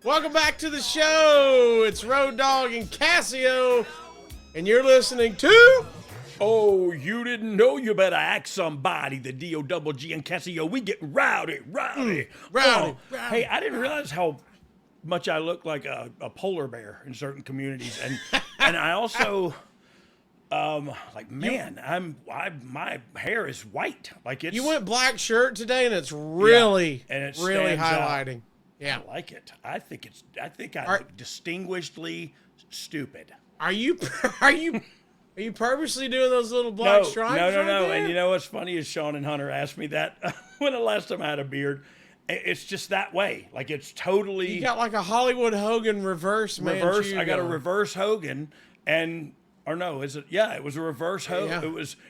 Welcome back to the show. It's Road Dogg and Cassio, and you're listening to... Oh, you didn't know? You better ask somebody. The D-O-double-G and Cassio, we get rowdy. Rowdy. Hey, I didn't realize how much I look like a polar bear in certain communities, and I also, my hair is white. Like it's. You went black shirt today, and it's really, really highlighting. Out. Yeah, I like it. I think I look distinguishedly stupid. Are you purposely doing those little black stripes? No. And you know what's funny is Sean and Hunter asked me that when the last time I had a beard. It's just that way. Like it's totally. You got like a Hollywood Hogan reverse. I got a reverse Hogan, and or no, is it? Yeah, it was a reverse ho. Yeah.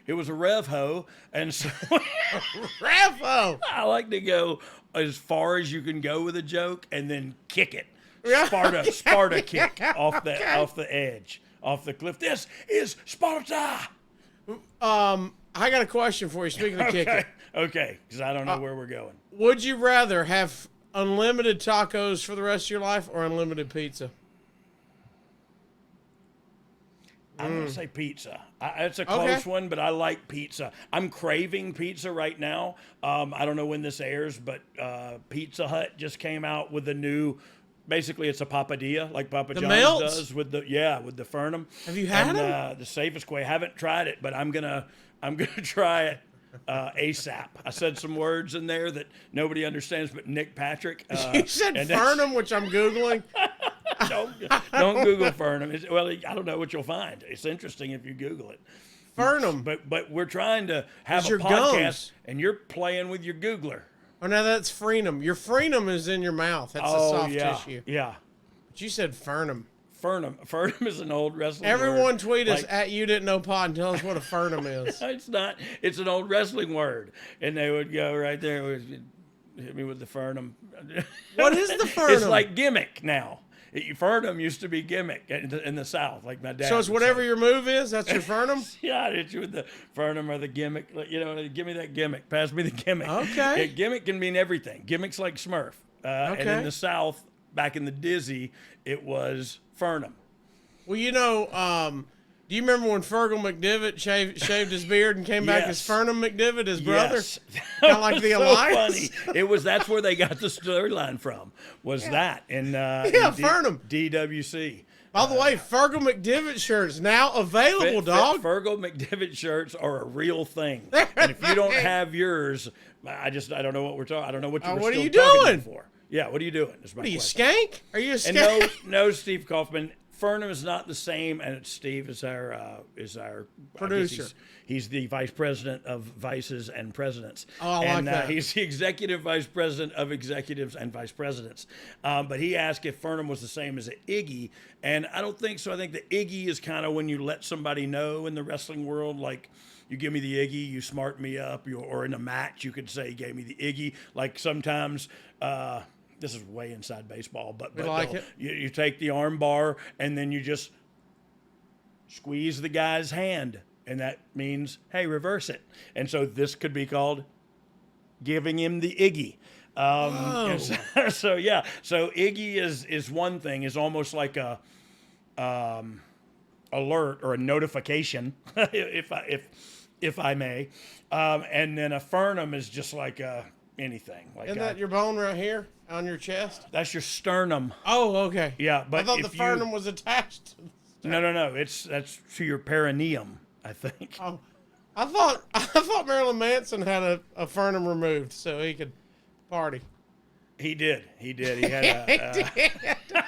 It was a rev ho, and so rev ho. I like to go as far as you can go with a joke, and then kick it. Sparta kick off the edge. Off the cliff. This is Sparta. I got a question for you. Speaking of kicking. Okay, because I don't know where we're going. Would you rather have unlimited tacos for the rest of your life or unlimited pizza? I'm going to say pizza. It's a close one, but I like pizza. I'm craving pizza right now. I don't know when this airs, but Pizza Hut just came out with a new... Basically, it's a papadilla, like Papa John's does with the FERNUM. Have you had them? The safest way. I haven't tried it, but I'm gonna try it ASAP. I said some words in there that nobody understands, but Nick Patrick. You said FERNUM, which I'm googling. don't Google FERNUM. Well, I don't know what you'll find. It's interesting if you Google it. FERNUM. But we're trying to have a podcast, and you're playing with your Googler. Oh, now that's FRENUM. Your FRENUM is in your mouth. That's the soft tissue. Yeah. But you said FERNUM. FERNUM is an old wrestling Everyone word. Tweet us at You Didn't Know Pod and tell us what a FERNUM is. It's not. It's an old wrestling word. And they would go right there. Hit me with the FERNUM. What is the FERNUM? It's like gimmick now. FERNUM used to be gimmick in the South, like my dad. So it's whatever your move is, that's your FERNUM? Yeah, I hit you with the FERNUM or the gimmick. You know, give me that gimmick. Pass me the gimmick. Okay. Yeah, gimmick can mean everything. Gimmick's like Smurf. And in the South, back in the Dizzy, it was FERNUM. Well, you know, do you remember when Fergal McDivitt shaved his beard and came back as FERNUM McDivitt, his brother? Yes. Kind of like the so Alliance? Funny. That's where they got the storyline from, that. In FERNUM. DWC. By the way, Fergal McDivitt shirts now available, dog. Fergal McDivitt shirts are a real thing. And if you don't have yours, I don't know what we're talking. I don't know what what are you doing doing for. Yeah, what are you doing? What are you, skank? Are you a skank? And no, Steve Kaufman. FERNUM is not the same, and Steve is our producer. He's the vice president of vices and presidents. Oh, I like that. He's the executive vice president of executives and vice presidents. But he asked if FERNUM was the same as an Iggy, and I don't think so. I think the Iggy is kind of when you let somebody know in the wrestling world, like you give me the Iggy, you smart me up, or in a match you could say you gave me the Iggy. Like sometimes. This is way inside baseball, but you take the arm bar and then you just squeeze the guy's hand, and that means, hey, reverse it. And so this could be called giving him the Iggy. So Iggy is one thing, is almost like a alert or a notification, if I may, and then a FERNUM is just like anything. Like isn't that your bone right here on your chest? That's your sternum. Oh, okay. Yeah, but I thought the FERNUM was attached to the sternum. No. That's to your perineum, I think. Oh, I thought Marilyn Manson had a FERNUM removed so he could party. He did. He had I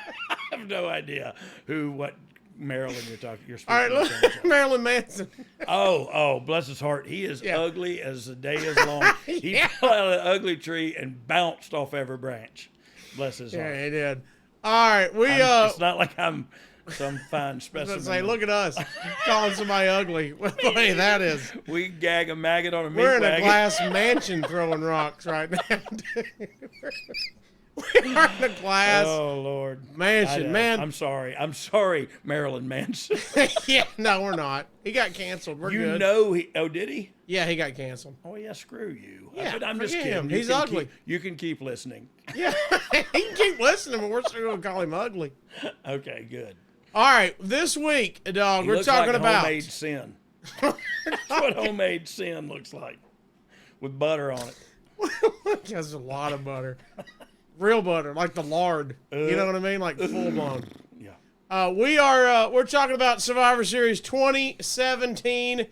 have no idea what Marilyn you're speaking. All right, look, Marilyn Manson. Oh, bless his heart. He is ugly as the day is long. He fell out of an ugly tree and bounced off every branch. Bless his heart. Yeah, he did. All right, it's not like I'm some fine specimen. I was gonna say, look at us calling somebody ugly. What the way that is. We gag a maggot on a meat wagon. We're in wagon. a glass mansion throwing rocks right now. We are in the glass. Oh Lord, Manson, man. I'm sorry, Marilyn Manson. Yeah, no, we're not. He got canceled. We're good. Oh, did he? Yeah, he got canceled. Oh yeah, screw you. Yeah, I'm just forget kidding. him. He's ugly. You can keep listening. Yeah, he can keep listening, but we're still going to call him ugly. Okay, good. All right, this week, dog, He we're looks talking like about homemade sin. That's what homemade sin looks like, with butter on it. Has a lot of butter, real butter, like the lard. You know what I mean, like full blown. Yeah. We're talking about Survivor Series 2017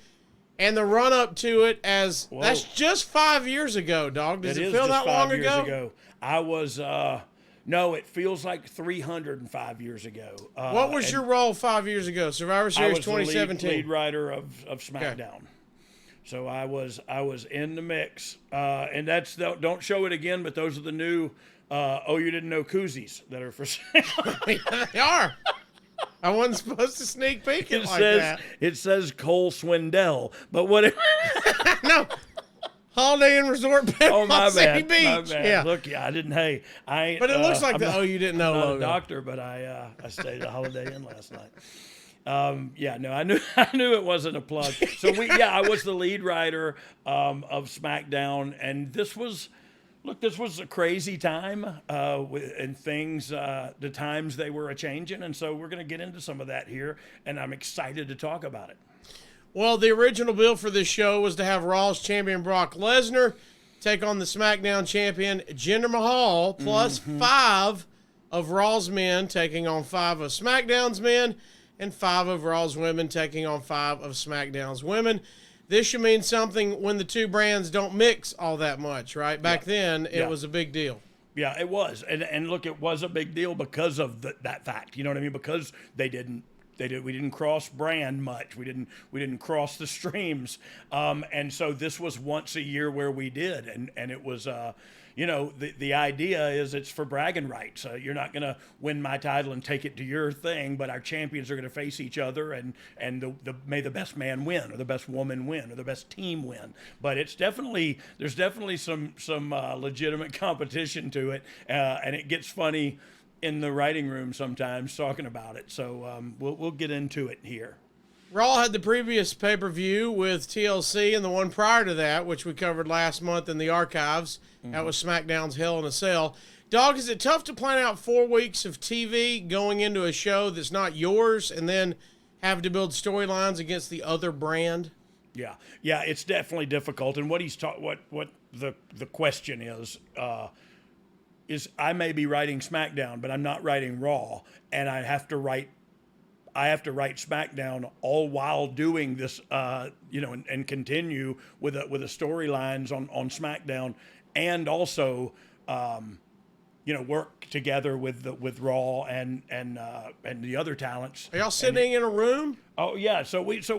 and the run up to it. As Whoa. That's just 5 years ago, dog. Does it is feel just that long 5 years ago? I was. No, it feels like 305 years ago. What was your role 5 years ago? Survivor Series 2017. Lead writer of Smackdown. Okay. So I was in the mix, and that's don't show it again. But those are the new you didn't know koozies that are for sale. They are. I wasn't supposed to sneak peek it like that. It says Cole Swindell, but whatever. No. Holiday Inn Resort Panama City Beach. My bad. Yeah. Look, I didn't. Hey, I ain't. But it looks like you didn't know. I'm not logo. a doctor, but I stayed at a Holiday Inn last night. Yeah, no, I knew it wasn't a plug. So I was the lead writer of SmackDown, and this was a crazy time, and things, the times they were a-changing, and so we're going to get into some of that here, and I'm excited to talk about it. Well, the original bill for this show was to have Raw's champion Brock Lesnar take on the SmackDown champion Jinder Mahal, plus 5 of Raw's men taking on 5 of SmackDown's men, and 5 of Raw's women taking on 5 of SmackDown's women. This should mean something when the two brands don't mix all that much, right? Back then, it was a big deal. Yeah, it was. And look, it was a big deal because of that fact. You know what I mean? Because we didn't cross brand much. We didn't cross the streams. And so this was once a year where we did. And it was, the idea is it's for bragging rights. You're not going to win my title and take it to your thing, but our champions are going to face each other and may the best man win or the best woman win or the best team win. But there's definitely some legitimate competition to it. And it gets funny in the writing room sometimes talking about it. So we'll get into it here. Raw had the previous pay-per-view with TLC and the one prior to that, which we covered last month in the archives. That was SmackDown's Hell in a Cell. Dog, is it tough to plan out 4 weeks of TV going into a show that's not yours and then have to build storylines against the other brand? Yeah, it's definitely difficult. And what the question is I may be writing SmackDown, but I'm not writing Raw, and I have to write SmackDown all while doing this, and continue with the storylines on SmackDown, and also, work together with Raw and the other talents. Are y'all sitting in a room? Oh yeah, so we sat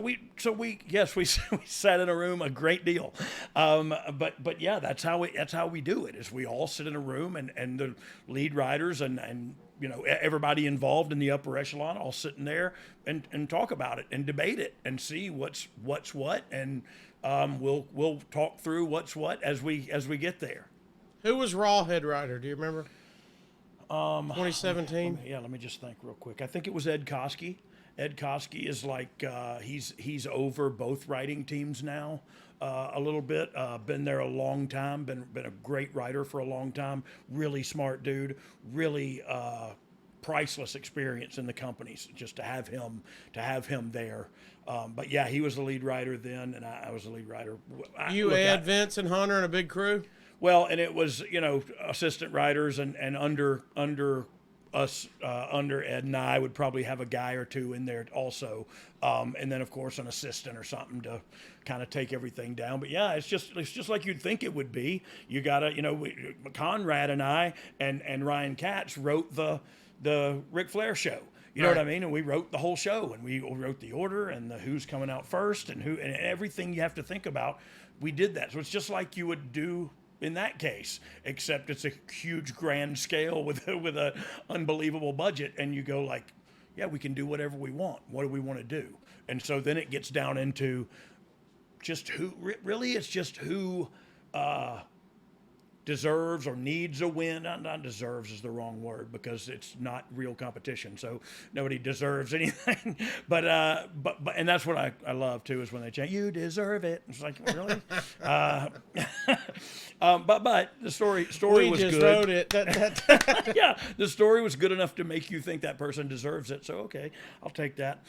in a room a great deal, but yeah, that's how we do it. Is we all sit in a room and the lead writers and everybody involved in the upper echelon all sitting there and talk about it and debate it and see what's what, and we'll talk through what's what as we get there. Who was Raw head writer? Do you remember? 2017. Let me just think real quick. I think it was Ed Koskey. Ed Koskey is like he's over both writing teams now a little bit. Been there a long time. Been a great writer for a long time. Really smart dude. Really priceless experience in the companies. Just to have him there. But yeah, he was the lead writer then, and I was the lead writer. Ed, Vince, and Hunter, and a big crew. Well, and it was assistant writers and under us, under Ed and I would probably have a guy or two in there also, and then of course an assistant or something to kind of take everything down. But yeah, it's just like you'd think it would be. You gotta, Conrad and I and Ryan Katz wrote the Ric Flair show. You know what I mean? And we wrote the whole show, and we wrote the order and the who's coming out first and who and everything you have to think about. We did that, so it's just like you would do in that case, except it's a huge grand scale with a unbelievable budget, and you go like, yeah, we can do whatever we want. What do we want to do? And so then it gets down into just who deserves or needs a win. Not deserves is the wrong word because it's not real competition. So nobody deserves anything. But and that's what I love too is when they chant, "You deserve it." It's like, really? But the story we was just good. wrote it. Yeah, the story was good enough to make you think that person deserves it. So okay, I'll take that.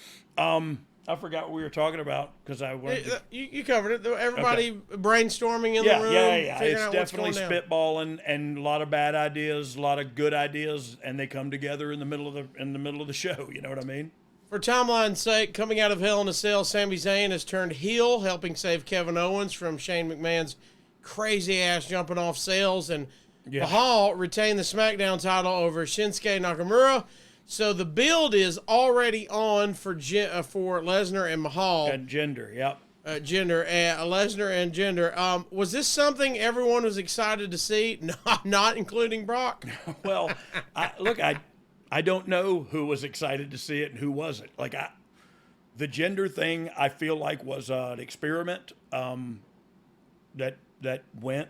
I forgot what we were talking about because I wanted to... You covered it. Everybody brainstorming in the room. Yeah. Figuring It's out definitely what's going down. spitballing and a lot of bad ideas, a lot of good ideas, and they come together in the middle of the show. You know what I mean? For timeline's sake, coming out of Hell in a Cell, Sami Zayn has turned heel, helping save Kevin Owens from Shane McMahon's crazy-ass jumping off sales, and Mahal retained the Smackdown title over Shinsuke Nakamura. So the build is already on for Lesnar and Mahal. And Jinder, yep. Lesnar and Jinder. Was this something everyone was excited to see? Not including Brock? Well, I don't know who was excited to see it and who wasn't. Like, the Jinder thing, I feel like was an experiment that went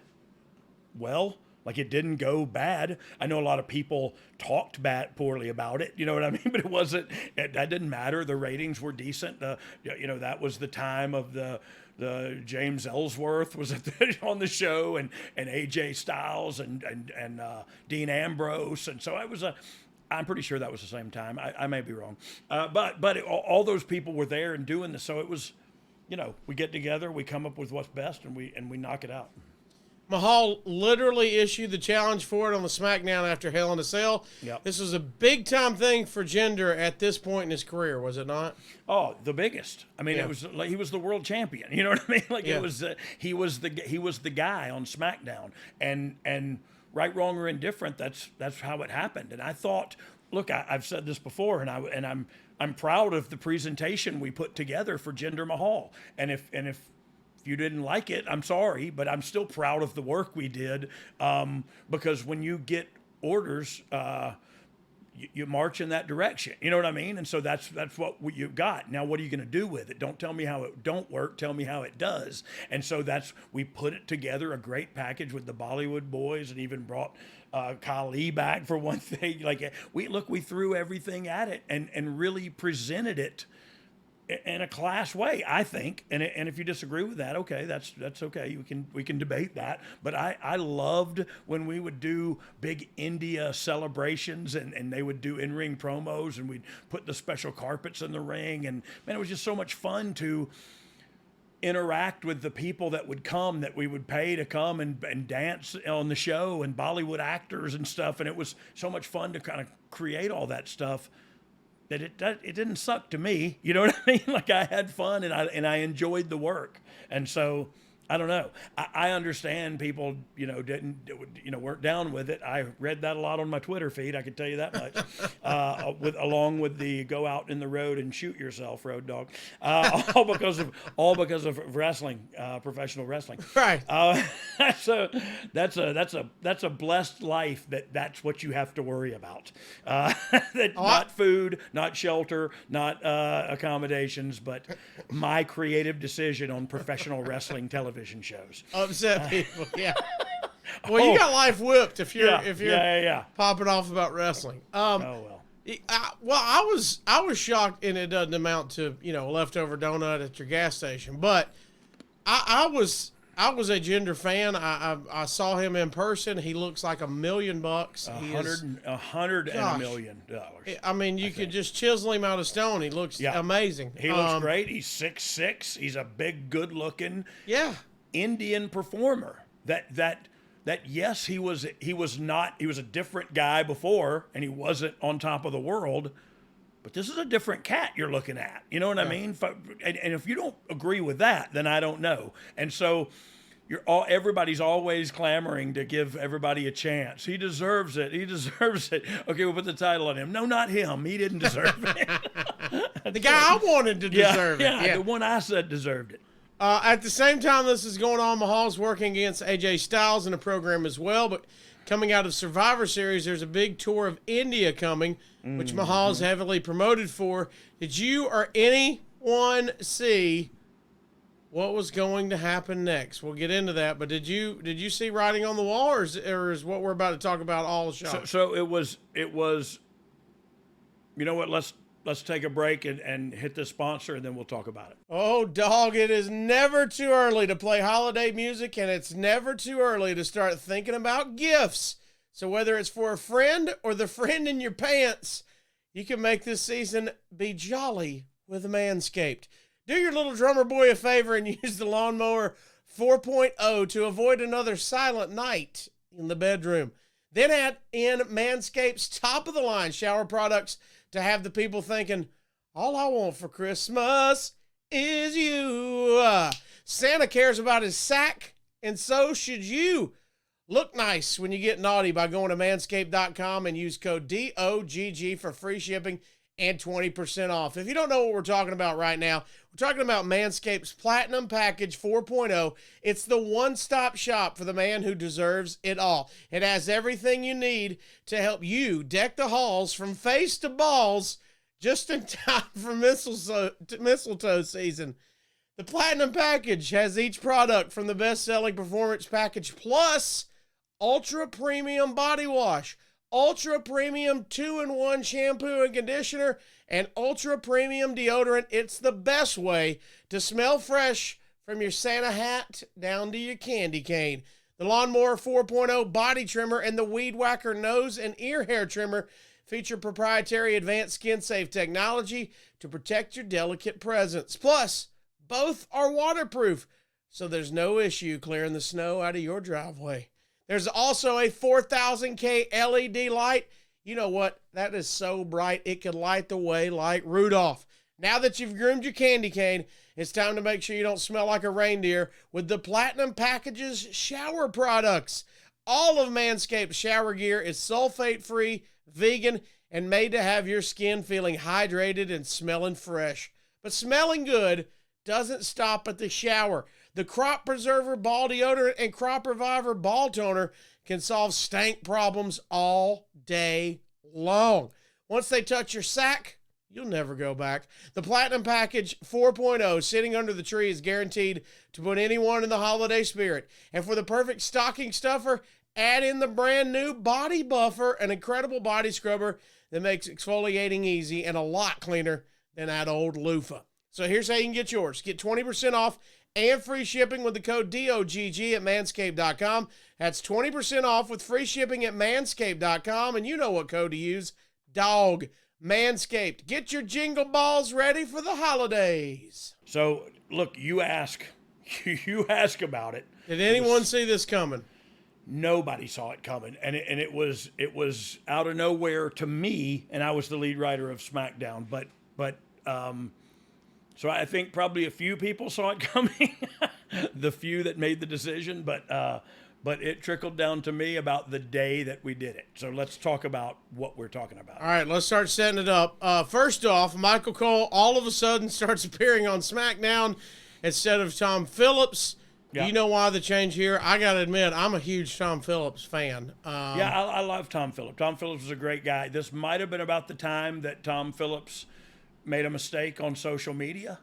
well. Like, it didn't go bad. I know a lot of people talked poorly about it. You know what I mean? But it wasn't. That didn't matter. The ratings were decent. That was the time of the James Ellsworth was on the show, and AJ Styles and Dean Ambrose, and so I'm pretty sure that was the same time. I may be wrong, but all those people were there and doing this. So it was, we get together, we come up with what's best, and we knock it out. Mahal literally issued the challenge for it on the SmackDown after Hell in a Cell. Yep. This was a big-time thing for Jinder at this point in his career, was it not? Oh, the biggest. I mean, It was like he was the world champion. You know what I mean? Like Yeah. it was. He was the guy on SmackDown, and right, wrong, or indifferent. That's how it happened. And I thought, look, I've said this before, and I'm proud of the presentation we put together for Jinder Mahal. And if you didn't like it, I'm sorry, but I'm still proud of the work we did, because when you get orders, you march in that direction. You know what I mean? And so that's what you got. Now, what are you going to do with it? Don't tell me how it don't work. Tell me how it does. And so we put it together, a great package with the Bollywood boys, and even brought Kali back for one thing. Like we threw everything at it and really presented it in a class way, I think. And if you disagree with that, okay, that's okay. We can debate that. But I loved when we would do big India celebrations and they would do in-ring promos, and we'd put the special carpets in the ring. And man, it was just so much fun to interact with the people that would come, that we would pay to come and dance on the show, and Bollywood actors and stuff. And it was so much fun to kind of create all that stuff, that it didn't suck to me. You know what I mean? Like, I had fun and I enjoyed the work. And so I don't know. I understand people, weren't down with it. I read that a lot on my Twitter feed. I can tell you that much. Along with the go out in the road and shoot yourself, road dog. All because of wrestling, professional wrestling. Right. So that's a blessed life that's what you have to worry about. Not food, not shelter, not accommodations, but my creative decision on professional wrestling television shows. Upset people, yeah. Well, you got life whipped if you're popping off about wrestling. Well. I was shocked, and it doesn't amount to a leftover donut at your gas station. But I was a Jinder fan. I saw him in person. He looks like $1 million. $100 million. I mean, you could just chisel him out of stone. He looks amazing. He looks great. He's 6'6". He's a big, good-looking Indian performer. That yes, he was a different guy before, and he wasn't on top of the world. But this is a different cat you're looking at. You know what I mean? And if you don't agree with that, then I don't know. And so everybody's always clamoring to give everybody a chance. He deserves it. He deserves it. Okay, we'll put the title on him. No, not him. He didn't deserve it. The guy I wanted to deserve it. Yeah, the one I said deserved it. At the same time this is going on, Mahal's working against AJ Styles in the program as well. But coming out of Survivor Series, there's a big tour of India coming, which Mahal's heavily promoted for. Did you or anyone see what was going to happen next. We'll get into that, but did you see writing on the wall, or is what we're about to talk about all shot? So it was. You know what? Let's take a break and hit the sponsor, and then we'll talk about it. Oh, dog! It is never too early to play holiday music, and it's never too early to start thinking about gifts. So whether it's for a friend or the friend in your pants, you can make this season be jolly with Manscaped. Do your little drummer boy a favor and use the Lawnmower 4.0 to avoid another silent night in the bedroom. Then add in Manscaped's top-of-the-line shower products to have the people thinking, all I want for Christmas is you. Santa cares about his sack, and so should you. Look nice when you get naughty by going to manscaped.com and use code DOGG for free shipping and 20% off. If you don't know what we're talking about right now, we're talking about Manscaped's Platinum Package 4.0. It's the one-stop shop for the man who deserves it all. It has everything you need to help you deck the halls from face to balls just in time for mistletoe season. The Platinum Package has each product from the best-selling Performance Package Plus, Ultra Premium Body Wash, Ultra Premium 2-in-1 Shampoo and Conditioner, and Ultra Premium Deodorant. It's the best way to smell fresh from your Santa hat down to your candy cane. The Lawnmower 4.0 Body Trimmer and the Weed Whacker Nose and Ear Hair Trimmer feature proprietary advanced skin-safe technology to protect your delicate presence. Plus, both are waterproof, so there's no issue clearing the snow out of your driveway. There's also a 4000K LED light. You know what? That is so bright, it could light the way like Rudolph. Now that you've groomed your candy cane, it's time to make sure you don't smell like a reindeer with the Platinum Package's shower products. All of Manscaped's shower gear is sulfate-free, vegan, and made to have your skin feeling hydrated and smelling fresh. But smelling good doesn't stop at the shower. The Crop Preserver Ball Deodorant and Crop Reviver Ball Toner can solve stank problems all day long. Once they touch your sack, you'll never go back. The Platinum Package 4.0 sitting under the tree is guaranteed to put anyone in the holiday spirit. And for the perfect stocking stuffer, add in the brand new Body Buffer, an incredible body scrubber that makes exfoliating easy and a lot cleaner than that old loofah. So here's how you can get yours. Get 20% off and free shipping with the code DOGG at manscaped.com. That's 20% off with free shipping at manscaped.com. And you know what code to use. DOG. Manscaped. Get your jingle balls ready for the holidays. So, look, you ask about it. Did anyone see this coming? Nobody saw it coming, and it was out of nowhere to me, and I was the lead writer of SmackDown. But so I think probably a few people saw it coming, the few that made the decision, but it trickled down to me about the day that we did it. So let's talk about what we're talking about. All right, let's start setting it up. First off, Michael Cole all of a sudden starts appearing on SmackDown instead of Tom Phillips. Yeah. Do you know why the change here? I got to admit, I'm a huge Tom Phillips fan. I love Tom Phillips. Tom Phillips was a great guy. This might have been about the time that Tom Phillips made a mistake on social media,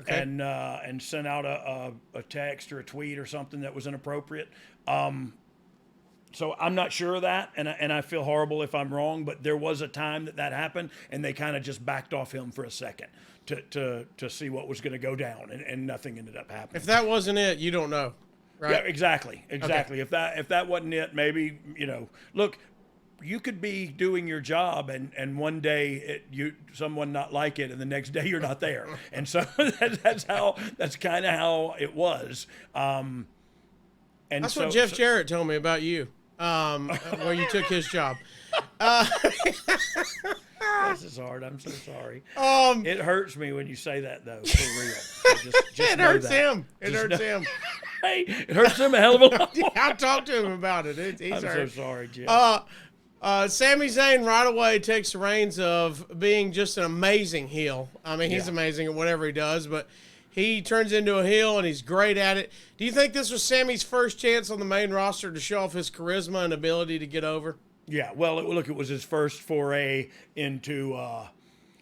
okay, and sent out a text or a tweet or something that was inappropriate. So I'm not sure of that, and I feel horrible if I'm wrong, but there was a time that happened, and they kind of just backed off him for a second to see what was going to go down, and nothing ended up happening. If that wasn't it, you don't know, right? Yeah, exactly. Okay. If that wasn't it, maybe, look, you could be doing your job and one day someone not like it, and the next day you're not there, and so that's kind of how it was. And that's what Jeff Jarrett told me about you, where you took his job. This is hard. I'm so sorry. It hurts me when you say that, though. For real. So just it hurts him. It hurts him. Hey, it hurts him a hell of a lot. I talked to him about it. He's I'm hurt. so sorry, Jeff. Sami Zayn right away takes the reins of being just an amazing heel. I mean, he's amazing at whatever he does, but he turns into a heel, and he's great at it. Do you think this was Sami's first chance on the main roster to show off his charisma and ability to get over? Yeah, well, look, it was his first foray into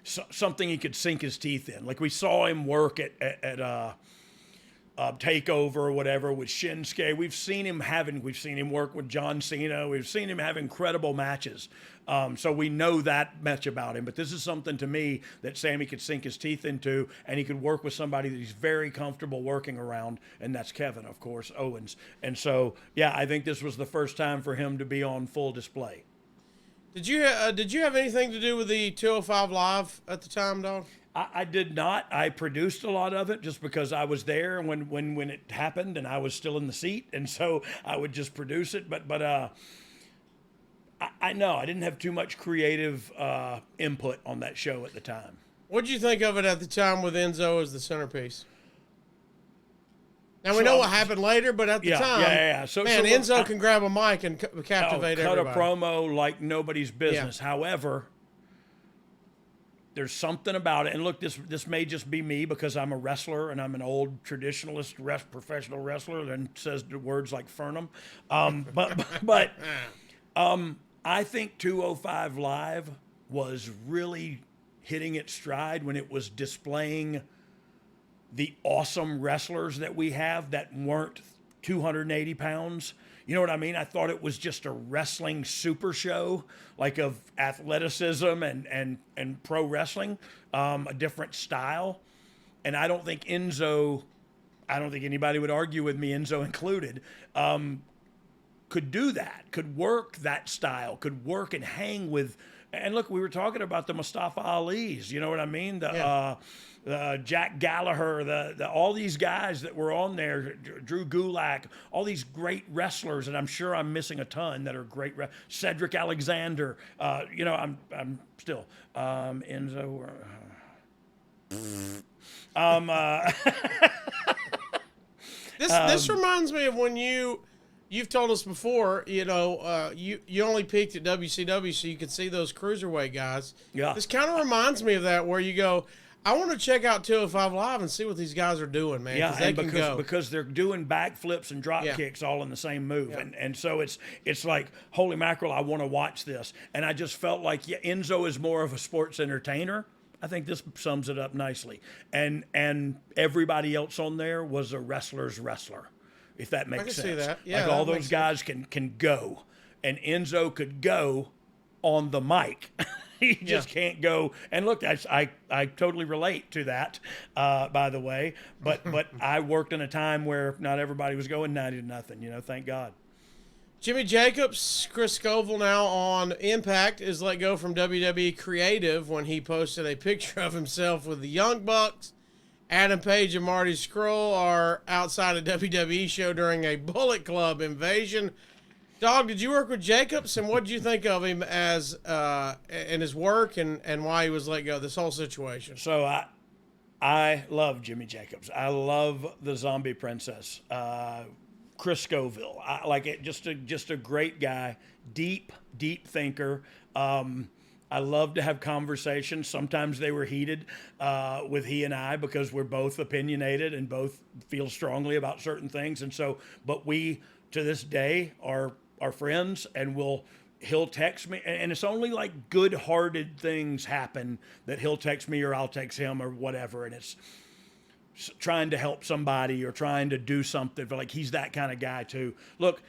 something he could sink his teeth in. Like, we saw him work at takeover or whatever with Shinsuke. We've seen him work with John Cena. We've seen him have incredible matches. So we know that much about him. But this is something to me that Sami could sink his teeth into, and he could work with somebody that he's very comfortable working around, and that's Kevin, of course, Owens. And so, yeah, I think this was the first time for him to be on full display. Did you have anything to do with the 205 Live at the time, dog? I did not. I produced a lot of it just because I was there when it happened and I was still in the seat, and so I would just produce it. But I know I didn't have too much creative input on that show at the time. What did you think of it at the time with Enzo as the centerpiece? Now we know what happened later, but at the time, So, Enzo can grab a mic and captivate everybody. Cut a promo like nobody's business. Yeah. However, there's something about it, and look, this may just be me because I'm a wrestler and I'm an old traditionalist professional wrestler and says the words like FERNUM. But I think 205 Live was really hitting its stride when it was displaying the awesome wrestlers that we have that weren't 280 pounds. You know what I mean? I thought it was just a wrestling super show, like of athleticism and pro wrestling, a different style. And I don't think anybody would argue with me, Enzo included, could do that, could work that style, could work and hang with. And look, we were talking about the Mustafa Ali's, you know what I mean? The Jack Gallagher, all these guys that were on there, Drew Gulak, all these great wrestlers, and I'm sure I'm missing a ton that are great. Cedric Alexander, I'm still Enzo. This reminds me of when you've told us before, you only peaked at WCW so you could see those cruiserweight guys. Yeah. This kind of reminds me of that, where you go, I want to check out 205 Live and see what these guys are doing, man. Yeah, because they're doing backflips and drop kicks all in the same move. Yeah. And so it's like, holy mackerel, I want to watch this. And I just felt like Enzo is more of a sports entertainer. I think this sums it up nicely. And everybody else on there was a wrestler's wrestler, if that makes sense. I can see that. Yeah, like all those guys can go. And Enzo could go on the mic. He just can't go. And look, I totally relate to that, by the way. But I worked in a time where not everybody was going 90-0, thank God. Jimmy Jacobs, Chris Scoville now on Impact, is let go from WWE Creative when he posted a picture of himself with the Young Bucks. Adam Page and Marty Scurll are outside a WWE show during a Bullet Club invasion. Dog, did you work with Jacobs, and what did you think of him as and his work and why he was let go, this whole situation? So I love Jimmy Jacobs. I love the Zombie Princess, Chris Scoville. I like it. Just a great guy, deep thinker. I love to have conversations. Sometimes they were heated with he and I because we're both opinionated and both feel strongly about certain things. And so, but we to this day are friends, and he'll text me, and it's only like good-hearted things happen that he'll text me or I'll text him or whatever, and it's trying to help somebody or trying to do something. But like, he's that kind of guy too. Look,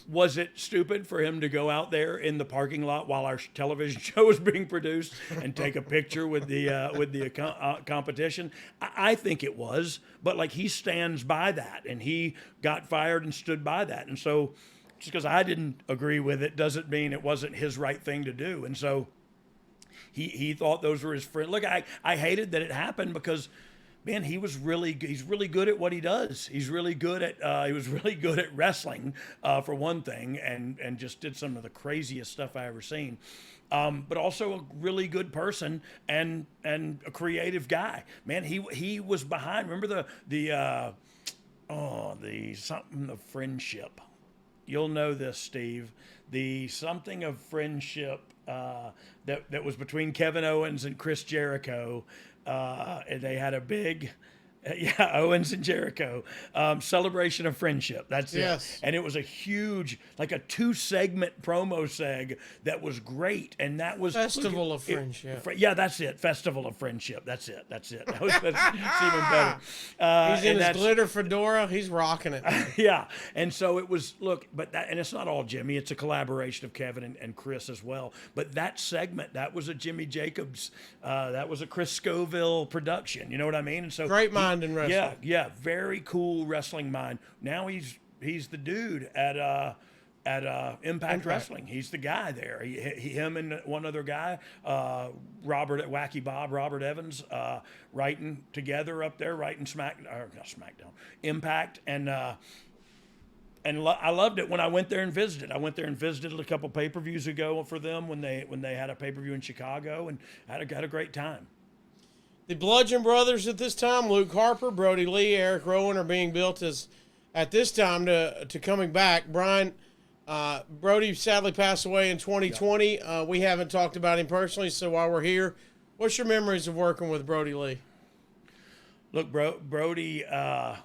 was it stupid for him to go out there in the parking lot while our television show was being produced and take a picture with the competition? I think it was, but like, he stands by that, and he got fired and stood by that. And so just because I didn't agree with it doesn't mean it wasn't his right thing to do. And so he thought those were his friends. Look, I hated that it happened because, man, he's really good at what he does. He was really good at wrestling, for one thing, and just did some of the craziest stuff I ever seen. But also a really good person and a creative guy. Man, he was behind. Remember the something of friendship. You'll know this, Steve. The something of friendship that was between Kevin Owens and Chris Jericho. And they had a big Yeah, Owens and Jericho. Celebration of Friendship. That's Yes. it. And it was a huge, like a 2-segment promo seg that was great. And that was Festival of Friendship. Yeah, that's it. Festival of Friendship. That's it. That's it. That was it's even better. He's in his glitter fedora. He's rocking it. Yeah. And so it was, and it's not all Jimmy. It's a collaboration of Kevin and Chris as well. But that segment, that was a Jimmy Jacobs, that was a Chris Scoville production. You know what I mean? And so Great mind in wrestling. Yeah. Very cool wrestling mind. Now he's the dude at Impact Wrestling. He's the guy there. Him and one other guy, Wacky Bob, Robert Evans, writing together up there, writing Smackdown, Impact, and I loved it when I went there and visited. I went there and visited a couple pay-per-views ago for them when they had a pay-per-view in Chicago, and had a great time. The Bludgeon Brothers at this time, Luke Harper, Brody Lee, Eric Rowan, are being built at this time to coming back. Brian, Brody sadly passed away in 2020. We haven't talked about him personally, so while we're here, what's your memories of working with Brody Lee? Look, Brody, I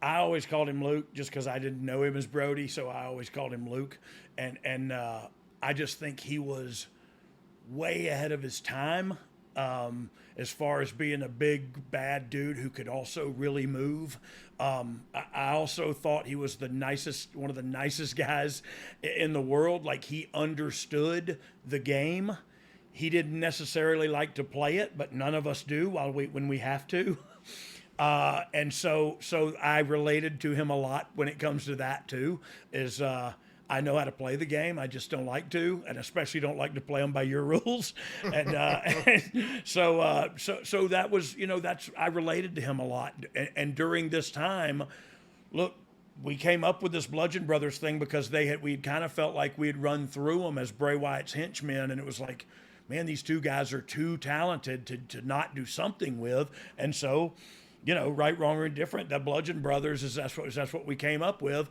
always called him Luke just because I didn't know him as Brody, so I always called him Luke. And I just think he was way ahead of his time. As far as being a big, bad dude who could also really move. I also thought he was one of the nicest guys in the world. Like, he understood the game. He didn't necessarily like to play it, but none of us do when we have to. And so I related to him a lot when it comes to that too, I know how to play the game. I just don't like to, and especially don't like to play them by your rules. And so that was, I related to him a lot. And during this time, look, we came up with this Bludgeon Brothers thing because we'd kind of felt like we had run through them as Bray Wyatt's henchmen, and it was like, man, these two guys are too talented to not do something with. And so, right, wrong, or indifferent, the Bludgeon Brothers that's what we came up with.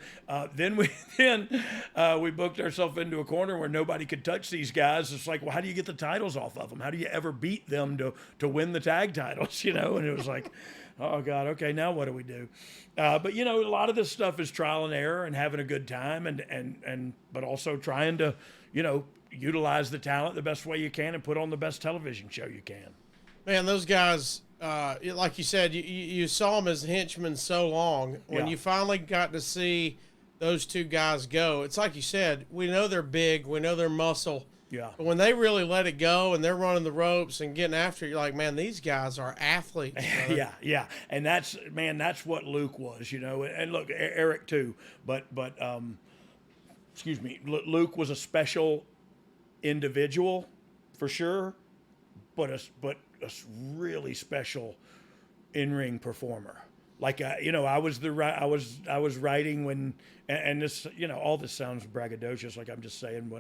Then we booked ourselves into a corner where nobody could touch these guys. It's like, well, how do you get the titles off of them? How do you ever beat them to win the tag titles? And it was like, oh God, okay, now what do we do? But a lot of this stuff is trial and error and having a good time, but also trying to utilize the talent the best way you can and put on the best television show you can. Man, those guys, like you said, you saw them as henchmen so long. When you finally got to see those two guys go, it's like you said, we know they're big, we know they're muscle. Yeah. But when they really let it go and they're running the ropes and getting after it, you're like, man, these guys are athletes. Yeah. And that's what Luke was, and look, Eric too, but excuse me, Luke was a special individual for sure, but a really special in-ring performer. Like, I was writing when, and this, all this sounds braggadocious, like I'm just saying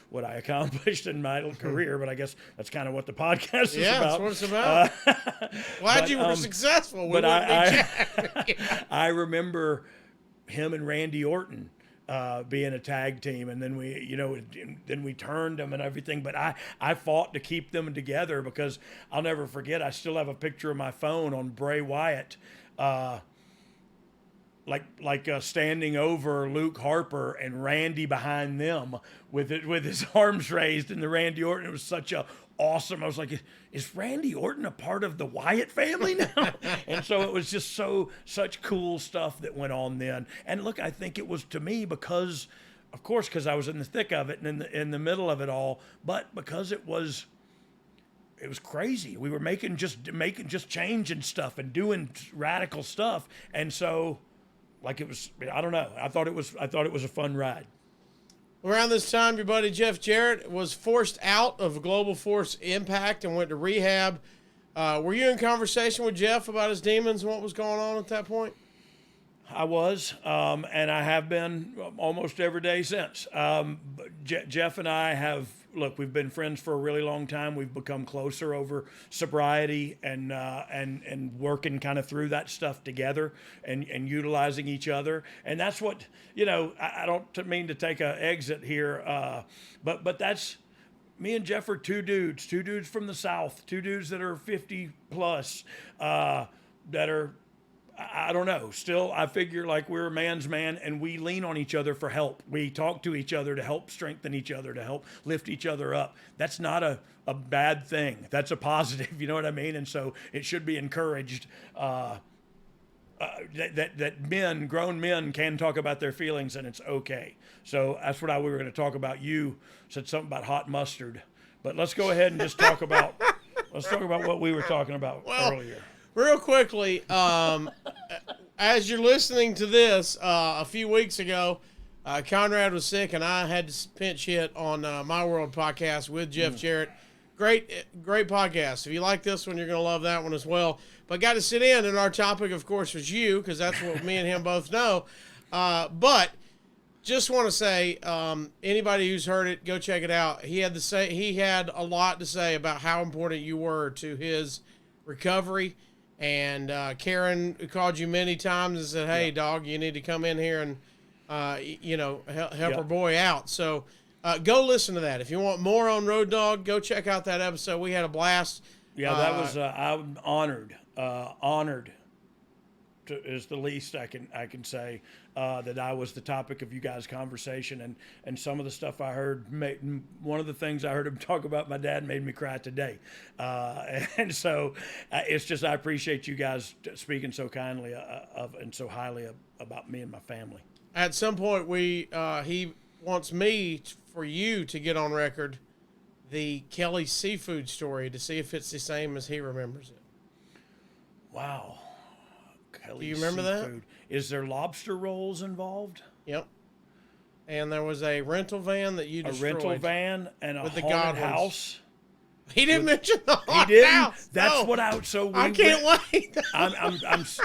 what I accomplished in my career, but I guess that's kind of what the podcast is about. Yeah, that's what it's about. Glad you were successful. But I remember him and Randy Orton being a tag team, and then we turned them and everything. But I fought to keep them together because I'll never forget. I still have a picture of my phone on Bray Wyatt, standing over Luke Harper and Randy behind them with his arms raised, and the Randy Orton. It was such a awesome. I was like, is Randy Orton a part of the Wyatt family now? And so it was just such cool stuff that went on then. And look, I think it was, to me, because I was in the thick of it and in the middle of it all, but because it was crazy. We were making changing stuff and doing radical stuff. And so, like, it was, I don't know. I thought it was a fun ride. Around this time, your buddy Jeff Jarrett was forced out of Global Force Impact and went to rehab. Were you in conversation with Jeff about his demons and what was going on at that point? I was, and I have been almost every day since. Jeff and I we've been friends for a really long time. We've become closer over sobriety and working kind of through that stuff together and utilizing each other. And that's what, I don't mean to take an exit here, but that's, me and Jeff are two dudes from the South, two dudes that are 50 plus, that are, I don't know. Still, I figure like we're a man's man and we lean on each other for help. We talk to each other to help strengthen each other, to help lift each other up. That's not a bad thing. That's a positive, you know what I mean? And so it should be encouraged that men, grown men, can talk about their feelings and it's okay. So that's what we were going to talk about. You said something about hot mustard. But let's go ahead and just talk about what we were talking about earlier. Real quickly, as you're listening to this, a few weeks ago, Conrad was sick, and I had to pinch hit on My World podcast with Jeff Jarrett. Great podcast. If you like this one, you're going to love that one as well. But got to sit in, and our topic, of course, was you, because that's what me and him both know. But just want to say, anybody who's heard it, go check it out. He had a lot to say about how important you were to his recovery. And Karen called you many times and said, hey, dog, you need to come in here and, help her boy out. So go listen to that. If you want more on Road Dogg, go check out that episode. We had a blast. Yeah, that was I'm honored. Honored is the least I can say that I was the topic of you guys' conversation, and some of the stuff I heard. One of the things I heard him talk about my dad made me cry today, and so it's just I appreciate you guys speaking so kindly of and so highly about me and my family. At some point, he wants me for you to get on record the Kelly seafood story to see if it's the same as he remembers it. Wow. Kelly Do you remember seafood. That? Is there lobster rolls involved? Yep. And there was a rental van that you destroyed. A rental van and a with haunted house. He didn't mention the haunted He didn't. house. That's no. what I. So we I can't wait.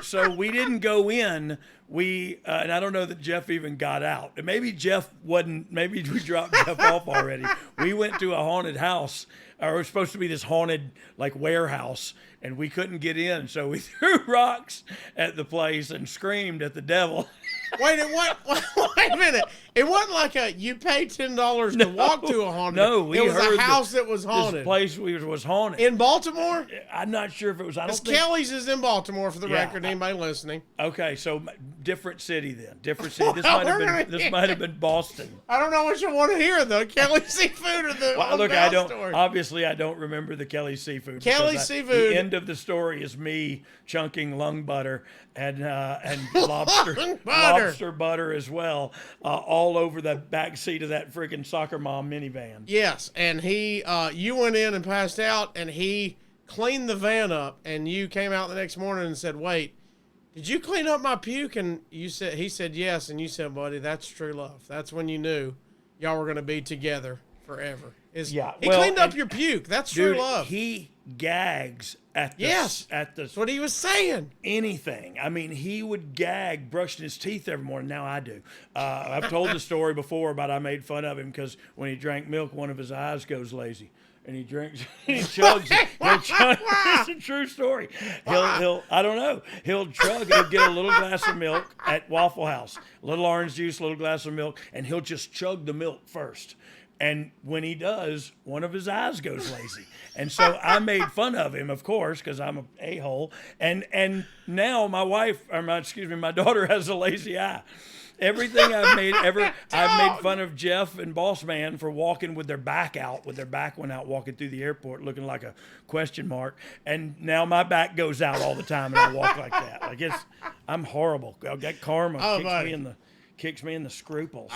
So we didn't go in. And I don't know that Jeff even got out. And maybe Jeff wasn't. Maybe we dropped Jeff off already. We went to a haunted house. Or it was supposed to be this haunted like warehouse, and we couldn't get in, so we threw rocks at the place and screamed at the devil. Wait a minute. It wasn't like you paid $10 to walk to a haunted. No, it was a house that was haunted. This place was haunted. In Baltimore? I'm not sure if it was. I don't think Kelly's is in Baltimore for the record. Anybody listening? Okay, so different city then. Different city. This might have been Boston. I don't know what you want to hear though. Kelly Seafood or the well, look, obviously I don't remember the Kelly Seafood. Seafood. The end of the story is me chunking lung butter and lobster butter as well, all over the back seat of that freaking soccer mom minivan. Yes, and you went in and passed out, and he cleaned the van up, and you came out the next morning and said, "Wait, did you clean up my puke?" And he said yes, and you said, "Buddy, that's true love. That's when you knew y'all were going to be together forever." He cleaned up your puke. That's true love. He gags at the that's what he was saying. Anything. I mean, he would gag brushing his teeth every morning. Now I do. I've told the story before about I made fun of him because when he drank milk, one of his eyes goes lazy. And he drinks, he chugs it. It's a true story. I don't know. He'll get a little glass of milk at Waffle House, a little orange juice, a little glass of milk, and he'll just chug the milk first. And when he does, one of his eyes goes lazy. And so I made fun of him, of course, because I'm an a-hole. And now my daughter has a lazy eye. Everything I've made fun of Jeff and Boss Man for walking with their back one out, walking through the airport looking like a question mark. And now my back goes out all the time and I walk like that. I'm horrible. That karma kicks me in the scruples.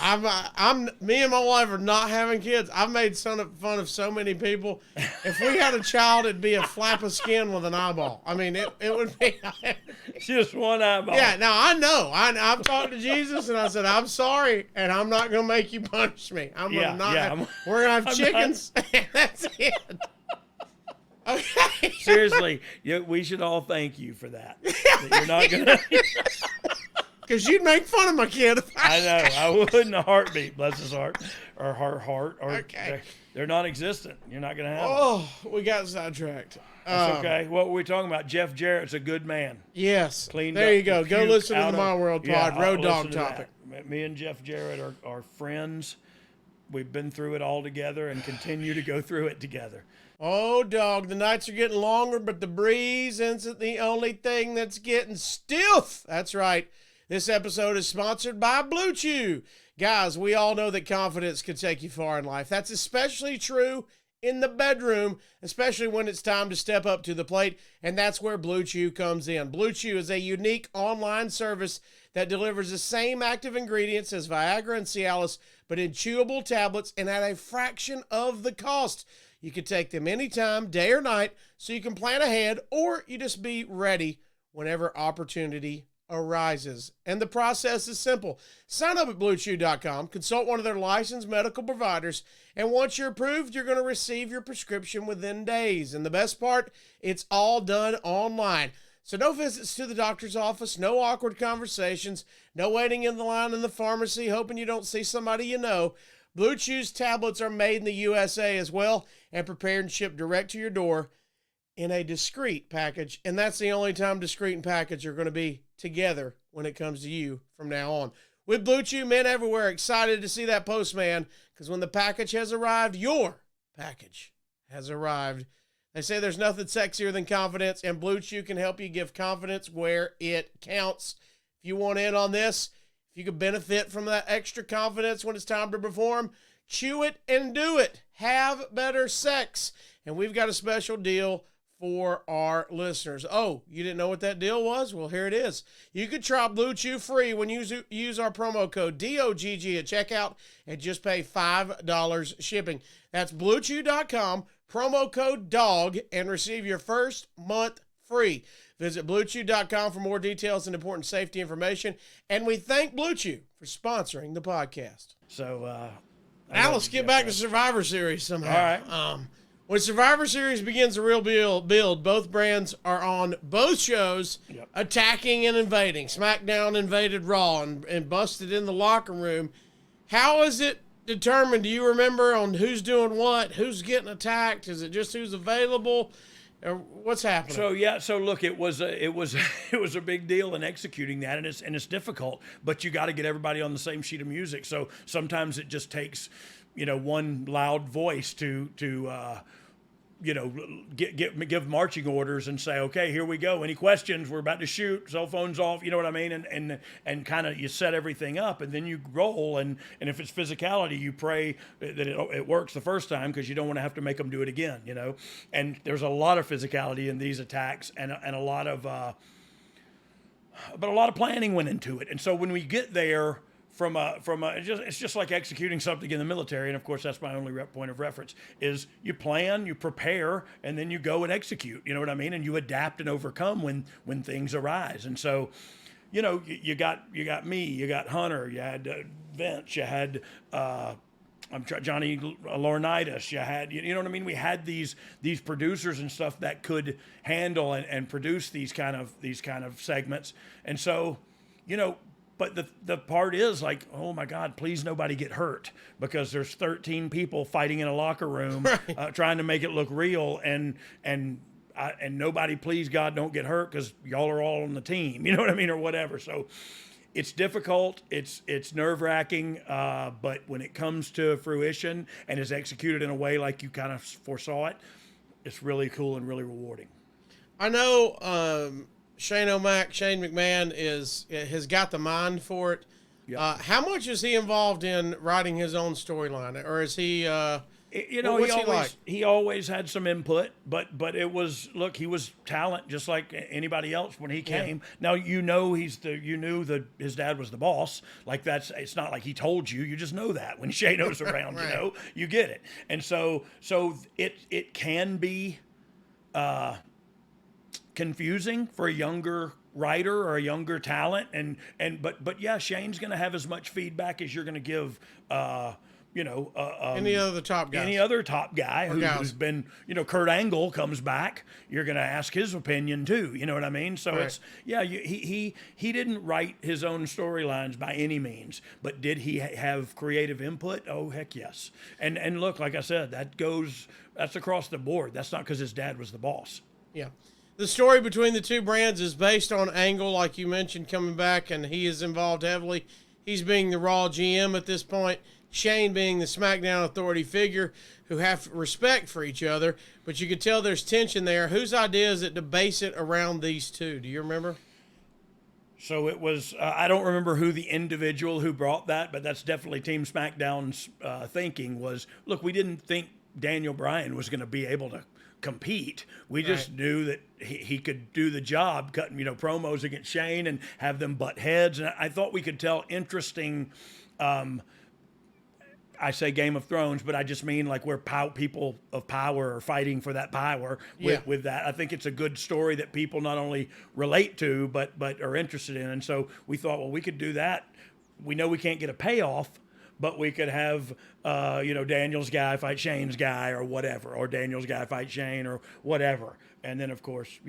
Me and my wife are not having kids. I've made fun of so many people. If we had a child, it'd be a flap of skin with an eyeball. I mean, it would be just one eyeball. Yeah, now I know. I've talked to Jesus and I said, I'm sorry, and I'm not going to make you punish me. We're going to have chickens. That's it. Okay. Seriously, we should all thank you for that. You're not going to. Because you'd make fun of my kid. I know. I would in a heartbeat, bless his heart. Or her heart. Or okay. They're non-existent. You're not going to have them. Oh, we got sidetracked. That's okay. What were we talking about? Jeff Jarrett's a good man. Yes. Cleaned there up you go. Go listen to the My World Pod. Road Dogg topic. Me and Jeff Jarrett are friends. we've been through it all together and continue to go through it together. Oh, dog, the nights are getting longer, but the breeze isn't the only thing that's getting stiff. That's right. This episode is sponsored by BLUECHEW. Guys, we all know that confidence can take you far in life. That's especially true in the bedroom, especially when it's time to step up to the plate, and that's where BLUECHEW comes in. BLUECHEW is a unique online service that delivers the same active ingredients as Viagra and Cialis, but in chewable tablets and at a fraction of the cost. You can take them anytime, day or night, so you can plan ahead, or you just be ready whenever opportunity arises. And the process is simple. Sign up at BlueChew.com, consult one of their licensed medical providers, and once you're approved, you're going to receive your prescription within days. And the best part, it's all done online. So no visits to the doctor's office, no awkward conversations, no waiting in the line in the pharmacy hoping you don't see somebody you know. BLUECHEW's tablets are made in the USA as well and prepared and shipped direct to your door in a discreet package. And that's the only time discreet and package are going to be together when it comes to you from now on. With BLUECHEW, men everywhere are excited to see that postman, because when the package has arrived, your package has arrived. They say there's nothing sexier than confidence, and BLUECHEW can help you give confidence where it counts. If you want in on this, if you could benefit from that extra confidence when it's time to perform, chew it and do it. Have better sex. And we've got a special deal for our listeners. Oh, you didn't know what that deal was? Well, here it is. You could try BLUECHEW free when you use our promo code DOGG at checkout and just pay $5 shipping. That's BlueChew.com, promo code DOG, and receive your first month free. Visit BlueChew.com for more details and important safety information. And we thank BLUECHEW for sponsoring the podcast. So, now let's get back to Survivor Series somehow. All right. When Survivor Series begins the real build, both brands are on both shows, attacking and invading. Smackdown invaded Raw and busted in the locker room. How is it determined? Do you remember on who's doing what, who's getting attacked? Is it just who's available? Or what's happening? So look, it was a big deal in executing that, and it's difficult, but you got to get everybody on the same sheet of music. So sometimes it just takes, one loud voice to give marching orders and say, okay, here we go. Any questions? We're about to shoot. Cell phones off. You know what I mean? And kind of you set everything up, and then you roll. And if it's physicality, you pray that it works the first time, because you don't want to have to make them do it again. And there's a lot of physicality in these attacks, and a lot of but a lot of planning went into it. And so when we get there, it's just like executing something in the military, and of course that's my only point of reference, is you plan, you prepare, and then you go and execute. You know what I mean? And you adapt and overcome when things arise. And so, you got me, you got Hunter, you had Vince, you had Johnny Laurinaitis, you had, you know what I mean? We had these producers and stuff that could handle and produce these kind of segments. And so, but the part is like, oh my God, please nobody get hurt, because there's 13 people fighting in a locker room, right, trying to make it look real, and nobody, please God, don't get hurt, because y'all are all on the team, you know what I mean, or whatever. So it's difficult, it's nerve-wracking, but when it comes to fruition and is executed in a way like you kind of foresaw it, it's really cool and really rewarding. I know Shane McMahon has got the mind for it. Yep. How much is he involved in writing his own storyline, or is he? He always had some input, but it was, look, he was talent just like anybody else when he came. Yeah. Now you knew his dad was the boss. Like it's not like he told you. You just know that when Shano's around, right, you get it. And so it can be confusing for a younger writer or a younger talent, but yeah, Shane's going to have as much feedback as you're going to give any other top guy who's been, Kurt Angle comes back, you're going to ask his opinion too, you know what I mean? So right. He didn't write his own storylines by any means, but did he have creative input? Oh heck yes. And look, like I said, that's across the board. That's not because his dad was the boss. Yeah. The story between the two brands is based on Angle, like you mentioned, coming back, and he is involved heavily. he's being the Raw GM at this point, Shane being the SmackDown authority figure, who have respect for each other, but you could tell there's tension there. Whose idea is it to base it around these two? Do you remember? So it was, I don't remember who the individual who brought that, but that's definitely Team SmackDown's thinking was, look, we didn't think Daniel Bryan was going to be able to compete. We just knew that he could do the job, cutting, promos against Shane and have them butt heads. And I thought we could tell interesting, I say Game of Thrones, but I just mean like where people of power are fighting for that power with that. I think it's a good story that people not only relate to, but are interested in. And so we thought, well, we could do that. We know we can't get a payoff, but we could have, Daniel's guy fight Shane's guy or whatever, or Daniel's guy fight Shane or whatever. And then, of course,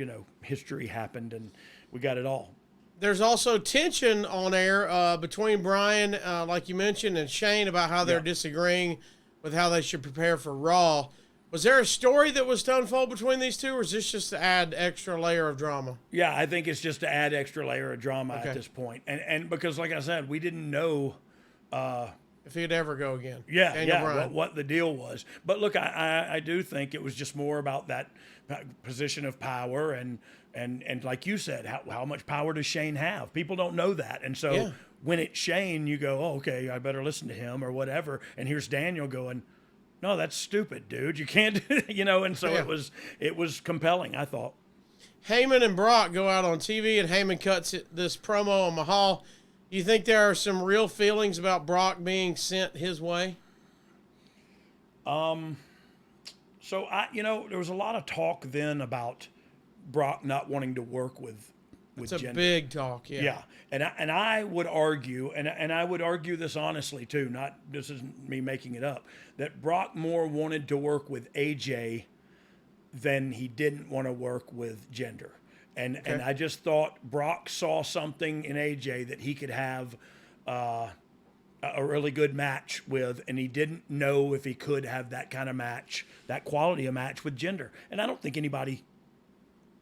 history happened and we got it all. There's also tension on air between Bryan, like you mentioned, and Shane about how they're disagreeing with how they should prepare for Raw. Was there a story that was to unfold between these two, or is this just to add extra layer of drama? Yeah, I think it's just to add extra layer of drama at this point. And because, like I said, we didn't know if he'd ever go again. What the deal was. But look, I do think it was just more about that position of power and like you said, how much power does Shane have? People don't know that. And so when it's Shane, you go, oh, okay, I better listen to him or whatever. And here's Daniel going, no, that's stupid, dude. You can't do it, and so it was compelling, I thought. Heyman and Brock go out on TV, and Heyman cuts this promo on Mahal. Do you think there are some real feelings about Brock being sent his way? So there was a lot of talk then about Brock not wanting to work with It's a Jinder. big talk, Yeah, and I would argue, and I would argue this honestly too. This isn't me making it up. That Brock more wanted to work with AJ than he didn't want to work with Jinder. And I just thought Brock saw something in AJ that he could have a really good match with, and he didn't know if he could have that kind of match, that quality of match with Jinder. And I don't think anybody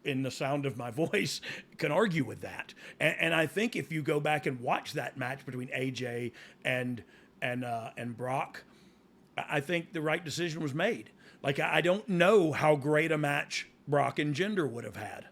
in the sound of my voice can argue with that. And I think if you go back and watch that match between AJ and Brock, I think the right decision was made. Like, I don't know how great a match Brock and Jinder would have had.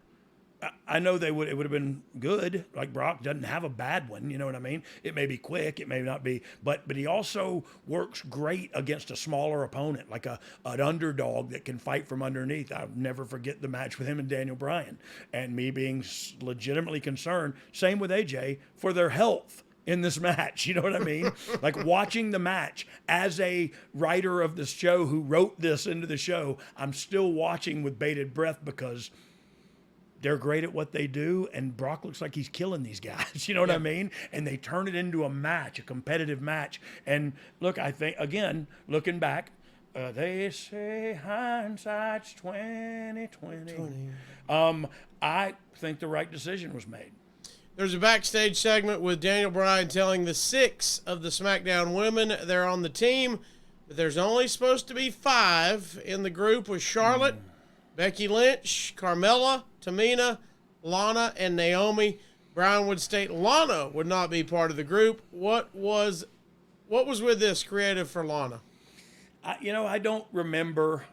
I know it would have been good. Like, Brock doesn't have a bad one, you know what I mean? It may be quick, it may not be, but he also works great against a smaller opponent, like an underdog that can fight from underneath. I'll never forget the match with him and Daniel Bryan, and me being legitimately concerned, same with AJ, for their health in this match, you know what I mean? Like, watching the match as a writer of this show who wrote this into the show, I'm still watching with bated breath because they're great at what they do, and Brock looks like he's killing these guys. You know what I mean? And they turn it into a match, a competitive match. And look, I think, again, looking back, they say hindsight's 20/20. I think the right decision was made. There's a backstage segment with Daniel Bryan telling the 6 of the SmackDown women they're on the team, but there's only supposed to be 5 in the group with Charlotte, Becky Lynch, Carmella, Tamina, Lana, and Naomi. Bryan would state Lana would not be part of the group. What was with this creative for Lana? I don't remember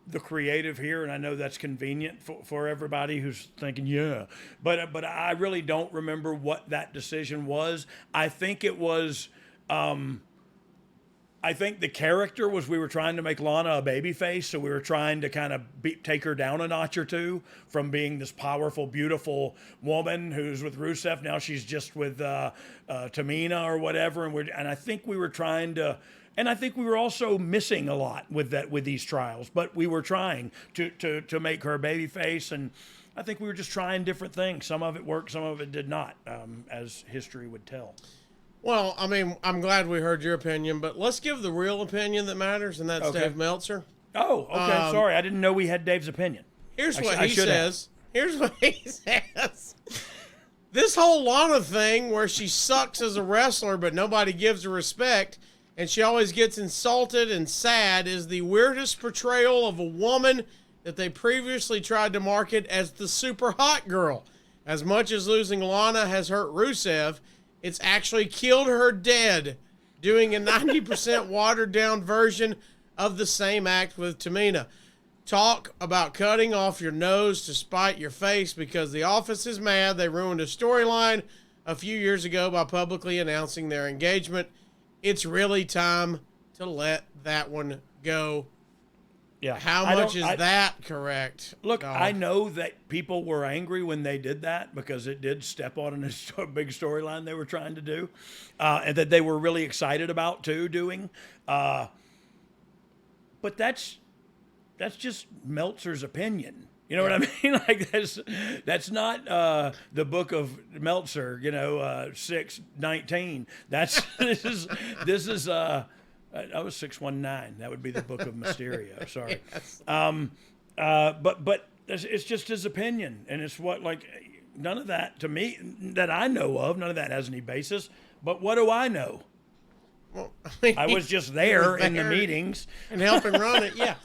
the creative here, and I know that's convenient for everybody who's thinking, but I really don't remember what that decision was. I think it was, I think the character was we were trying to make Lana a babyface, so we were trying to kind of take her down a notch or two from being this powerful, beautiful woman who's with Rusev. Now she's just with Tamina or whatever, and I think we were trying to. And I think we were also missing a lot with these trials, but we were trying to make her a babyface, and I think we were just trying different things. Some of it worked, some of it did not, as history would tell. Well, I mean, I'm glad we heard your opinion, but let's give the real opinion that matters, and that's Dave Meltzer. Oh, okay. Sorry, I didn't know we had Dave's opinion. Here's what he says. Here's what he says. This whole Lana thing where she sucks as a wrestler, but nobody gives her respect, and she always gets insulted and sad, is the weirdest portrayal of a woman that they previously tried to market as the super hot girl. As much as losing Lana has hurt Rusev, It's actually killed her dead, doing a 90% watered down version of the same act with Tamina. Talk about cutting off your nose to spite your face because the office is mad. They ruined a storyline a few years ago by publicly announcing their engagement. It's really time to let that one go. Yeah. How much is that correct? Look, I know that people were angry when they did that because it did step on a big storyline they were trying to do, and that they were really excited about too doing. But that's just Meltzer's opinion. You know what I mean? Like that's not the book of Meltzer. 6:19. This is. I was 619. That would be the book of Mysterio. Sorry. Yes. But it's just his opinion, and it's what none of that to me that I know of. None of that has any basis. But what do I know? Well, I was just there in the meetings and helping run it. Yeah.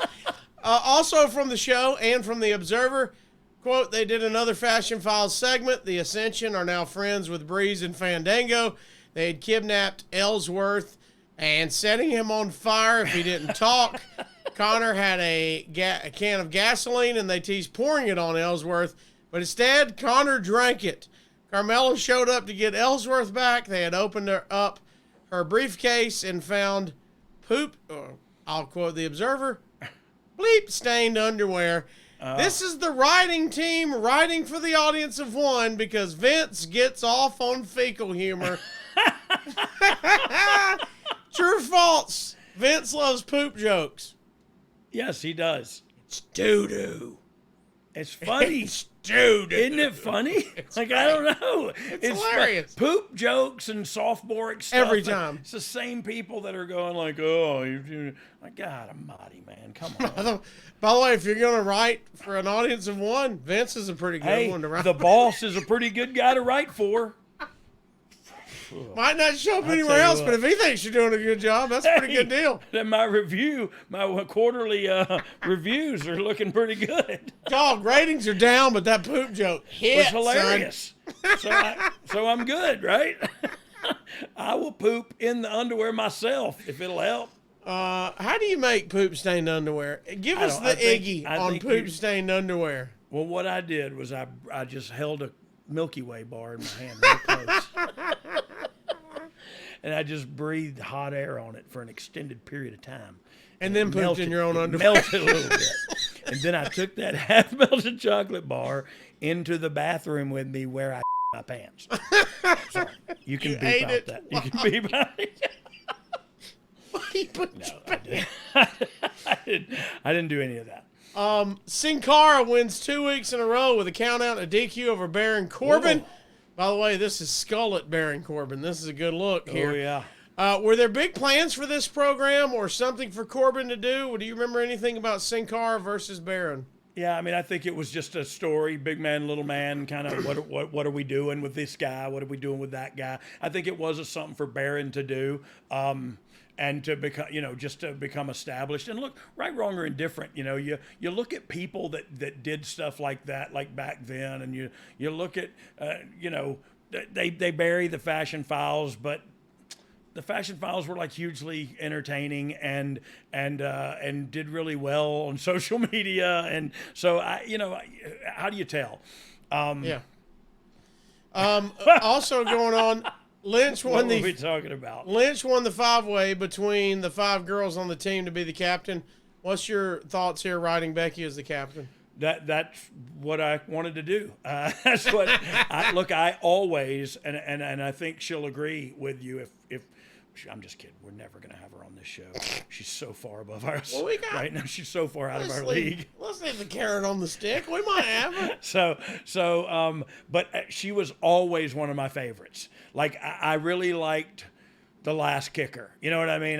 Also from the show and from the Observer, quote, they did another Fashion Files segment. The Ascension are now friends with Breeze and Fandango. They had kidnapped Ellsworth and setting him on fire if he didn't talk. Connor had a can of gasoline, and they teased pouring it on Ellsworth. But instead, Connor drank it. Carmella showed up to get Ellsworth back. They had opened up her briefcase and found poop, I'll quote the Observer, bleep-stained underwear. This is the writing team writing for the audience of one because Vince gets off on fecal humor. True or false? Vince loves poop jokes. Yes, he does. It's doo-doo. It's funny. It's doo-doo. Isn't it funny? I don't know. It's hilarious. Poop jokes and sophomoric stuff. Every time. It's the same people that are going my God almighty, man. Come on. By the way, if you're going to write for an audience of one, Vince is a pretty good one to write. The boss is a pretty good guy to write for. Might not show up anywhere else, but if he thinks you're doing a good job, that's a pretty good deal. Then my quarterly reviews are looking pretty good. Dog, ratings are down, but that poop joke hits, was hilarious. So I'm good, right? I will poop in the underwear myself if it'll help. How do you make poop-stained underwear? Give us the Iggy on poop-stained underwear. Well, what I did was I just held a Milky Way bar in my hand real close. And I just breathed hot air on it for an extended period of time. And then pooped in your own underwear. Melted a little bit. And then I took that half-melted chocolate bar into the bathroom with me where I my pants. Sorry. You can beep out that. You can beep out it. I didn't do any of that. Sin Cara wins 2 weeks in a row with a count-out and a DQ over Baron Corbin. Whoa. By the way, this is Skullet Baron Corbin. This is a good look here. Oh, yeah. Were there big plans for this program or something for Corbin to do? Do you remember anything about Sin Cara versus Baron? Yeah, I mean, I think it was just a story, big man, little man, kind of what are we doing with this guy? What are we doing with that guy? I think it was something for Baron to do. And to become, just to become established. And look, right, wrong, or indifferent, you look at people that did stuff like that, like back then, and you look at, they bury the Fashion Files, but the Fashion Files were like hugely entertaining and did really well on social media. And so, how do you tell? Yeah. Also going on, Lynch won what were we talking about? Lynch won the 5-way between the 5 girls on the team to be the captain. What's your thoughts here, riding Becky as the captain? That's what I wanted to do. That's what I always and I think she'll agree with you if I'm just kidding. We're never going to have her on this show. She's so far above us right now. She's so far out of our league. Let's leave the carrot on the stick. We might have her. But she was always one of my favorites. Like I really liked the last kicker. You know what I mean?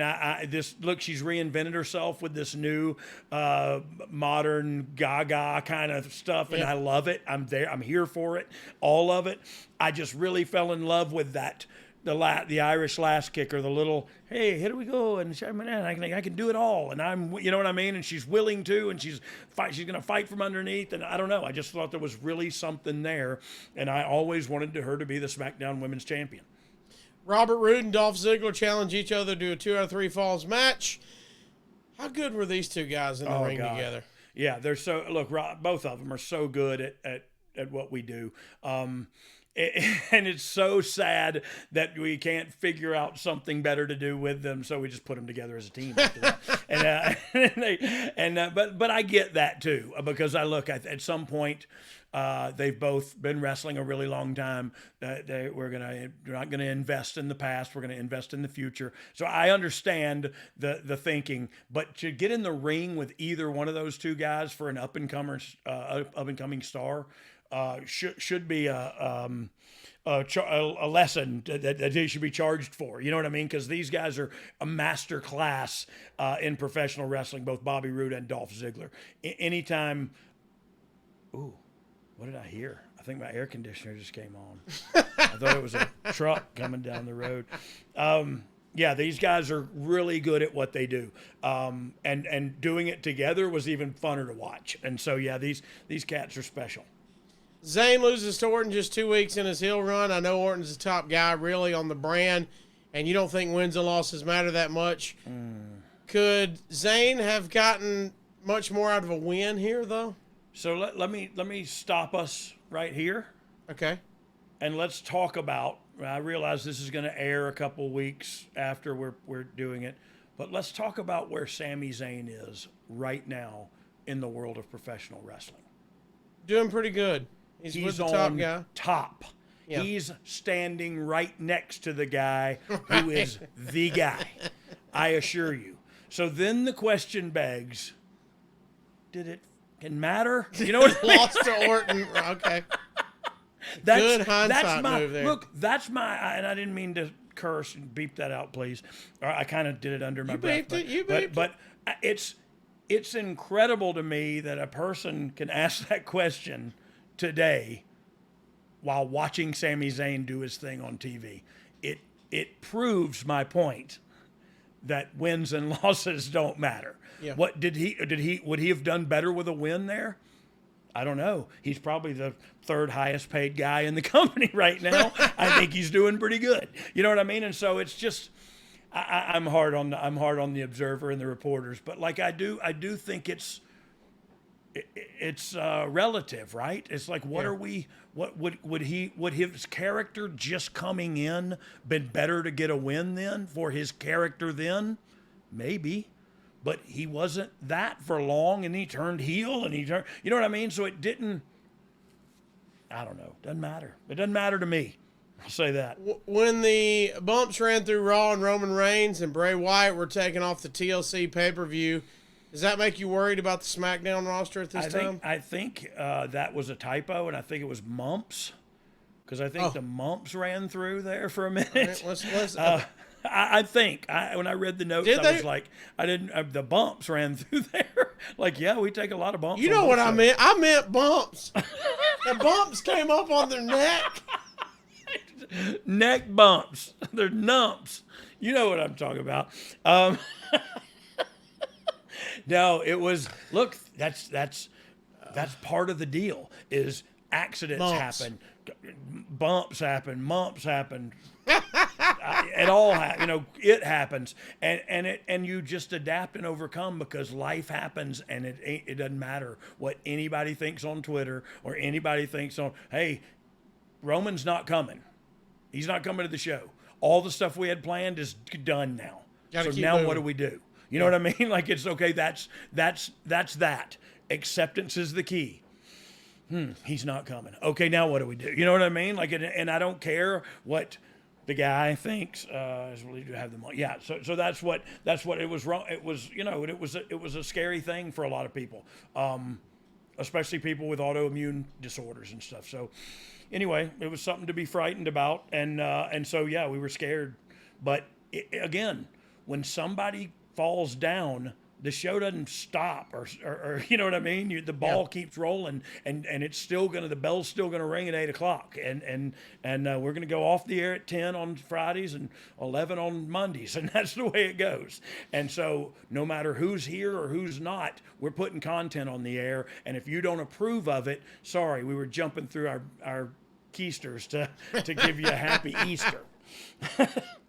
She's reinvented herself with this new modern gaga kind of stuff, and I love it. I'm there. I'm here for it. All of it. I just really fell in love with that. The Irish last kicker, the little, hey, here we go, and I can do it all, and you know what I mean? And she's willing to, and she's going to fight from underneath, and I don't know. I just thought there was really something there, and I always wanted her to be the SmackDown Women's Champion. Robert Roode and Dolph Ziggler challenge each other to a 2 out of 3 falls match. How good were these two guys in the ring together? Yeah, they're so, look, both of them are so good at what we do. And it's so sad that we can't figure out something better to do with them, so we just put them together as a team after that. But I get that too, because I look at some point. They've both been wrestling a really long time. We're not gonna invest in the past. We're gonna invest in the future. So I understand the thinking, but to get in the ring with either one of those two guys for an up and coming star should be a lesson that they should be charged for. You know what I mean? Because these guys are a master class in professional wrestling, both Bobby Roode and Dolph Ziggler. Anytime. Ooh. What did I hear? I think my air conditioner just came on. I thought it was a truck coming down the road. Yeah, these guys are really good at what they do. And doing it together was even funner to watch. And so, yeah, these cats are special. Zayn loses to Orton just 2 weeks in his heel run. I know Orton's the top guy really on the brand, and you don't think wins and losses matter that much. Could Zayn have gotten much more out of a win here, though? So let me stop us right here. Okay. And let's talk about, I realize this is going to air a couple weeks after we're doing it, but let's talk about where Sami Zayn is right now in the world of professional wrestling. Doing pretty good. He's with the top guy. Top. Yeah. He's standing right next to the guy who is the guy. I assure you. So then the question begs, did it matter? You know what I mean? Lost to Orton. Okay. Good hindsight move there. Look, that's my, and I didn't mean to curse and beep that out, please. I kind of did it under my breath. You beeped it. But it's incredible to me that a person can ask that question today while watching Sami Zayn do his thing on TV. It proves my point that wins and losses don't matter. Yeah. What would he have done better with a win there? I don't know. He's probably the third highest paid guy in the company right now. I think he's doing pretty good. You know what I mean? And so it's just, I'm hard on the observer and the reporters, but like I do think it's relative, right? It's like, what would his character just coming in been better to get a win then for his character then? Maybe. But he wasn't that for long, and he turned heel, and you know what I mean? So it didn't, I don't know, doesn't matter. It doesn't matter to me. I'll say that. When the bumps ran through Raw and Roman Reigns and Bray Wyatt were taken off the TLC pay-per-view, does that make you worried about the SmackDown roster at this time? I think that was a typo, and I think it was MUMPS, because I think the MUMPS ran through there for a minute. Right, let's I think when I read the notes, I was like, I didn't. The bumps ran through there. Like, yeah, we take a lot of bumps. You know what I meant? I meant bumps. The bumps came up on their neck. Neck bumps. They're numps. You know what I'm talking about. No, it was. Look, that's part of the deal. Is accidents happen, bumps happen, mumps happen. It all it happens, and you just adapt and overcome, because life happens, and it doesn't matter what anybody thinks on Twitter or anybody thinks on, hey, Roman's not coming. He's not coming to the show. All the stuff we had planned is done now. So now moving. What do we do? You know what I mean? Like, it's okay. That's that. Acceptance is the key. He's not coming. Okay, now what do we do? You know what I mean? Like, and I don't care what the guy thinks is really to have the money. Yeah, so that's what it was wrong. It was, it was a scary thing for a lot of people, especially people with autoimmune disorders and stuff. So anyway, it was something to be frightened about, and so yeah, we were scared. But again, when somebody falls down, the show doesn't stop, or you know what I mean? The ball keeps rolling, and it's still the bell's still gonna ring at 8:00, and we're gonna go off the air at 10 on Fridays and 11 on Mondays, and that's the way it goes. And so no matter who's here or who's not, we're putting content on the air, and if you don't approve of it, sorry, we were jumping through our keisters to give you a happy Easter.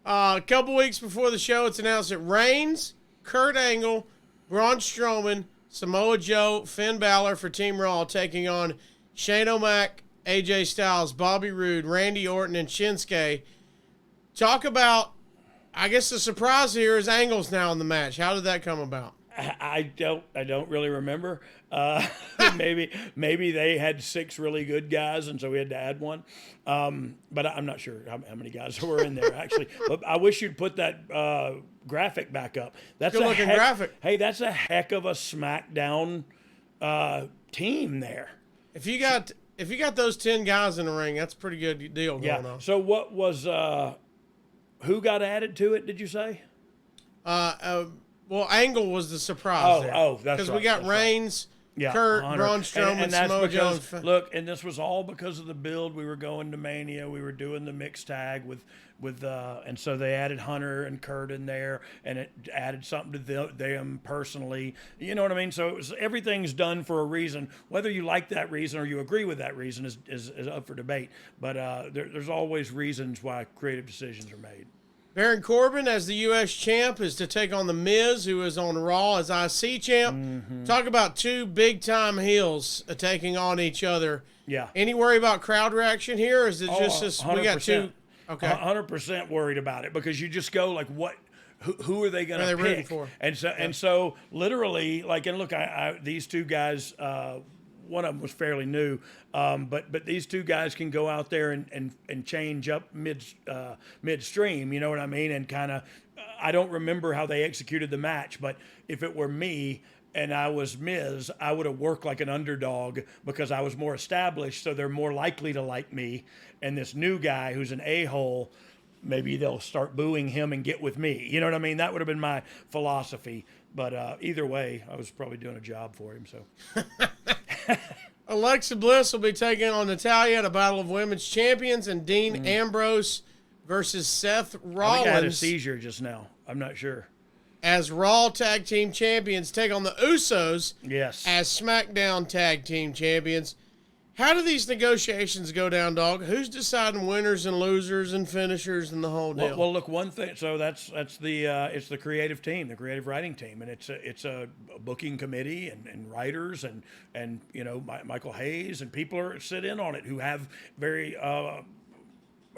A couple weeks before the show, it's announced that Reigns, Kurt Angle, Braun Strowman, Samoa Joe, Finn Balor for Team Raw taking on Shane O'Mac, AJ Styles, Bobby Roode, Randy Orton, and Shinsuke. Talk about, I guess the surprise here is Angle's now in the match. How did that come about? I don't really remember. Maybe they had 6 really good guys, and so we had to add one. But I'm not sure how many guys were in there actually. But I wish you'd put that graphic back up. That's good looking graphic. Hey, that's a heck of a SmackDown team there. If you got those 10 guys in the ring, that's a pretty good deal going on. So what was who got added to it? Did you say? Well, Angle was the surprise there. Oh, that's right. Because we got Reigns, Kurt, Braun Strowman, Samoa Joe. Look, and this was all because of the build. We were going to Mania. We were doing the mixed tag with and so they added Hunter and Kurt in there, and it added something to them personally. You know what I mean? So everything's done for a reason. Whether you like that reason or you agree with that reason is up for debate. But there's always reasons why creative decisions are made. Baron Corbin, as the U.S. champ, is to take on The Miz, who is on Raw as IC champ. Mm-hmm. Talk about 2 big-time heels taking on each other. Yeah. Any worry about crowd reaction here, or is it just this? 100%. We got 2. Okay. 100% worried about it, because you just go like, what? Who are they going to pick? Rooting for? And so literally, like, and look, these 2 guys. One of them was fairly new, but these 2 guys can go out there and change up midstream. You know what I mean? And kind of, I don't remember how they executed the match, but if it were me and I was Miz, I would have worked like an underdog because I was more established, so they're more likely to like me. And this new guy who's an a-hole, maybe they'll start booing him and get with me. You know what I mean? That would have been my philosophy. But either way, I was probably doing a job for him. So. Alexa Bliss will be taking on Natalya at a Battle of Women's Champions, and Dean Ambrose versus Seth Rollins. I think I had a seizure just now. I'm not sure. As Raw Tag Team Champions take on the Usos. Yes. As SmackDown Tag Team Champions. How do these negotiations go down, dog? Who's deciding winners and losers and finishers and the whole deal? Well, look, one thing. So that's the it's the creative team, the creative writing team, and it's a booking committee and writers and you know, Michael Hayes and people sit in on it who have very a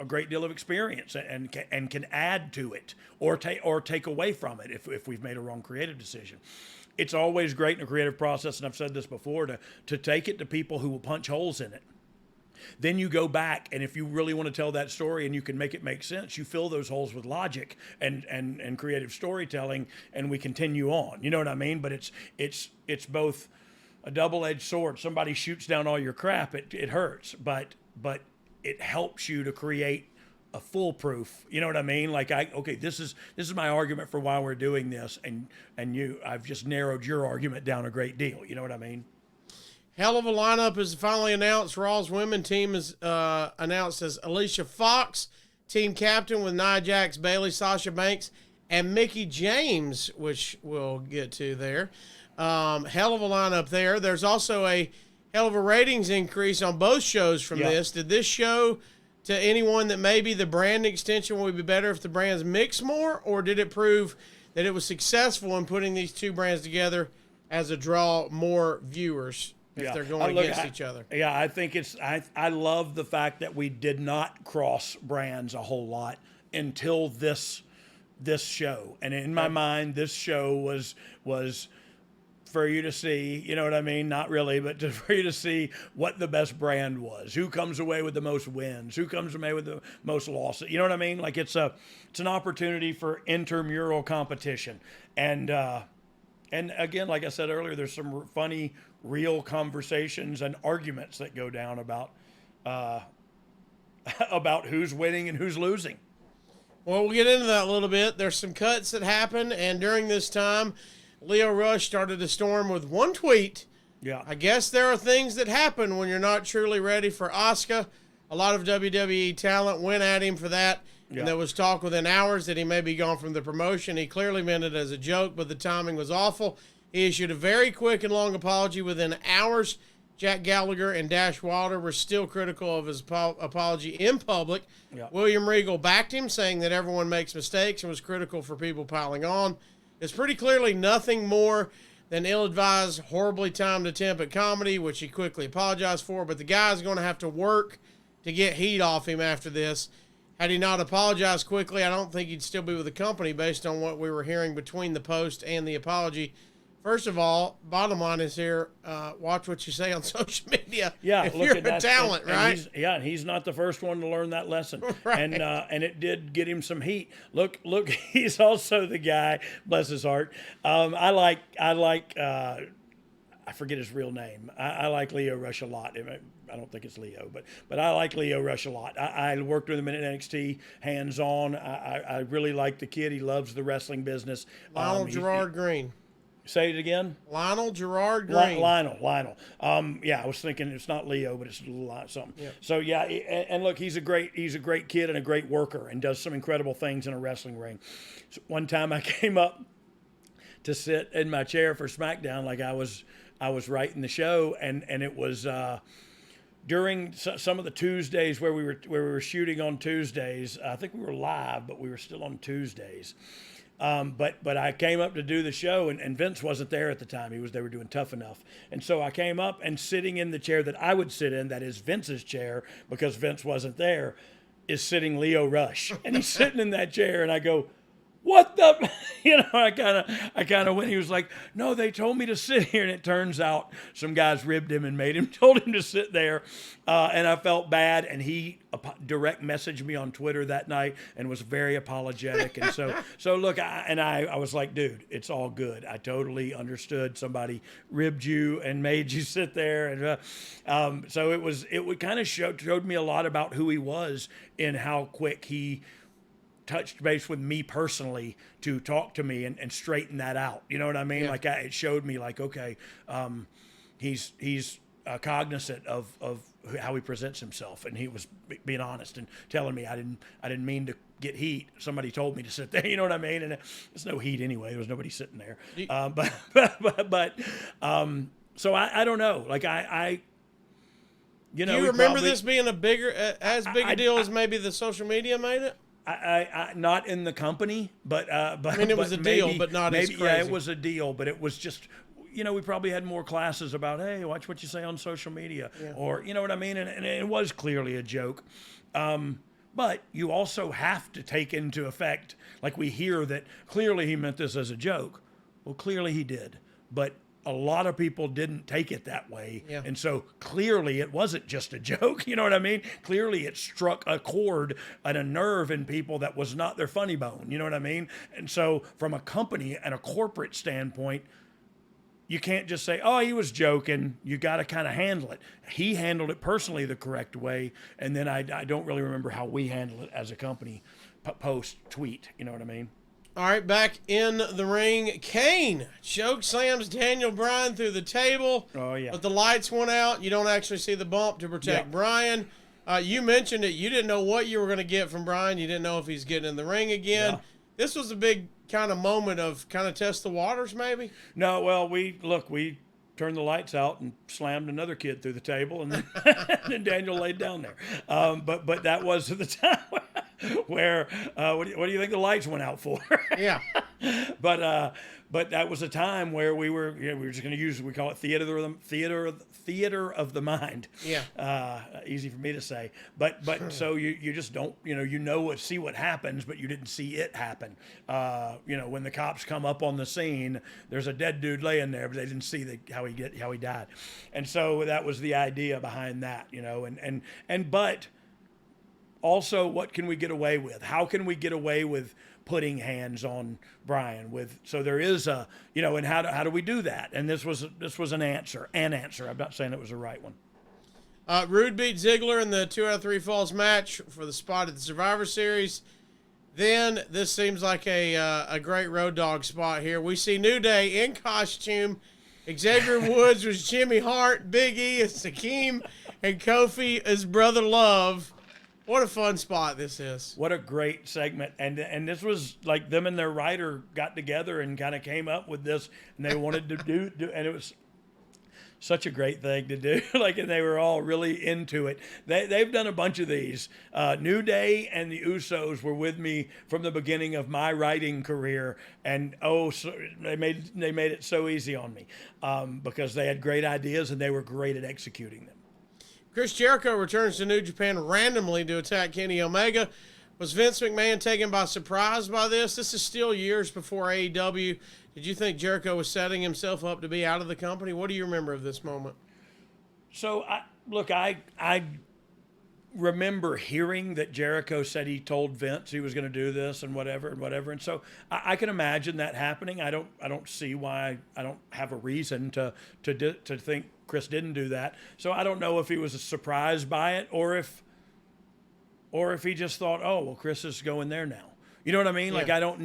great deal of experience and can add to it or take away from it if we've made a wrong creative decision. It's always great in a creative process, and I've said this before, to take it to people who will punch holes in it. Then you go back, and if you really want to tell that story and you can make it make sense, you fill those holes with logic and creative storytelling, and we continue on. You know what I mean? But it's both a double-edged sword. Somebody shoots down all your crap, it hurts, but it helps you to create a foolproof, you know what I mean? Like, this is my argument for why we're doing this, and I've just narrowed your argument down a great deal. You know what I mean? Hell of a lineup is finally announced. Raw's women team is announced as Alicia Fox, team captain, with Nia Jax, Bayley, Sasha Banks, and Mickie James, which we'll get to there. Hell of a lineup there. There's also a hell of a ratings increase on both shows from this. Did this show to anyone that maybe the brand extension would be better if the brands mix more, or did it prove that it was successful in putting these 2 brands together as a draw more viewers if they're going against each other? Yeah, I think I love the fact that we did not cross brands a whole lot until this show. And in my mind, this show was for you to see, you know what I mean? Not really, but for you to see what the best brand was. Who comes away with the most wins? Who comes away with the most losses? You know what I mean? Like, it's an opportunity for intramural competition. And again, like I said earlier, there's some funny, real conversations and arguments that go down about who's winning and who's losing. Well, we'll get into that a little bit. There's some cuts that happen, and during this time, Lio Rush started a storm with one tweet. Yeah. I guess there are things that happen when you're not truly ready for Asuka. A lot of WWE talent went at him for that. Yeah. And there was talk within hours that he may be gone from the promotion. He clearly meant it as a joke, but the timing was awful. He issued a very quick and long apology within hours. Jack Gallagher and Dash Wilder were still critical of his apology in public. Yeah. William Regal backed him, saying that everyone makes mistakes, and was critical for people piling on. It's pretty clearly nothing more than ill-advised, horribly timed attempt at comedy, which he quickly apologized for, but the guy's going to have to work to get heat off him after this. Had he not apologized quickly, I don't think he'd still be with the company based on what we were hearing between the post and the apology. First of all, bottom line is here, watch what you say on social media. Yeah, if look you're at a that. talent, right? And he's not the first one to learn that lesson. Right. And it did get him some heat. Look, he's also the guy, bless his heart. I like I forget his real name. I like Lio Rush a lot. I don't think it's Leo, but I like Lio Rush a lot. I worked with him in NXT, hands-on. I really like the kid. He loves the wrestling business. Lionel Gerard Green. Say it again. Lionel Gerard Green. Lionel. Yeah, I was thinking it's not Leo, but it's a little something. Yeah. So yeah, and look, he's a great kid and a great worker, and does some incredible things in a wrestling ring. So one time I came up to sit in my chair for SmackDown, like I was writing the show, and it was during some of the Tuesdays where we were shooting on Tuesdays. I think we were live, but we were still on Tuesdays. But I came up to do the show, and Vince wasn't there at the time. They were doing Tough Enough. And so I came up, and sitting in the chair that I would sit in, that is Vince's chair, because Vince wasn't there, is sitting Lio Rush. And he's sitting in that chair, and I go, what the, I kind of went, he was like, no, they told me to sit here. And it turns out some guys ribbed him and told him to sit there. And I felt bad. And he direct messaged me on Twitter that night and was very apologetic. And so look, I was like, dude, it's all good. I totally understood somebody ribbed you and made you sit there. And so it kind of showed me a lot about who he was and how quick he touched base with me personally to talk to me and straighten that out. You know what I mean? Yeah. Like it showed me like, okay, he's cognizant of how he presents himself, and he was being honest and telling me I didn't mean to get heat. Somebody told me to sit there. You know what I mean? And there's no heat anyway. There was nobody sitting there. So I don't know. Like do you remember this being as big a deal as maybe the social media made it? I not in the company, but I mean, it was a deal, but not as crazy. Yeah, it was a deal, but it was just, we probably had more classes about, hey, watch what you say on social media, or you know what I mean, and it was clearly a joke. But you also have to take into effect, like we hear that clearly he meant this as a joke. Well, clearly he did, but a lot of people didn't take it that way. Yeah. And so clearly it wasn't just a joke. You know what I mean? Clearly it struck a chord and a nerve in people that was not their funny bone. You know what I mean? And so from a company and a corporate standpoint, you can't just say, oh, he was joking. You got to kind of handle it. He handled it personally the correct way. And then I don't really remember how we handled it as a company post-tweet. You know what I mean? All right, back in the ring, Kane choke slams Daniel Bryan through the table. Oh, yeah. But the lights went out. You don't actually see the bump to protect Bryan. You mentioned it. You didn't know what you were going to get from Bryan. You didn't know if he's getting in the ring again. Yeah. This was a big kind of moment of kind of test the waters, maybe? No, well, we turned the lights out and slammed another kid through the table, and then, then Daniel laid down there. But that was the time where what do you think the lights went out for? Yeah. But that was a time where we were just going to use, we call it theater of the mind. Yeah. Easy for me to say, but so you just don't, see what happens, but you didn't see it happen. When the cops come up on the scene, there's a dead dude laying there, but they didn't see how he died. And so that was the idea behind that, but also, what can we get away with? How can we get away with putting hands on Bryan? So there is and how do we do that? And this was an answer. I'm not saying it was the right one. Roode beat Ziggler in the 2 out of 3 falls match for the spot at the Survivor Series. Then this seems like a great Road Dogg spot here. We see New Day in costume. Xavier Woods was Jimmy Hart. Big E is Hakeem, and Kofi is Brother Love. What a fun spot this is. What a great segment. And this was like them and their writer got together and kind of came up with this, and they wanted to do and it was such a great thing to do. Like, and they were all really into it. They've done a bunch of these. New Day and the Usos were with me from the beginning of my writing career, and they made it so easy on me because they had great ideas and they were great at executing them. Chris Jericho returns to New Japan randomly to attack Kenny Omega. Was Vince McMahon taken by surprise by this? This is still years before AEW. Did you think Jericho was setting himself up to be out of the company? What do you remember of this moment? So, I remember hearing that Jericho said he told Vince he was going to do this and whatever. And so I can imagine that happening. I don't see why. I don't have a reason to think Chris didn't do that. So I don't know if he was surprised by it or if he just thought, oh, well, Chris is going there now. You know what I mean? Yeah. Like, I don't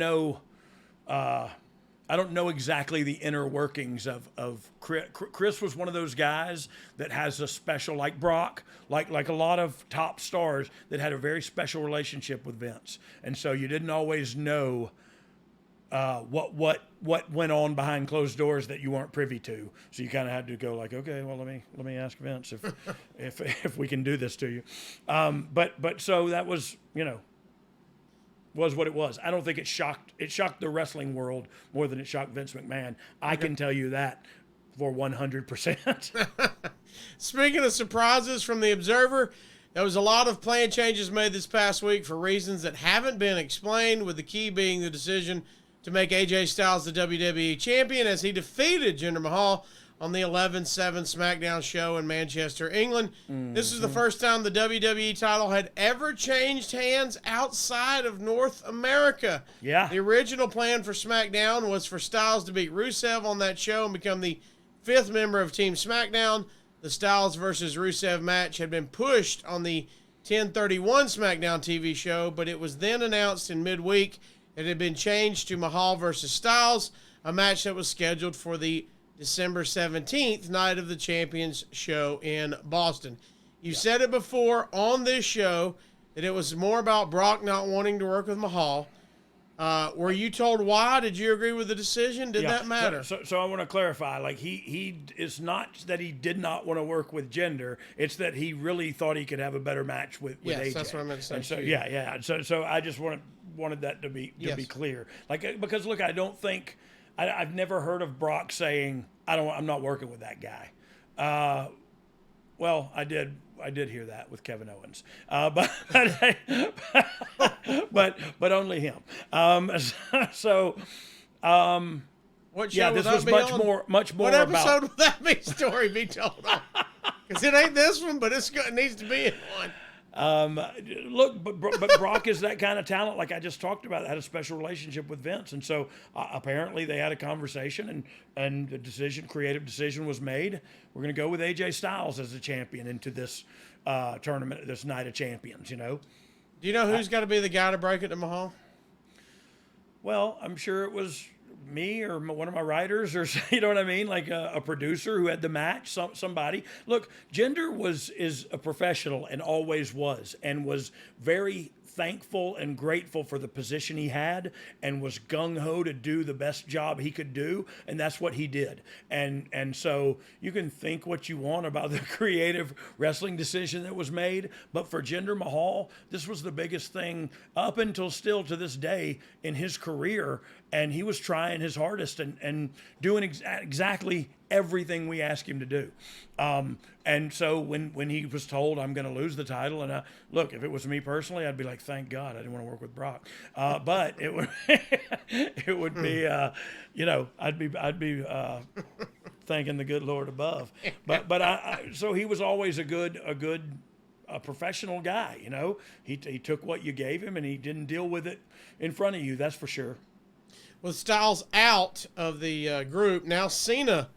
know exactly the inner workings of Chris. Chris was one of those guys that has a special, like Brock, like a lot of top stars that had a very special relationship with Vince. And so you didn't always know what went on behind closed doors that you weren't privy to. So you kind of had to go like, okay, well, let me ask Vince if we can do this to you. But so that was, was what it was. I don't think it shocked the wrestling world more than it shocked Vince McMahon. I can tell you that for 100%. Speaking of surprises from the Observer, there was a lot of plan changes made this past week for reasons that haven't been explained, with the key being the decision to make AJ Styles the WWE champion as he defeated Jinder Mahal on the 11/7 SmackDown show in Manchester, England. Mm-hmm. This is the first time the WWE title had ever changed hands outside of North America. Yeah. The original plan for SmackDown was for Styles to beat Rusev on that show and become the 5th member of Team SmackDown. The Styles versus Rusev match had been pushed on the 10/31 SmackDown TV show, but it was then announced in midweek it had been changed to Mahal versus Styles, a match that was scheduled for the December 17th night of the Champions show in Boston. You said it before on this show that it was more about Brock not wanting to work with Mahal. Were you told why? Did you agree with the decision? Did that matter? So I want to clarify. Like, he it's not that he did not want to work with Jinder. It's that he really thought he could have a better match with AJ. Yes, that's what I meant to say. And so yeah. So I just wanted that to be clear. Like, because look, I don't think I've never heard of Brock saying I'm not working with that guy. Well, I did hear that with Kevin Owens, but only him. What show this was much more what about. What episode would that be? Story be told on? Because it ain't this one, but it needs to be in one. Look, but Brock is that kind of talent, like I just talked about, had a special relationship with Vince. And so apparently they had a conversation and the creative decision was made. We're going to go with AJ Styles as the champion into this tournament, this Night of Champions, Do you know who's got to be the guy to break it to Mahal? Well, I'm sure it was me or one of my writers, or you know what I mean, like a producer who had the match, somebody. Look, Jinder is a professional and always was very thankful and grateful for the position he had and was gung-ho to do the best job he could do, and that's what he did. And so you can think what you want about the creative wrestling decision that was made, but for Jinder Mahal, this was the biggest thing up until still to this day in his career, and he was trying his hardest and doing exactly everything we asked him to do. And so when he was told, I'm going to lose the title, and look, if it was me personally, I'd be like, thank God I didn't want to work with Brock. But it would it would be I'd be thanking the good Lord above. But so he was always a good professional guy. He took what you gave him and he didn't deal with it in front of you. That's for sure. With Styles out of the group, now Cena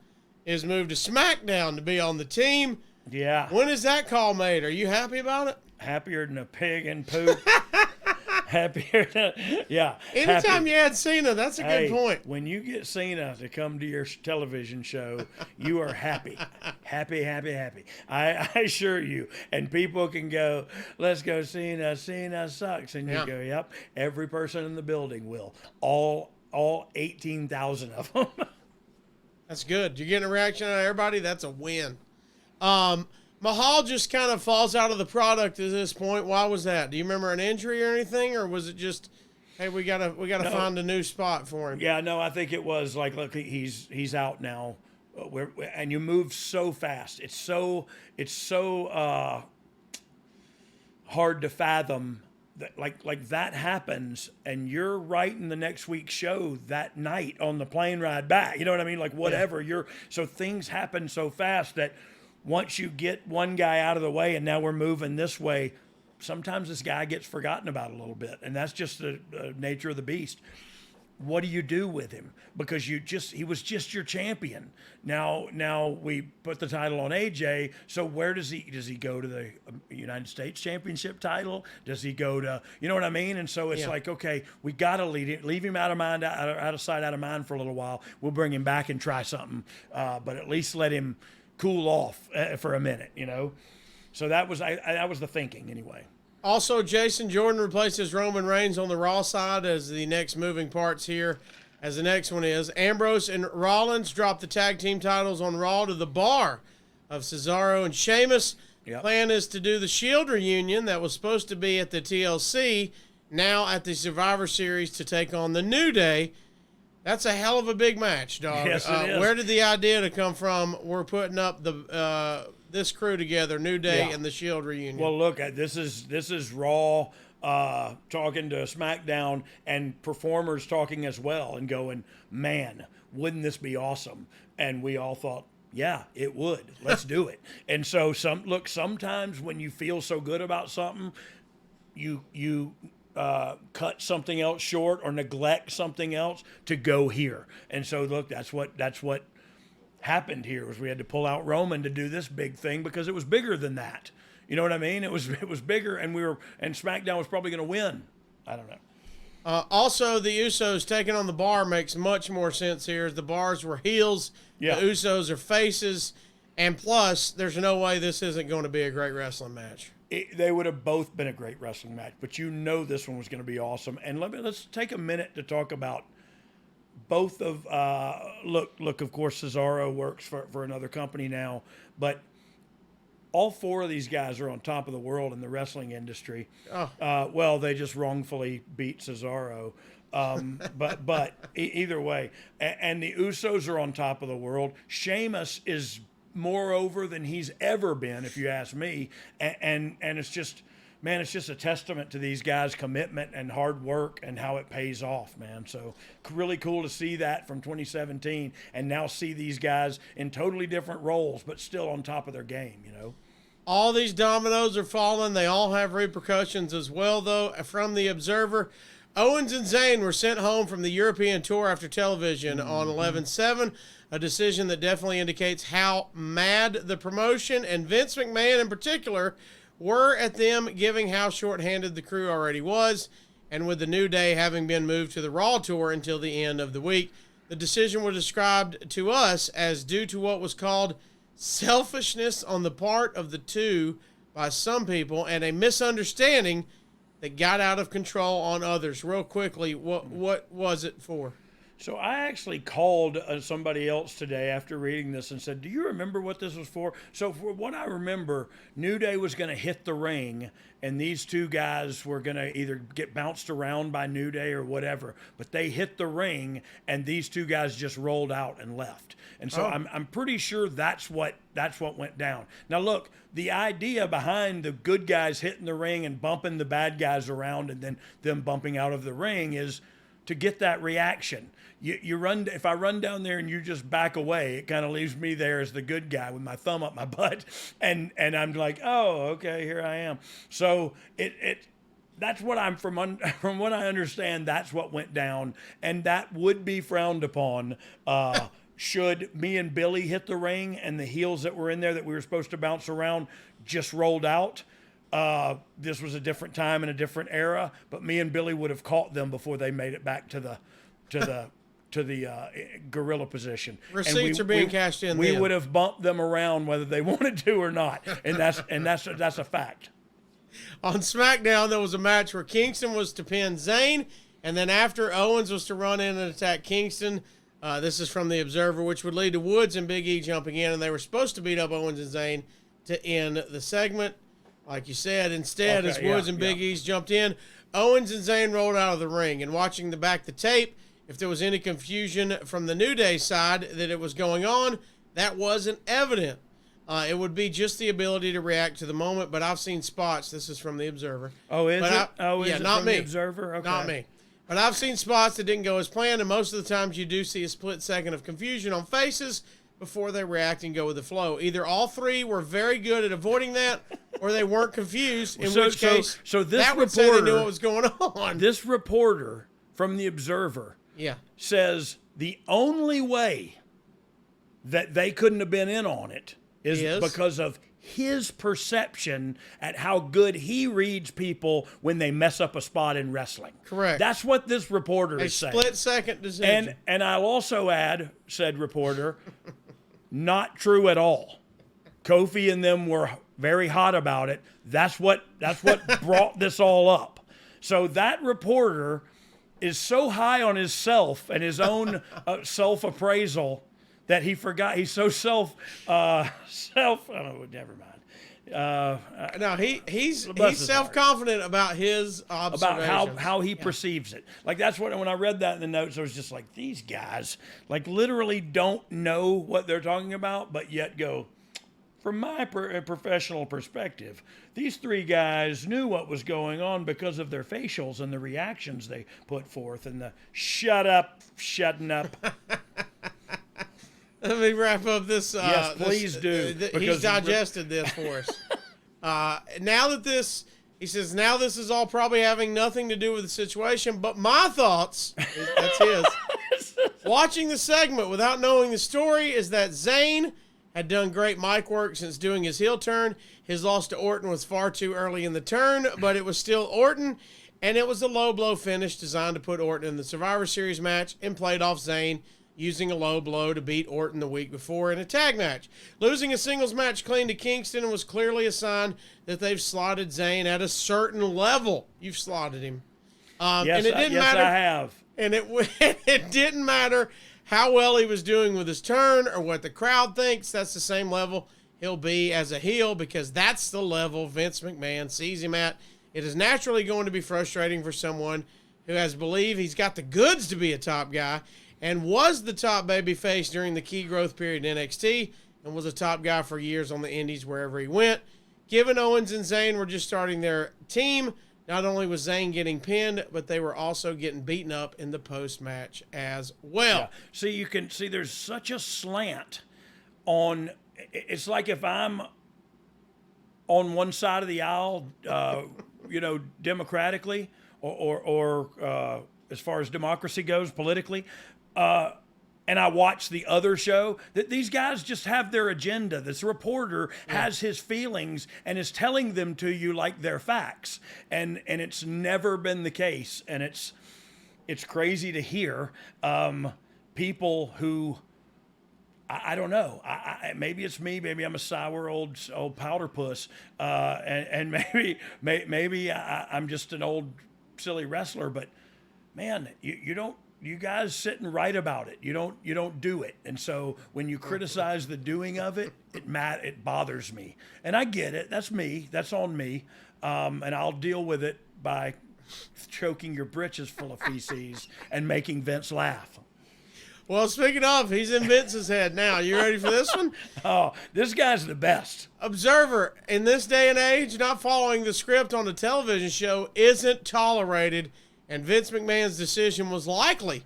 is moved to SmackDown to be on the team. Yeah. When is that call made? Are you happy about it? Happier than a pig in poop. Happier than, yeah. Anytime you add Cena, that's a good point. When you get Cena to come to your television show, you are happy. Happy. I assure you. And people can go, let's go Cena. Cena sucks. And you go, yep. Every person in the building will. All 18,000 of them. That's good. You're getting a reaction out of everybody. That's a win. Mahal just kind of falls out of the product at this point. Why was that? Do you remember an injury or anything, or was it just, hey, we gotta find a new spot for him? Yeah, no, I think it was like, look, he's out now. And you move so fast. It's so hard to fathom that like that happens, and you're writing the next week's show that night on the plane ride back. You know what I mean? Like whatever. Yeah. So things happen so fast that once you get one guy out of the way, and now we're moving this way, sometimes this guy gets forgotten about a little bit, and that's just the nature of the beast. What do you do with him? Because he was just your champion. Now we put the title on AJ. So where does he go to the United States Championship title? Does he go to, you know what I mean? And so it's like, okay, we got to leave him out of mind, out of sight, out of mind for a little while. We'll bring him back and try something, but at least let him cool off for a minute, you know? So that was the thinking anyway. Also, Jason Jordan replaces Roman Reigns on the Raw side as the next moving parts here. As the next one is, Ambrose and Rollins drop the tag team titles on Raw to the bar of Cesaro and Sheamus. Yep. Plan is to do the Shield reunion that was supposed to be at the TLC, now at the Survivor Series to take on the New Day. That's a hell of a big match, dog. Yes, it is. Where did the idea to come from? We're putting up the this crew together, New Day and the Shield reunion. Well, look, this is Raw talking to SmackDown and performers talking as well and going, man, wouldn't this be awesome? And we all thought, yeah, it would. Let's do it. And so sometimes when you feel so good about something, you cut something else short or neglect something else to go here. And so look, that's what happened here was we had to pull out Roman to do this big thing because it was bigger than that. You know what I mean? It was bigger, and SmackDown was probably going to win. I don't know. Also, the Usos taking on the Bar makes much more sense here. The Bars were heels, the Usos are faces, and plus, there's no way this isn't going to be a great wrestling match. They would have both been a great wrestling match, but you know this one was going to be awesome. And let's take a minute to talk about both of look. Of course, Cesaro works for another company now, but all four of these guys are on top of the world in the wrestling industry. Well, they just wrongfully beat Cesaro, but either way, and the Usos are on top of the world. Sheamus is more over than he's ever been, if you ask me, and it's just. Man, it's just a testament to these guys' commitment and hard work and how it pays off, man. So really cool to see that from 2017 and now see these guys in totally different roles, but still on top of their game, you know. All these dominoes are falling. They all have repercussions as well, though. From the Observer, Owens and Zayn were sent home from the European tour after television on 11/7, a decision that definitely indicates how mad the promotion and Vince McMahon in particular were at them, giving how short-handed the crew already was, and with the New Day having been moved to the Raw tour until the end of the week. The decision was described to us as due to what was called selfishness on the part of the two by some people and a misunderstanding that got out of control on others. Real quickly, what was it for? So I actually called somebody else today after reading this and said, do you remember what this was for? So for what I remember, New Day was going to hit the ring, and these two guys were going to either get bounced around by New Day or whatever. But they hit the ring, and these two guys just rolled out and left. And so I'm pretty sure that's what went down. Now, look, the idea behind the good guys hitting the ring and bumping the bad guys around and then them bumping out of the ring is to get that reaction. You run. If I run down there and you just back away, it kind of leaves me there as the good guy with my thumb up my butt, and I'm like, oh, okay, here I am. So that's what I'm from what I understand. That's what went down, and that would be frowned upon. Should me and Billy hit the ring and the heels that were in there that we were supposed to bounce around just rolled out. This was a different time and a different era, but me and Billy would have caught them before they made it back to the gorilla position. Receipts are being cashed in. We would have bumped them around whether they wanted to or not, and that's a fact. On SmackDown, there was a match where Kingston was to pin Zayn, and then after Owens was to run in and attack Kingston. This is from the Observer, which would lead to Woods and Big E jumping in, and they were supposed to beat up Owens and Zayn to end the segment. Like you said, instead, as Woods and Big E's jumped in, Owens and Zayn rolled out of the ring. And watching the tape, if there was any confusion from the New Day side that it was going on, that wasn't evident. It would be just the ability to react to the moment, but I've seen spots. This is from the Observer. Oh, is it? Is it not from me. The Observer? Okay. Not me. But I've seen spots that didn't go as planned, and most of the times you do see a split second of confusion on faces before they react and go with the flow. Either all three were very good at avoiding that, or they weren't confused, in which case this that would say they knew what was going on. This reporter from the Observer says the only way that they couldn't have been in on it is because of his perception at how good he reads people when they mess up a spot in wrestling. Correct. That's what this reporter is saying. A split-second decision. And I'll also add, said reporter, not true at all. Kofi and them were very hot about it. That's what brought this all up. So that reporter is so high on his self and his own self-appraisal that he forgot. He's so oh, never mind. No, he's self-confident about his observations. About how he perceives it. Like that's what, when I read that in the notes, I was just like, these guys like literally don't know what they're talking about, but yet go, from my professional perspective, these three guys knew what was going on because of their facials and the reactions they put forth and the shutting up. Let me wrap up this. Yes, please do. He's digested this for us. Now that this is all probably having nothing to do with the situation, but my thoughts, that's his. Watching the segment without knowing the story is that Zayn had done great mic work since doing his heel turn. His loss to Orton was far too early in the turn, but it was still Orton, and it was a low blow finish designed to put Orton in the Survivor Series match and played off Zayn, using a low blow to beat Orton the week before in a tag match. Losing a singles match clean to Kingston was clearly a sign that they've slotted Zayn at a certain level. You've slotted him. Yes, and it didn't matter. I have. And it didn't matter how well he was doing with his turn or what the crowd thinks. That's the same level he'll be as a heel, because that's the level Vince McMahon sees him at. It is naturally going to be frustrating for someone who has believed he's got the goods to be a top guy and was the top babyface during the key growth period in NXT and was a top guy for years on the indies wherever he went. Given Owens and Zayn were just starting their team, not only was Zayn getting pinned, but they were also getting beaten up in the post-match as well. Yeah. So you can see there's such a slant on, it's like if I'm on one side of the aisle, democratically, or as far as democracy goes politically, and I watch the other show, that these guys just have their agenda. This reporter has his feelings and is telling them to you like they're facts. And it's never been the case. And it's crazy to hear people who, I don't know, maybe it's me, maybe I'm a sour old powder puss, and maybe I'm just an old silly wrestler, but man, you guys sit and write about it. You don't do it. And so when you criticize the doing of it, it bothers me. And I get it. That's me. That's on me. And I'll deal with it by choking your britches full of feces and making Vince laugh. Well, speaking of, he's in Vince's head now. You ready for this one? Oh, this guy's the best. Observer, in this day and age, not following the script on a television show isn't tolerated. And Vince McMahon's decision was likely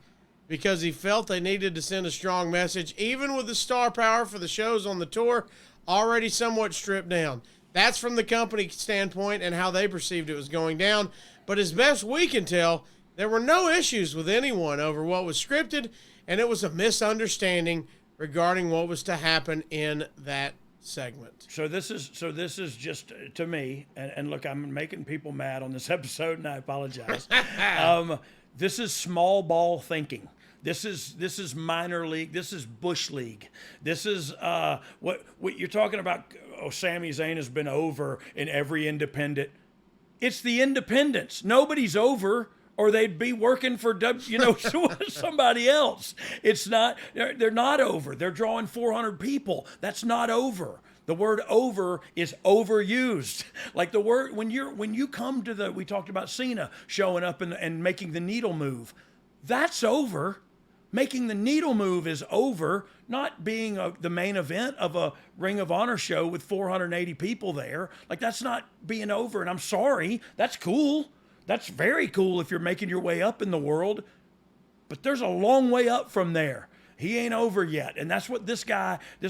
because he felt they needed to send a strong message, even with the star power for the shows on the tour already somewhat stripped down. That's from the company standpoint and how they perceived it was going down. But as best we can tell, there were no issues with anyone over what was scripted, and it was a misunderstanding regarding what was to happen in that segment. So this is just to me, and look, I'm making people mad on this episode, and I apologize. This is small ball thinking. This is minor league. This is bush league. This is what you're talking about. Oh, Sami Zayn has been over in every independent. It's the independents. Nobody's over or they'd be working for somebody else. It's not. They're not over. They're drawing 400 people. That's not over. The word over is overused. Like the word when you come to we talked about Cena showing up and making the needle move. That's over. Making the needle move is over. Not being the main event of a Ring of Honor show with 480 people there. Like that's not being over. And I'm sorry. That's cool. That's very cool if you're making your way up in the world. But there's a long way up from there. He ain't over yet. And that's what this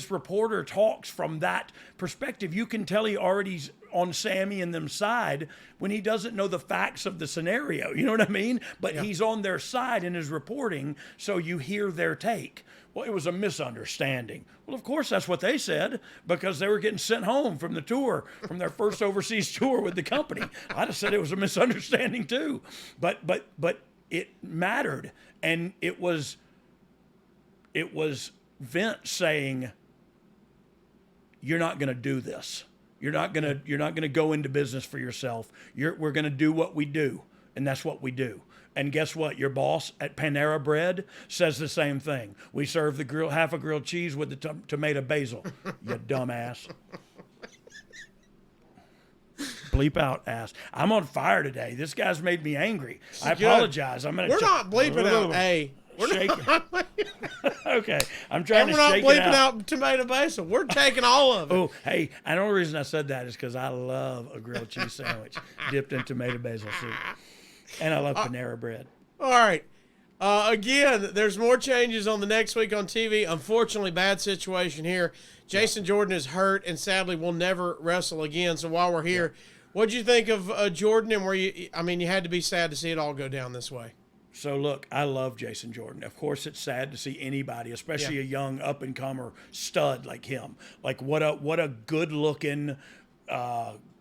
reporter talks from that perspective. You can tell he already's on Sami and them side when he doesn't know the facts of the scenario. You know what I mean? But he's on their side in his reporting, so you hear their take. Well, it was a misunderstanding. Well, of course, that's what they said because they were getting sent home from the tour, from their first overseas tour with the company. I'd have said it was a misunderstanding too. But it mattered. And it was Vince saying, you're not going to do this. You're not going to go into business for yourself. We're going to do what we do, and that's what we do. And guess what? Your boss at Panera Bread says the same thing. We serve the half a grilled cheese with the tomato basil. You dumbass. Bleep out, ass. I'm on fire today. This guy's made me angry. I apologize. We're not bleeping out A. We're shaking. Okay, I'm trying to shake it out. We're not bleeping out tomato basil. We're taking all of it. Oh, hey, and the only reason I said that is because I love a grilled cheese sandwich dipped in tomato basil soup. And I love Panera Bread. All right. Again, there's more changes on the next week on TV. Unfortunately, bad situation here. Jason Jordan is hurt and sadly will never wrestle again. So while we're here, what'd you think of Jordan and you had to be sad to see it all go down this way? So look, I love Jason Jordan. Of course, it's sad to see anybody, especially a young up-and-comer stud like him. Like what a good-looking,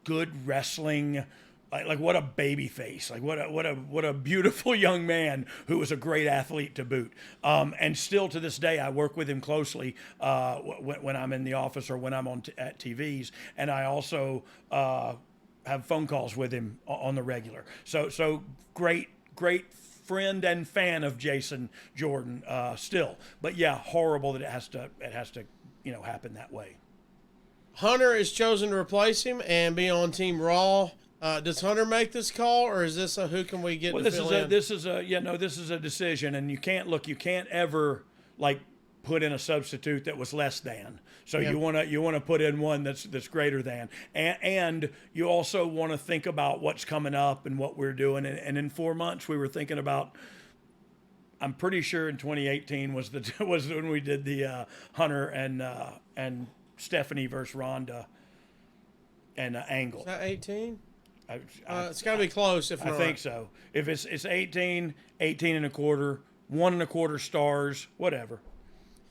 good wrestling, like what a baby face. Like what a beautiful young man who was a great athlete to boot. And still to this day, I work with him closely when I'm in the office or when I'm at TVs, and I also have phone calls with him on the regular. So great friend and fan of Jason Jordan still. But yeah, horrible that it has to happen that way. Hunter is chosen to replace him and be on Team Raw. Does Hunter make this call, or is this a who can we get to fill in? This is a decision, and you can't ever put in a substitute that was less than. So you want to put in one that's greater than, and you also want to think about what's coming up and what we're doing. And in 4 months, we were thinking about. I'm pretty sure in 2018 was when we did the Hunter and Stephanie versus Ronda and Angle. Is that 18? It's got to be close. If not, I think so. If it's 18 and a quarter, 1 1/4 stars, whatever.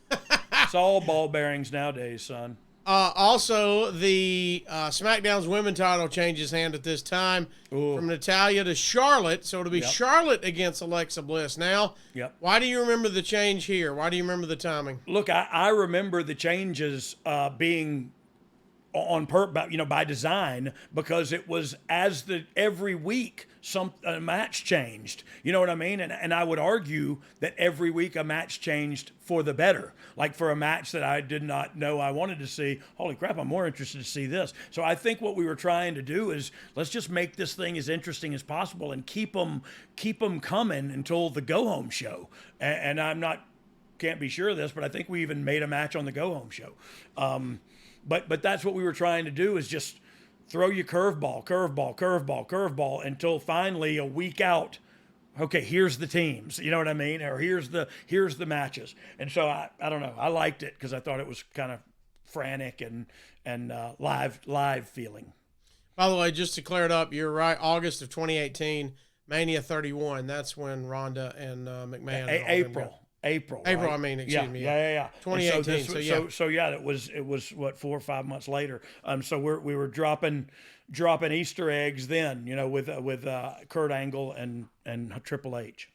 It's all ball bearings nowadays, son. Also, the SmackDown's women's title changes hand at this time from Natalya to Charlotte. So it'll be Charlotte against Alexa Bliss now. Yep. Why do you remember the change here? Why do you remember the timing? Look, I remember the changes being on by design, because it was every week a match changed. You know what I mean? And I would argue that every week a match changed for the better. Like for a match that I did not know I wanted to see, holy crap, I'm more interested to see this. So I think what we were trying to do is let's just make this thing as interesting as possible and keep them coming until the go home show. And can't be sure of this, but I think we even made a match on the go home show. But that's what we were trying to do, is just throw you curveball until finally a week out, okay, here's the teams. You know what I mean? Or here's the matches. And so I don't know. I liked it because I thought it was kind of frantic and live feeling. By the way, just to clear it up, you're right. August of 2018, Mania 31. That's when Ronda and McMahon. April, right? I mean, excuse me. Yeah. 2018. So it was what 4 or 5 months later. So we were dropping Easter eggs then, with Kurt Angle and Triple H.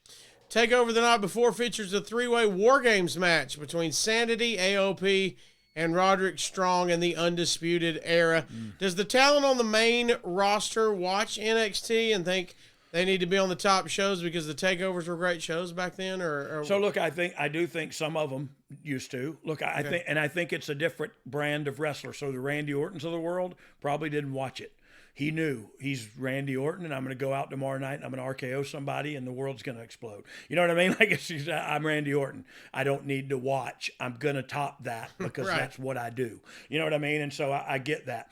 Takeover the night before features a 3-way War Games match between Sanity, AOP, and Roderick Strong in the Undisputed Era. Does the talent on the main roster watch NXT and think, they need to be on the top shows because the takeovers were great shows back then? Or So look, I do think some of them used to. Look, I think it's a different brand of wrestler. So the Randy Ortons of the world probably didn't watch it. He knew he's Randy Orton, and I'm going to go out tomorrow night and I'm going to RKO somebody, and the world's going to explode. You know what I mean? Like, I'm Randy Orton. I don't need to watch. I'm going to top that because that's what I do. You know what I mean? And so I get that.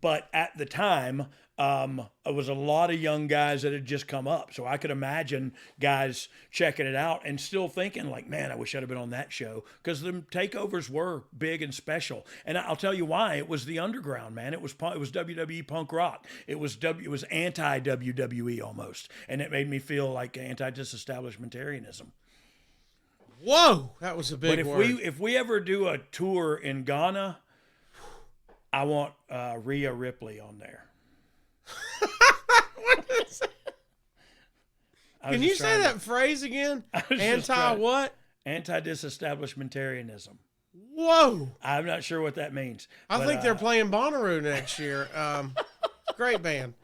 But at the time, it was a lot of young guys that had just come up. So I could imagine guys checking it out and still thinking like, man, I wish I'd have been on that show, because the takeovers were big and special. And I'll tell you why. It was the underground, man. It was WWE punk rock. It was anti-WWE almost. And it made me feel like anti-disestablishmentarianism. Whoa, that was a big word. But if we ever do a tour in Ghana, I want Rhea Ripley on there. What is that? Can you say that phrase again? Anti-what? Anti-disestablishmentarianism. Whoa. I'm not sure what that means. I think they're playing Bonnaroo next year. Great band.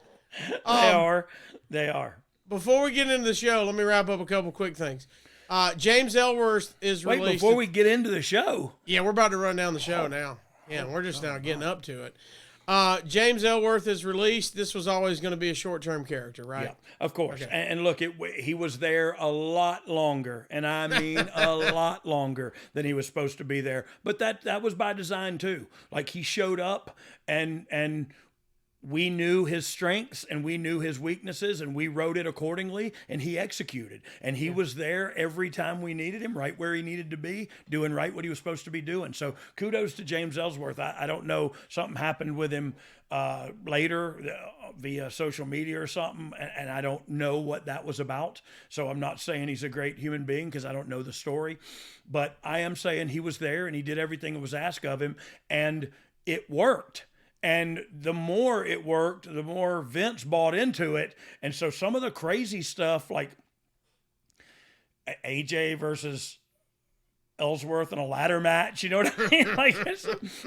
They are. Before we get into the show, let me wrap up a couple quick things. James Ellsworth is released. Wait, before we get into the show. Yeah, we're about to run down the show now. Yeah, we're just now getting up to it. James Ellsworth is released. This was always going to be a short-term character, right? Yeah, of course. Okay. And look, he was there a lot longer, and I mean a lot longer than he was supposed to be there. But that was by design too. Like, he showed up, and we knew his strengths and we knew his weaknesses, and we wrote it accordingly, and he executed. And he was there every time we needed him, right where he needed to be, doing right what he was supposed to be doing. So kudos to James Ellsworth. I don't know, something happened with him later via social media or something, and I don't know what that was about. So I'm not saying he's a great human being because I don't know the story. But I am saying he was there and he did everything that was asked of him, and it worked. And the more it worked, the more Vince bought into it. And so some of the crazy stuff, like AJ versus Ellsworth in a ladder match, you know what I mean? Like,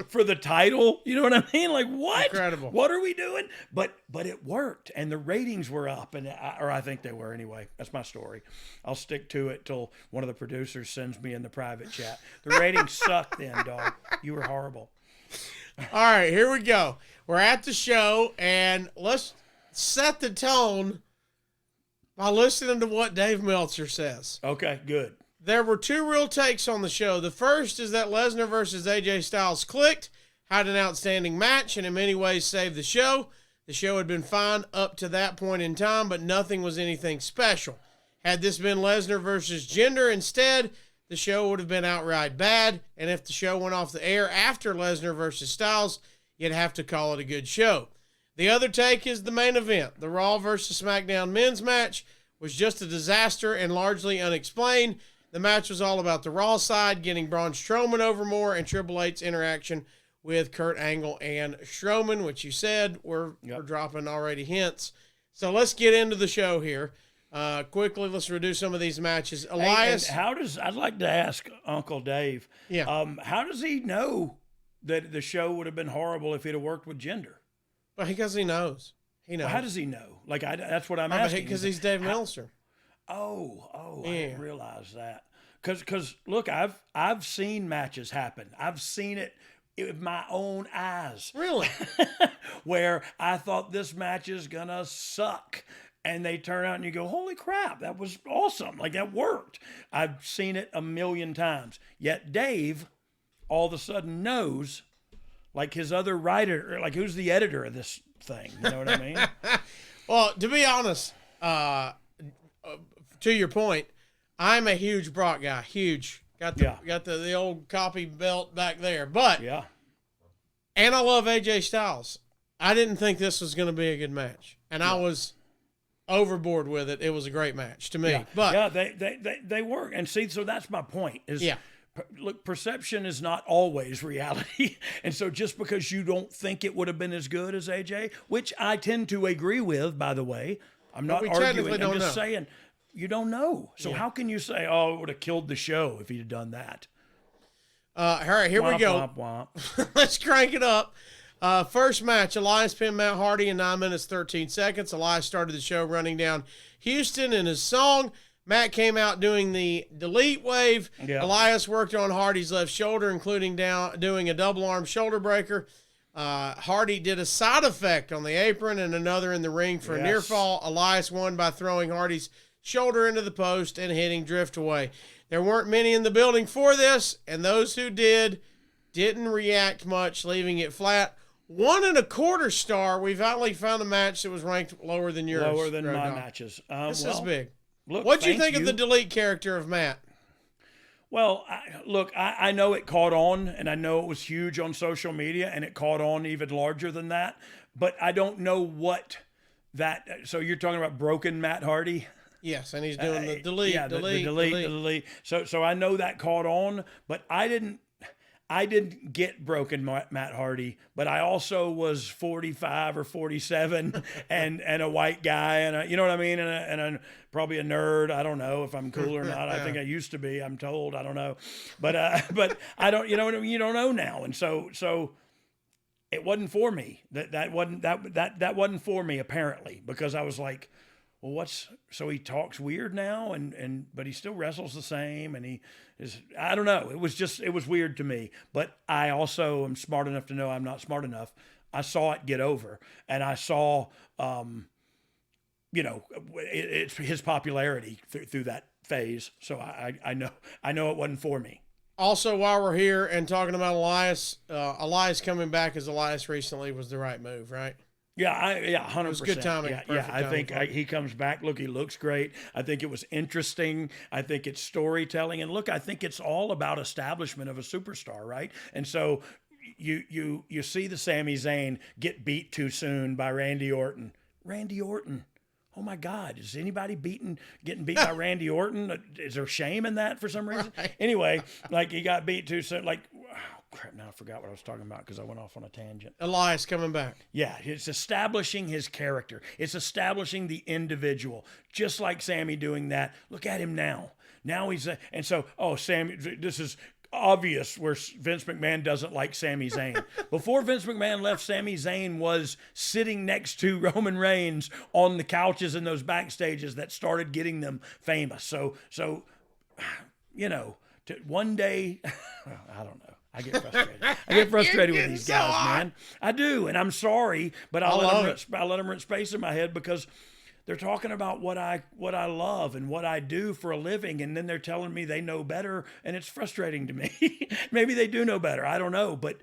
for the title, you know what I mean? Like, what? Incredible. What are we doing? But it worked, and the ratings were up, or I think they were anyway. That's my story. I'll stick to it till one of the producers sends me in the private chat. The ratings sucked then, dog. You were horrible. All right, here we go. We're at the show, and let's set the tone by listening to what Dave Meltzer says. Okay, good. There were two real takes on the show. The first is that Lesnar versus AJ Styles clicked, had an outstanding match, and in many ways saved the show. The show had been fine up to that point in time, but nothing was anything special. Had this been Lesnar versus Jinder instead, the show would have been outright bad, and if the show went off the air after Lesnar versus Styles, you'd have to call it a good show. The other take is the main event. The Raw versus SmackDown men's match was just a disaster and largely unexplained. The match was all about the Raw side getting Braun Strowman over more and Triple H's interaction with Kurt Angle and Strowman, which you said we're dropping already hints. So let's get into the show here. Quickly, let's redo some of these matches. Elias, I'd like to ask Uncle Dave. Yeah. How does he know that the show would have been horrible if he'd have worked with Jinder? Well, because he knows. He knows. Well, how does he know? Like, that's what I'm asking. Because he's Dave Meltzer. I didn't realize that. Because look, I've seen matches happen. I've seen it with my own eyes. Really? Where I thought this match is gonna suck, and they turn out and you go, holy crap, that was awesome. Like, that worked. I've seen it a million times. Yet Dave all of a sudden knows, like, his other writer, like, who's the editor of this thing? You know what I mean? Well, to be honest, to your point, I'm a huge Brock guy. Huge. Got the old copy belt back there. But and I love AJ Styles. I didn't think this was going to be a good match. And I was overboard with it. It was a great match to me. But they work. And see, so that's my point. Look, perception is not always reality. And so just because you don't think it would have been as good as AJ, which I tend to agree with, by the way, I'm not arguing. I'm just saying, you don't know. So how can you say, oh, it would have killed the show if he'd have done that? All right, here we go. Womp, womp. Let's crank it up. First match, Elias pinned Matt Hardy in 9 minutes, 13 seconds. Elias started the show running down Houston in his song. Matt came out doing the delete wave. Yep. Elias worked on Hardy's left shoulder, including doing a double arm shoulder breaker. Hardy did a side effect on the apron and another in the ring for a near fall. Elias won by throwing Hardy's shoulder into the post and hitting drift away. There weren't many in the building for this, and those who didn't react much, leaving it flat. 1.25 star. We finally found a match that was ranked lower than yours. Lower than my matches. This is big. Look, what'd you think of the delete character of Matt? Well, I know it caught on, and I know it was huge on social media, and it caught on even larger than that. But I don't know what that. So you're talking about broken Matt Hardy? Yes, and he's doing the delete, the delete. So I know that caught on, but I didn't get broken Matt Hardy, but I also was 45 or 47 and a white guy and you know what I mean? And probably a nerd. I don't know if I'm cool or not. I think I used to be, I'm told, I don't know. But I don't, you know what I mean? You don't know now. And so it wasn't for me. That wasn't for me apparently, because I was like, well, so he talks weird now but he still wrestles the same, and he is, I don't know. It was weird to me, but I also am smart enough to know I'm not smart enough. I saw it get over, and I saw, it's his popularity through that phase. So I know it wasn't for me. Also, while we're here and talking about Elias coming back as Elias recently was the right move, right? Yeah, 100%. It was good timing. Yeah, I think he comes back. Look, he looks great. I think it was interesting. I think it's storytelling. And look, I think it's all about establishment of a superstar, right? And so you see the Sami Zayn get beat too soon by Randy Orton. Randy Orton. Oh my God, is anybody getting beat by Randy Orton? Is there shame in that for some reason? Right. Anyway, like he got beat too soon. Like, crap, now I forgot what I was talking about because I went off on a tangent. Elias coming back. Yeah, it's establishing his character. It's establishing the individual. Just like Sami doing that. Look at him now. Now he's and so, Sami, this is obvious where Vince McMahon doesn't like Sami Zayn. Before Vince McMahon left, Sami Zayn was sitting next to Roman Reigns on the couches in those backstages that started getting them famous. So one day, I don't know. I get frustrated. with these guys, man. I do, and I'm sorry, but I let them rent space in my head because they're talking about what I love and what I do for a living, and then they're telling me they know better, and it's frustrating to me. Maybe they do know better. I don't know, but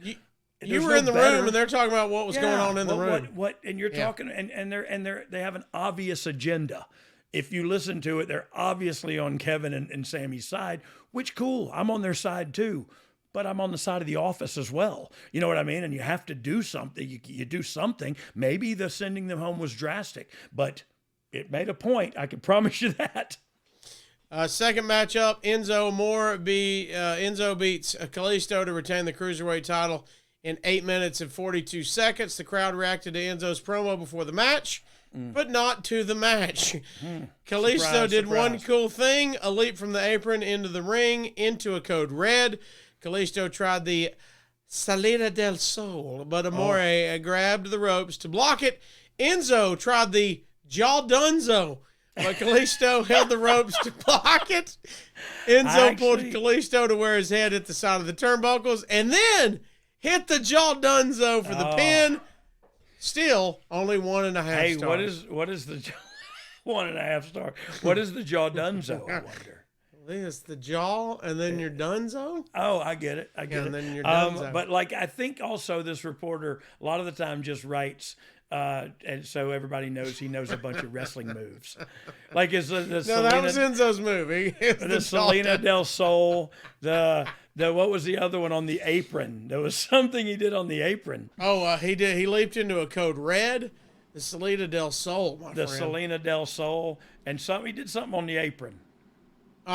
you were in the room, and they're talking about what was going on in the room. What? And you're talking, and they have an obvious agenda. If you listen to it, they're obviously on Kevin and Sammy's side, which cool. I'm on their side too. But I'm on the side of the office as well. You know what I mean? And you have to do something. You do something. Maybe the sending them home was drastic, but it made a point. I can promise you that. Second matchup, Enzo beats Kalisto to retain the Cruiserweight title in 8 minutes and 42 seconds. The crowd reacted to Enzo's promo before the match, but not to the match. Kalisto did one cool thing, a leap from the apron into the ring, into a code red. Kalisto tried the Salida del Sol, but Amore grabbed the ropes to block it. Enzo tried the Jaw Dunzo, but Kalisto held the ropes to block it. Enzo pulled Kalisto to where his head hit the side of the turnbuckles and then hit the Jaw Dunzo for the pin. Still only 1.5 stars. Hey, what is the 1.5 star? What is the Jaw Dunzo, I wonder? It's the jaw, and then your Dunzo? Oh, I get it. And then your Dunzo. But, I think also this reporter a lot of the time just writes, and so everybody knows he knows a bunch of wrestling moves. Like, that was Enzo's move. The Salida del Sol, the what was the other one on the apron? There was something he did on the apron. He did. He leaped into a code red. The Salida del Sol, my friend. Salida del Sol, and he did something on the apron.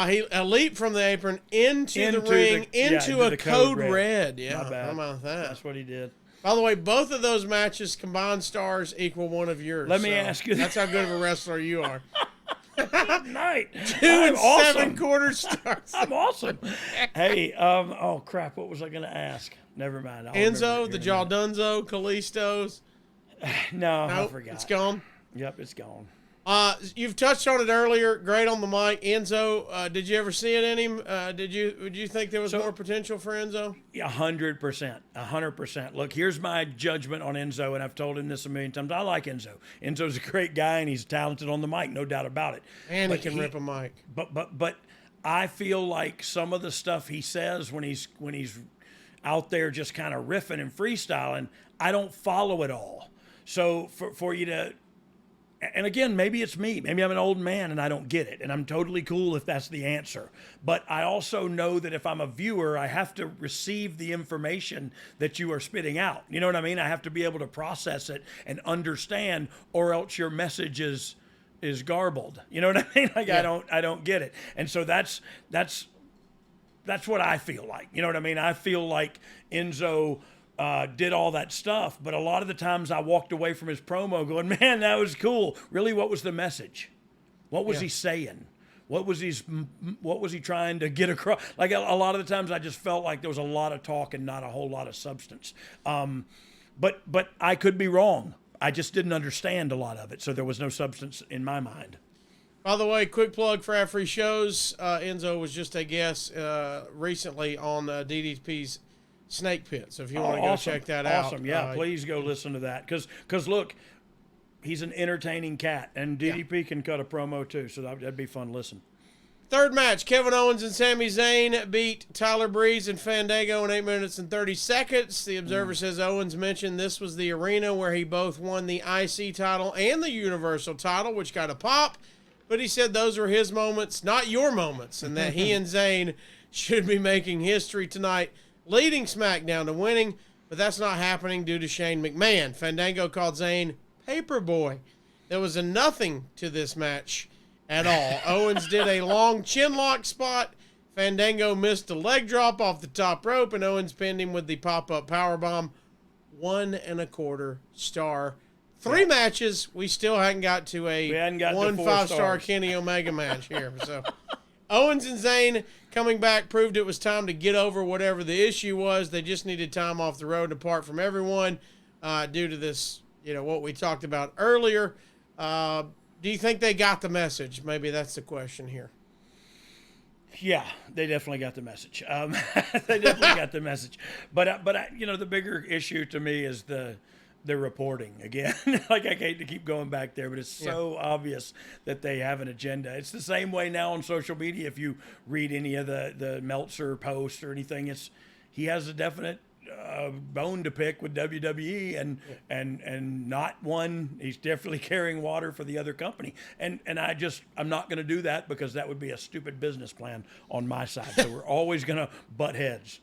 He leaped from the apron into the ring, into a code red. Yeah, my bad. How about that? That's what he did. By the way, both of those matches combined stars equal one of yours. Let me ask you. That's how good of a wrestler you are. Good night. 2 and 7 quarter starts. I'm awesome. Hey, oh crap, what was I going to ask? Never mind. Enzo, the Jaldunzo, Kalisto's. No, Nope, I forgot. it's gone. Yep, it's gone. You've touched on it earlier. Great on the mic, Enzo. Did you ever see it in him? Would you think there was more potential for Enzo? 100%, 100%. Look, here's my judgment on Enzo, and I've told him this a million times. I like Enzo. Enzo's a great guy, and he's talented on the mic, no doubt about it. And he can rip a mic. But I feel like some of the stuff he says when he's out there just kind of riffing and freestyling, I don't follow it all. So for you to. And again, maybe it's me. Maybe I'm an old man and I don't get it. And I'm totally cool if that's the answer. But I also know that if I'm a viewer, I have to receive the information that you are spitting out. You know what I mean? I have to be able to process it and understand, or else your message is garbled. You know what I mean? Like, yeah. I don't get it. And so that's what I feel like. You know what I mean? I feel like Enzo did all that stuff, but a lot of the times I walked away from his promo going, man, that was cool. Really, what was the message? What was he saying? What was he trying to get across? Like a lot of the times I just felt like there was a lot of talk and not a whole lot of substance. But I could be wrong. I just didn't understand a lot of it, so there was no substance in my mind. By the way, quick plug for our free shows. Enzo was just a guest recently on DDP's Snake Pit. So if you want to go check that out. Awesome. Yeah, please go listen to that. Because look, he's an entertaining cat, and DDP can cut a promo too, so that'd be fun to listen. Third match, Kevin Owens and Sami Zayn beat Tyler Breeze and Fandango in 8 minutes and 30 seconds. The Observer says Owens mentioned this was the arena where he both won the IC title and the Universal title, which got a pop. But he said those were his moments, not your moments, and that he and Zayn should be making history tonight, leading SmackDown to winning, but that's not happening due to Shane McMahon. Fandango called Zayn Paperboy. There was a nothing to this match at all. Owens did a long chin lock spot. Fandango missed a leg drop off the top rope, and Owens pinned him with the pop-up powerbomb. 1.25 star. 3 matches. We still hadn't got to a 5-star Kenny Omega match here. So Owens and Zayn coming back proved it was time to get over whatever the issue was. They just needed time off the road apart from everyone due to this, what we talked about earlier. Do you think they got the message? Maybe that's the question here. Yeah, they definitely got the message. They definitely got the message. But the bigger issue to me is the reporting again. Like, I hate to keep going back there, but it's so obvious that they have an agenda. It's the same way now on social media. If you read any of the Meltzer posts or anything, he has a definite bone to pick with WWE and not one. He's definitely carrying water for the other company. And I'm not going to do that because that would be a stupid business plan on my side. So we're always going to butt heads.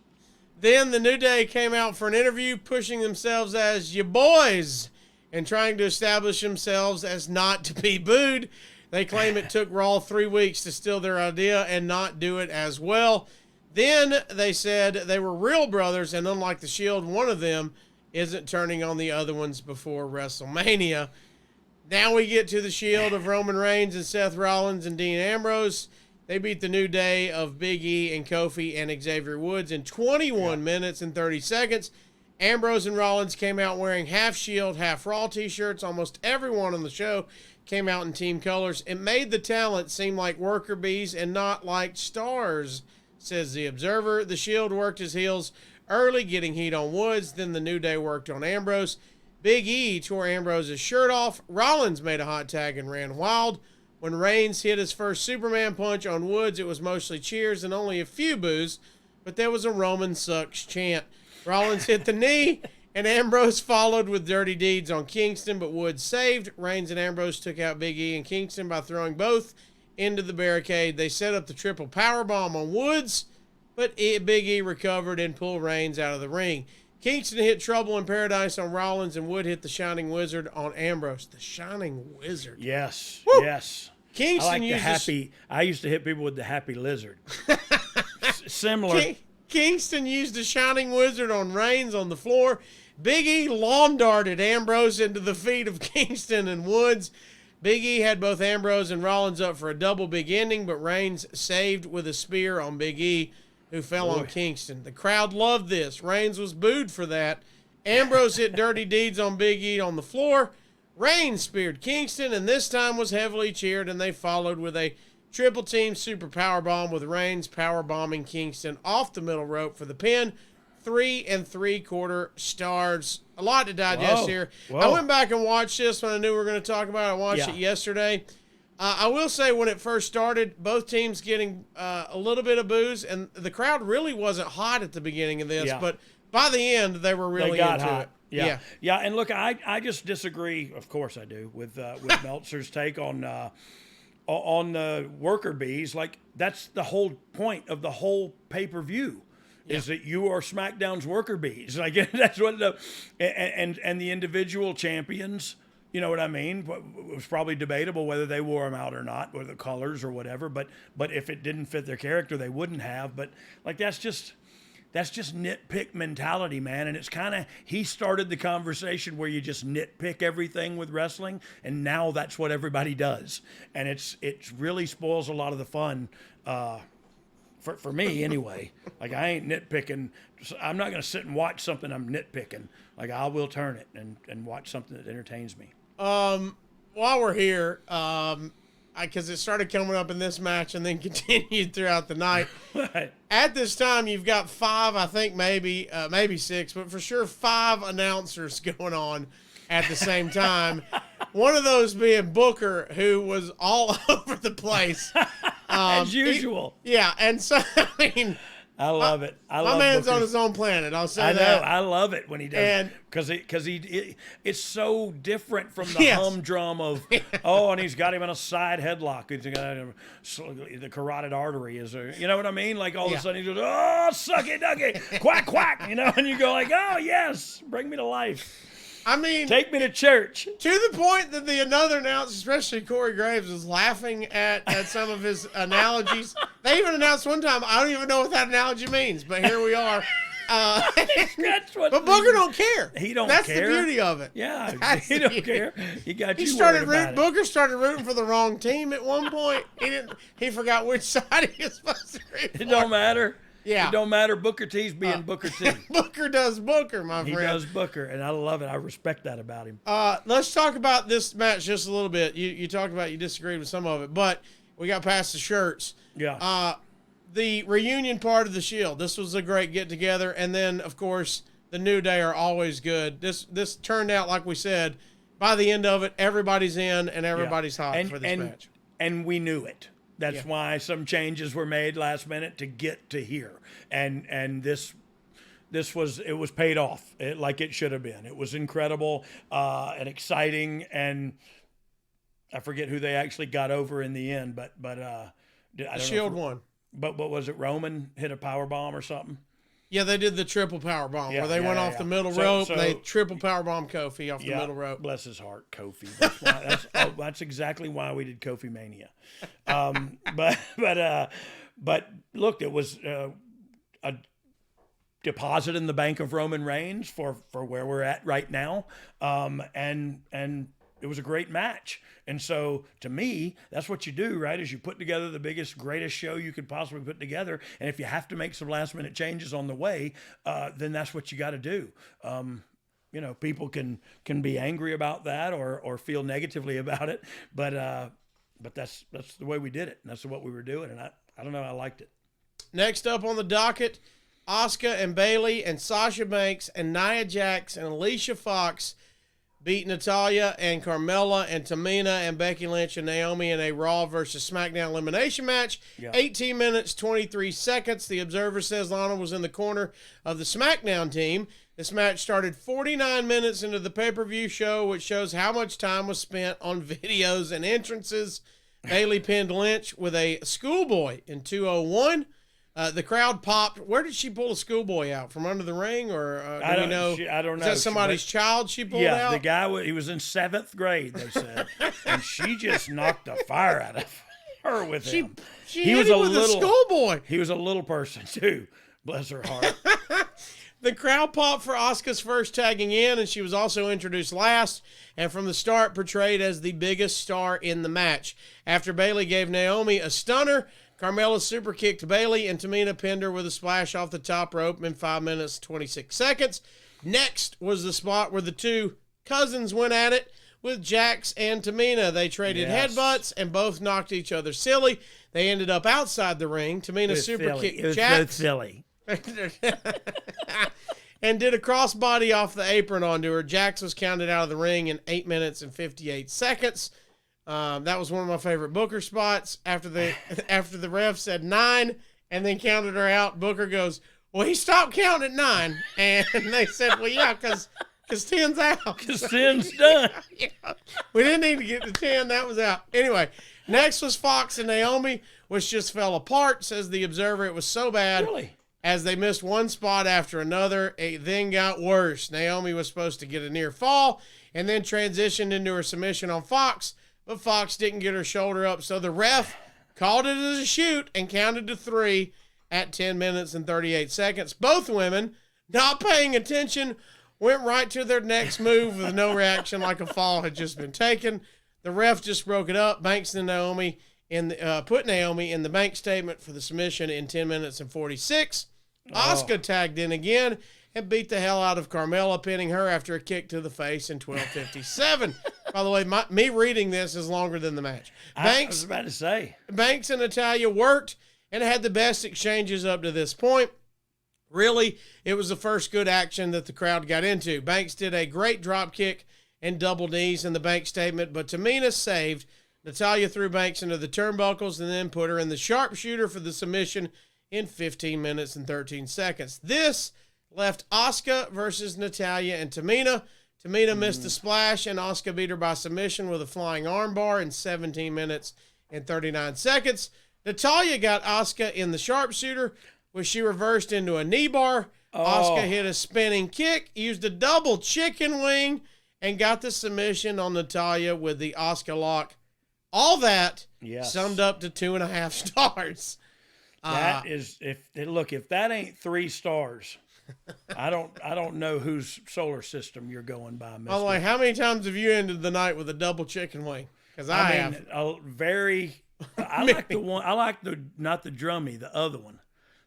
Then the New Day came out for an interview, pushing themselves as your boys and trying to establish themselves as not to be booed. They claim it took Raw 3 weeks to steal their idea and not do it as well. Then they said they were real brothers, and unlike the Shield, one of them isn't turning on the other ones before WrestleMania. Now we get to the Shield of Roman Reigns and Seth Rollins and Dean Ambrose. They beat the New Day of Big E and Kofi and Xavier Woods in 21 minutes and 30 seconds. Ambrose and Rollins came out wearing half Shield, half Raw t-shirts. Almost everyone on the show came out in team colors. It made the talent seem like worker bees and not like stars, says the Observer. The Shield worked his heels early, getting heat on Woods. Then the New Day worked on Ambrose. Big E tore Ambrose's shirt off. Rollins made a hot tag and ran wild. When Reigns hit his first Superman punch on Woods, it was mostly cheers and only a few boos, but there was a Roman sucks chant. Rollins hit the knee, and Ambrose followed with dirty deeds on Kingston, but Woods saved. Reigns and Ambrose took out Big E and Kingston by throwing both into the barricade. They set up the triple powerbomb on Woods, but Big E recovered and pulled Reigns out of the ring. Kingston hit Trouble in Paradise on Rollins, and Wood hit the Shining Wizard on Ambrose. The Shining Wizard. Yes. Woo! Yes. Kingston I used to hit people with the Happy Lizard. Similar. Kingston used the Shining Wizard on Reigns on the floor. Big E lawn darted Ambrose into the feet of Kingston and Woods. Big E had both Ambrose and Rollins up for a double big ending, but Reigns saved with a spear on Big E, who fell on Kingston. The crowd loved this. Reigns was booed for that. Ambrose hit dirty deeds on Big E on the floor. Reigns speared Kingston, and this time was heavily cheered, and they followed with a triple team super powerbomb, with Reigns powerbombing Kingston off the middle rope for the pin. 3 3/4 stars. A lot to digest here. I went back and watched this when I knew we were going to talk about it. I watched it yesterday. I will say, when it first started, both teams getting a little bit of boos, and the crowd really wasn't hot at the beginning of this, but by the end, they were really into it. Yeah. And look, I just disagree. Of course, I do with Meltzer's take on the worker bees. Like, that's the whole point of the whole pay-per-view. Is that you are SmackDown's worker bees. Like, that's what and the individual champions, you know what I mean? It was probably debatable whether they wore them out or not, or the colors or whatever. But if it didn't fit their character, they wouldn't have. But like, that's just nitpick mentality, man. And it's kind of, he started the conversation where you just nitpick everything with wrestling, and now that's what everybody does. And it really spoils a lot of the fun. For me, anyway. Like, I ain't nitpicking. I'm not going to sit and watch something I'm nitpicking. Like, I will turn it and watch something that entertains me. While we're here, because it started coming up in this match and then continued throughout the night. Right. At this time, you've got 5, I think maybe 6, but for sure 5 announcers going on at the same time. One of those being Booker, who was all over the place. As usual. And so, I mean, I love it. My man's on his own planet. I'll say that. I know. I love it when he does it. Because it's so different from the humdrum of, and he's got him in a side headlock. He's got the carotid artery is, you know what I mean? Like, all of a sudden he goes, oh, sucky ducky, quack, quack, you know, and you go like, oh, yes, bring me to life. I mean, take me to church. To the point that another announcer, especially Corey Graves, was laughing at some of his analogies. They even announced one time, I don't even know what that analogy means, but here we are. But Booker don't care. He don't That's care. That's the beauty of it. Yeah, he don't care. Booker started rooting for the wrong team at one point. He forgot which side he was supposed to root for. It don't matter. Yeah. It don't matter. Booker T's being Booker T. Booker does Booker, my friend. He does Booker, and I love it. I respect that about him. Let's talk about this match just a little bit. You talked about you disagreed with some of it, but we got past the shirts. Yeah. The reunion part of the Shield. This was a great get-together. And then, of course, the New Day are always good. This turned out, like we said, by the end of it, everybody's in and everybody's hot for this match. And we knew it. That's why some changes were made last minute to get to here. And this was paid off like it should have been. It was incredible and exciting, and I forget who they actually got over in the end, but I don't Shield won. But what was it? Roman hit a power bomb or something? Yeah, they did the triple power bomb where they went off the middle rope. They triple power bomb Kofi off the middle rope. Bless his heart, Kofi. That's exactly why we did Kofi Mania. But look, it was a deposit in the bank of Roman Reigns for where we're at right now, and it was a great match. And so, to me, that's what you do, right? Is you put together the biggest, greatest show you could possibly put together. And if you have to make some last-minute changes on the way, then that's what you got to do. You know, people can be angry about that or feel negatively about it, but that's the way we did it. And that's what we were doing. And I don't know, I liked it. Next up on the docket, Asuka and Bayley and Sasha Banks and Nia Jax and Alicia Fox beat Natalya and Carmella and Tamina and Becky Lynch and Naomi in a Raw versus SmackDown elimination match. 18 minutes, 23 seconds. The Observer says Lana was in the corner of the SmackDown team. This match started 49 minutes into the pay-per-view show, which shows how much time was spent on videos and entrances. Bayley pinned Lynch with a schoolboy in 201. The crowd popped. Where did she pull a schoolboy out? From under the ring? Or I don't know. Is that somebody's child she pulled out? Yeah, the guy, he was in 7th grade, they said. And she just knocked the fire out of her with him. He was a schoolboy. He was a little person, too. Bless her heart. The crowd popped for Asuka's first tagging in, and she was also introduced last, and from the start portrayed as the biggest star in the match. After Bayley gave Naomi a stunner, Carmella super kicked Bayley, and Tamina pinned her with a splash off the top rope in 5 minutes and 26 seconds. Next was the spot where the two cousins went at it with Jax and Tamina. They traded headbutts and both knocked each other silly. They ended up outside the ring. Tamina super kicked Jax. Silly. And did a crossbody off the apron onto her. Jax was counted out of the ring in 8 minutes and 58 seconds. That was one of my favorite Booker spots. After the ref said 9 and then counted her out, Booker goes, well, he stopped counting at 9. And they said, well, yeah, because 10's out. Because 10's done. Yeah. We didn't need to get to 10. That was out. Anyway, next was Fox and Naomi, which just fell apart. Says the Observer, it was so bad. Really? As they missed one spot after another, it then got worse. Naomi was supposed to get a near fall and then transitioned into her submission on Fox, but Fox didn't get her shoulder up, so the ref called it as a shoot and counted to 3 at 10 minutes and 38 seconds. Both women, not paying attention, went right to their next move with no reaction, like a fall had just been taken. The ref just broke it up. Banks and Naomi put Naomi in the bank statement for the submission in 10 minutes and 46. Asuka tagged in again and beat the hell out of Carmella, pinning her after a kick to the face in 12:57. By the way, me reading this is longer than the match. I was about to say. Banks and Natalya worked and had the best exchanges up to this point. Really, it was the first good action that the crowd got into. Banks did a great drop kick and double knees in the bank statement, but Tamina saved. Natalya threw Banks into the turnbuckles and then put her in the sharpshooter for the submission in 15 minutes and 13 seconds. This left Asuka versus Natalya and Tamina. Tamina missed the splash, and Asuka beat her by submission with a flying armbar in 17 minutes and 39 seconds. Natalya got Asuka in the sharpshooter, which she reversed into a knee bar. Asuka hit a spinning kick, used a double chicken wing, and got the submission on Natalya with the Asuka lock. All that summed up to 2.5 stars. That is, if that ain't 3 stars, I don't know whose solar system you're going by, mister. By the way, how many times have you ended the night with a double chicken wing? Because I have. I like the one. I like not the drummy, the other one.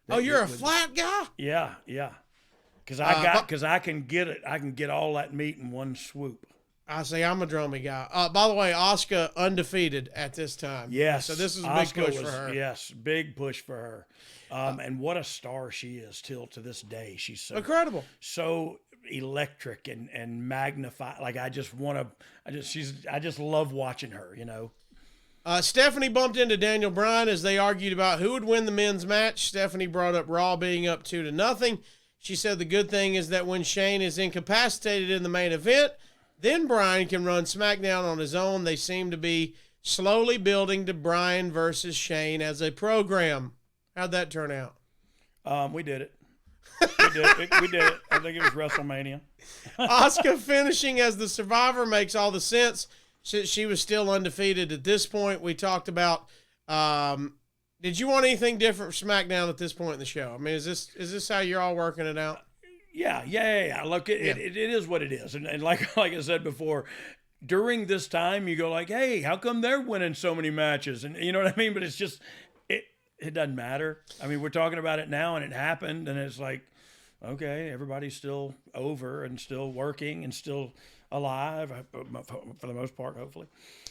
You're a flat guy? Yeah. Because I can get it. I can get all that meat in one swoop. I say I'm a drummy guy. By the way, Asuka undefeated at this time. Yes. So this is a big push for her. Yes, big push for her. And what a star she is till to this day. She's so incredible. So electric and magnified. Like I just love watching her, you know. Stephanie bumped into Daniel Bryan as they argued about who would win the men's match. Stephanie brought up Raw being up 2-0. She said the good thing is that when Shane is incapacitated in the main event, then Bryan can run SmackDown on his own. They seem to be slowly building to Bryan versus Shane as a program. How'd that turn out? We did it. We did it. I think it was WrestleMania. Asuka finishing as the survivor makes all the sense. She was still undefeated at this point. We talked about. Did you want anything different for SmackDown at this point in the show? I mean, is this how you're all working it out? Yeah. Look, it is what it is, and like I said before, during this time you go like, hey, how come they're winning so many matches? And you know what I mean? But it's just it doesn't matter. I mean, we're talking about it now, and it happened, and it's like, okay, everybody's still over and still working and still alive for the most part, hopefully.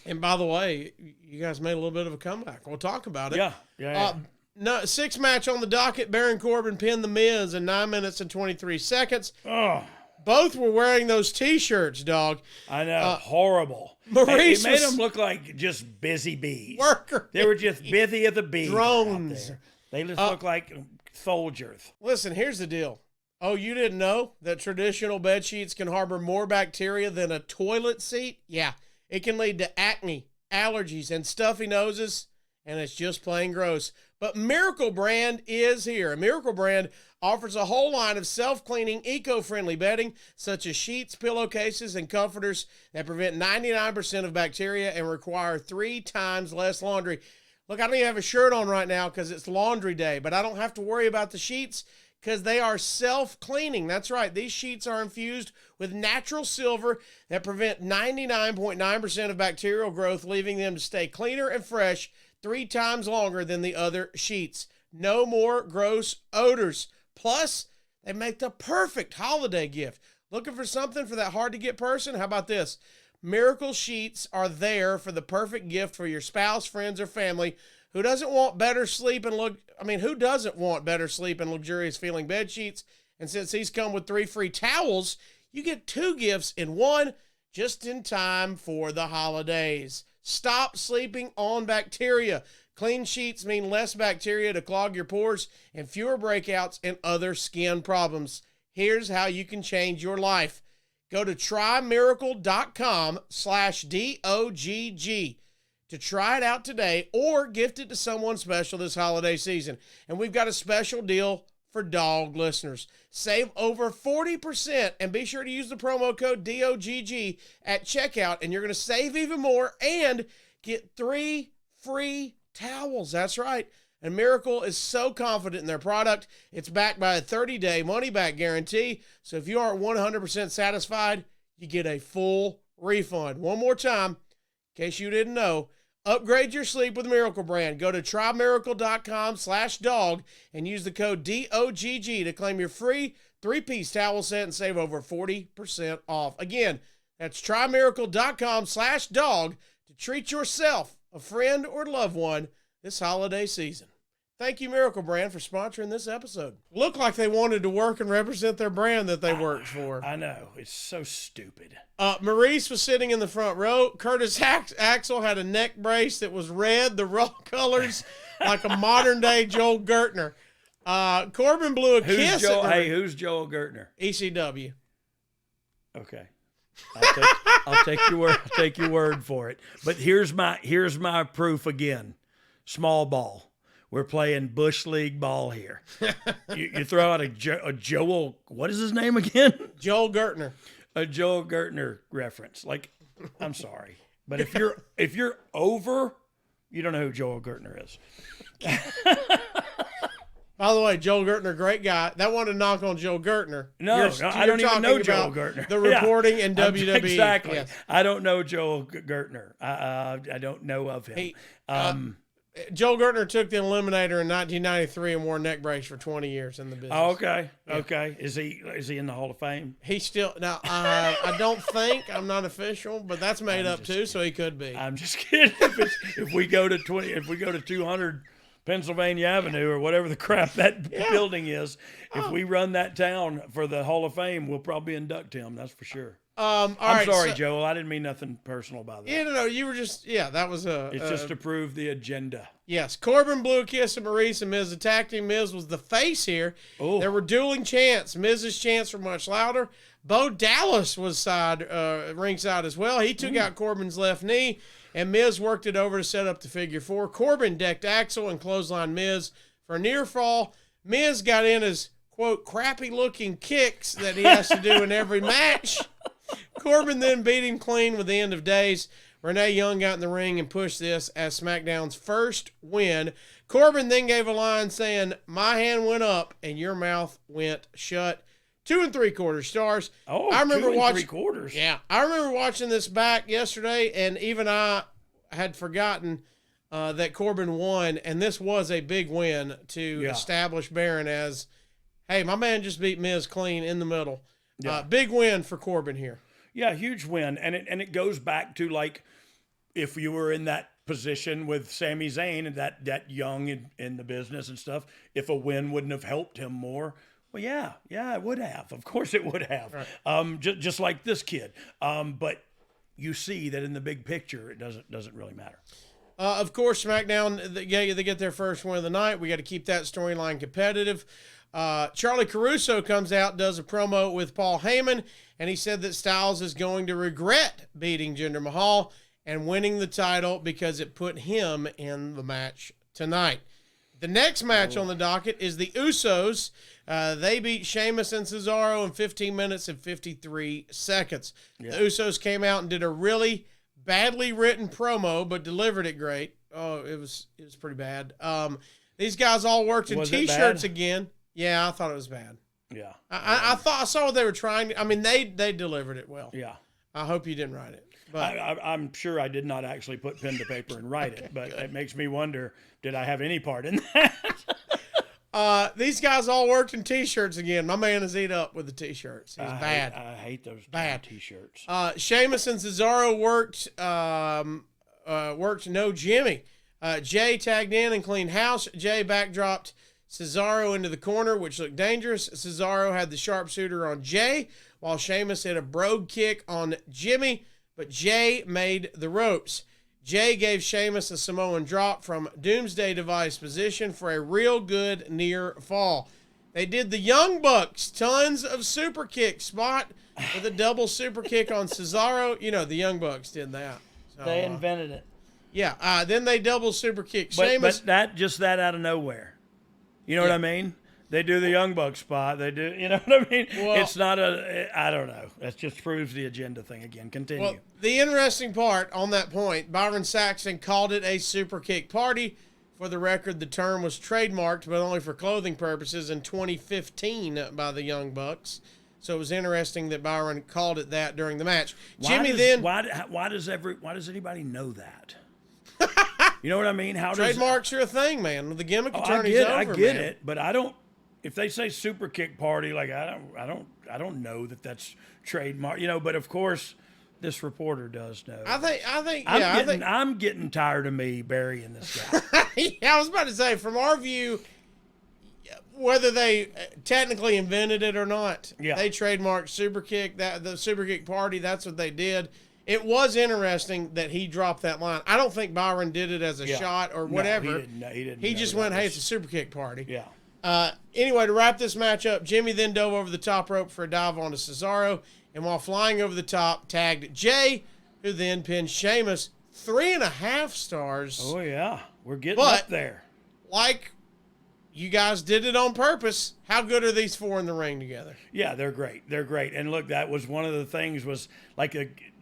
And by the way, you guys made a little bit of a comeback. We'll talk about it. Yeah. No, 6 match on the docket. Baron Corbin pinned The Miz in 9 minutes and 23 seconds. Oh. Both were wearing those T-shirts, dog. I know, horrible. Maurice it made them look like just busy bees. Worker. They were just busy as the bees. Drones. They just look like soldiers. Listen, here's the deal. Oh, you didn't know that traditional bed sheets can harbor more bacteria than a toilet seat? Yeah, it can lead to acne, allergies, and stuffy noses, and it's just plain gross. But Miracle Brand is here. Miracle Brand offers a whole line of self-cleaning, eco-friendly bedding, such as sheets, pillowcases, and comforters that prevent 99% of bacteria and require 3 times less laundry. Look, I don't even have a shirt on right now because it's laundry day, but I don't have to worry about the sheets because they are self-cleaning. That's right. These sheets are infused with natural silver that prevent 99.9% of bacterial growth, leaving them to stay cleaner and fresh 3 times longer than the other sheets. No more gross odors. Plus, they make the perfect holiday gift. Looking for something for that hard-to-get person? How about this? Miracle Sheets are there for the perfect gift for your spouse, friends, or family. Who doesn't want better sleep and who doesn't want better sleep and luxurious feeling bed sheets? And since these come with 3 free towels, you get 2 gifts in one, just in time for the holidays. Stop sleeping on bacteria. Clean sheets mean less bacteria to clog your pores and fewer breakouts and other skin problems. Here's how you can change your life. Go to trymiracle.com/DOGG to try it out today or gift it to someone special this holiday season. And we've got a special deal for dog listeners. Save over 40% and be sure to use the promo code DOGG at checkout, and you're going to save even more and get 3 free towels. That's right. And Miracle is so confident in their product, it's backed by a 30-day money-back guarantee. So if you aren't 100% satisfied, you get a full refund. One more time, in case you didn't know, upgrade your sleep with Miracle Brand. Go to trymiracle.com/dog and use the code DOGG to claim your free 3-piece towel set and save over 40% off. Again, that's trymiracle.com/dog to treat yourself, a friend, or loved one this holiday season. Thank you, Miracle Brand, for sponsoring this episode. Looked like they wanted to work and represent their brand that they worked for. I know. It's so stupid. Maurice was sitting in the front row. Curtis Axel had a neck brace that was red, the raw colors, like a modern-day Joel Gertner. Corbin blew a kiss. Who's Joel Gertner? ECW. Okay. I'll take your word for it. But here's my proof again. Small ball. We're playing Bush League ball here. You throw out a Joel, what is his name again? Joel Gertner. A Joel Gertner reference. Like, I'm sorry, but if you're over, you don't know who Joel Gertner is. By the way, Joel Gertner, great guy. That wasn't a knock on Joel Gertner. No, I don't even know Joel Gertner. The reporting in WWE. Exactly. Yes. I don't know Joel Gertner. I don't know of him. Joel Gertner took the Eliminator in 1993 and wore a neck brace for 20 years in the business. Oh, okay. Yeah. Okay. Is he in the Hall of Fame? He's still now. I don't think, I'm not official, but that's made up too, so he could be. I'm just kidding. If we go to 200 Pennsylvania Avenue or whatever the crap that building is, if we run that town for the Hall of Fame, we'll probably induct him. That's for sure. I'm sorry, Joel. I didn't mean nothing personal about that. Yeah, no, you were just, that was It's just to prove the agenda. Yes, Corbin blew a kiss at Maurice and Miz attacked him. Miz was the face here. Ooh. There were dueling chants. Miz's chants were much louder. Bo Dallas was ringside as well. He took out Corbin's left knee, and Miz worked it over to set up the figure 4. Corbin decked Axel and clotheslined Miz for a near fall. Miz got in his, quote, crappy-looking kicks that he has to do in every match. Corbin then beat him clean with the end of days. Renee Young got in the ring and pushed this as SmackDown's first win. Corbin then gave a line saying, "My hand went up and your mouth went shut." 2 3/4 stars. Oh, I remember 2 watching, 3/4. Yeah, I remember watching this back yesterday, and even I had forgotten that Corbin won, and this was a big win to establish Baron as, hey, my man just beat Miz clean in the middle. Yeah. Big win for Corbin here. Yeah, huge win, and it goes back to, like, if you were in that position with Sami Zayn and that young in the business and stuff, if a win wouldn't have helped him more. Well, yeah, it would have. Of course it would have. Right. Just like this kid. But you see that in the big picture, it doesn't really matter. Of course, SmackDown, they get their first win of the night. We got to keep that storyline competitive. Charlie Caruso comes out, does a promo with Paul Heyman, and he said that Styles is going to regret beating Jinder Mahal and winning the title because it put him in the match tonight. The next match on the docket is the Usos. They beat Sheamus and Cesaro in 15 minutes and 53 seconds. Yeah. The Usos came out and did a really badly written promo, but delivered it great. Oh, it was pretty bad. These guys all worked in T-shirts again. Yeah, I thought it was bad. Yeah. I saw what they were trying. I mean, they delivered it well. Yeah. I hope you didn't write it. But I'm sure I did not actually put pen to paper and write it, but it makes me wonder, did I have any part in that? These guys all worked in T-shirts again. My man is eat up with the T-shirts. He's bad. I hate those bad T-shirts. Sheamus and Cesaro worked no Jimmy. Jay tagged in and cleaned house. Jay backdropped Cesaro into the corner, which looked dangerous. Cesaro had the sharpshooter on Jay, while Sheamus hit a brogue kick on Jimmy, but Jay made the ropes. Jay gave Sheamus a Samoan drop from Doomsday Device position for a real good near fall. They did the Young Bucks, tons of super kick spot with a double super kick on Cesaro. You know, the Young Bucks did that. So, they invented it. Yeah, then they double super kick Sheamus. But that out of nowhere. You know what I mean? They do the Young Bucks spot. They do, you know what I mean? Well, it's not I don't know. That just proves the agenda thing again. Continue. Well, the interesting part on that point, Byron Saxton called it a super kick party. For the record, the term was trademarked, but only for clothing purposes in 2015 by the Young Bucks. So it was interesting that Byron called it that during the match. Why does anybody know that? You know what I mean? Trademarks are a thing, man. The gimmick attorney's over, I get it, but I don't. If they say super kick party, like I don't know that that's trademark. You know, but of course, this reporter does know. I'm getting tired of me burying this guy. Yeah, I was about to say, from our view, whether they technically invented it or not, they trademarked super kick. The super kick party. That's what they did. It was interesting that he dropped that line. I don't think Byron did it as a shot or whatever. No, he didn't. He just went, hey, it's a super kick party. Yeah. Anyway, to wrap this match up, Jimmy then dove over the top rope for a dive onto Cesaro, and while flying over the top, tagged Jay, who then pinned Sheamus. 3.5 stars. Oh, yeah. We're getting up there. Like you guys did it on purpose. How good are these four in the ring together? Yeah, they're great. They're great. And look, that was one of the things was like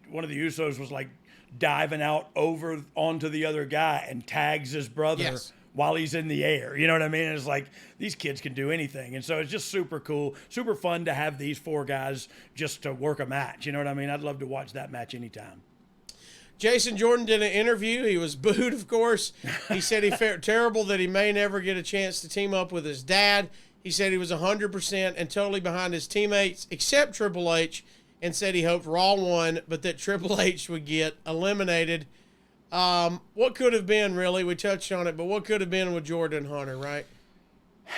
one of the Usos was like diving out over onto the other guy and tags his brother while he's in the air. You know what I mean? It's like these kids can do anything. And so it's just super cool, super fun to have these four guys just to work a match. You know what I mean? I'd love to watch that match anytime. Jason Jordan did an interview. He was booed, of course. He said he felt terrible that he may never get a chance to team up with his dad. He said he was 100% and totally behind his teammates, except Triple H, and said he hoped Raw won, but that Triple H would get eliminated. What could have been, really? We touched on it, but what could have been with Jordan and Hunter, right?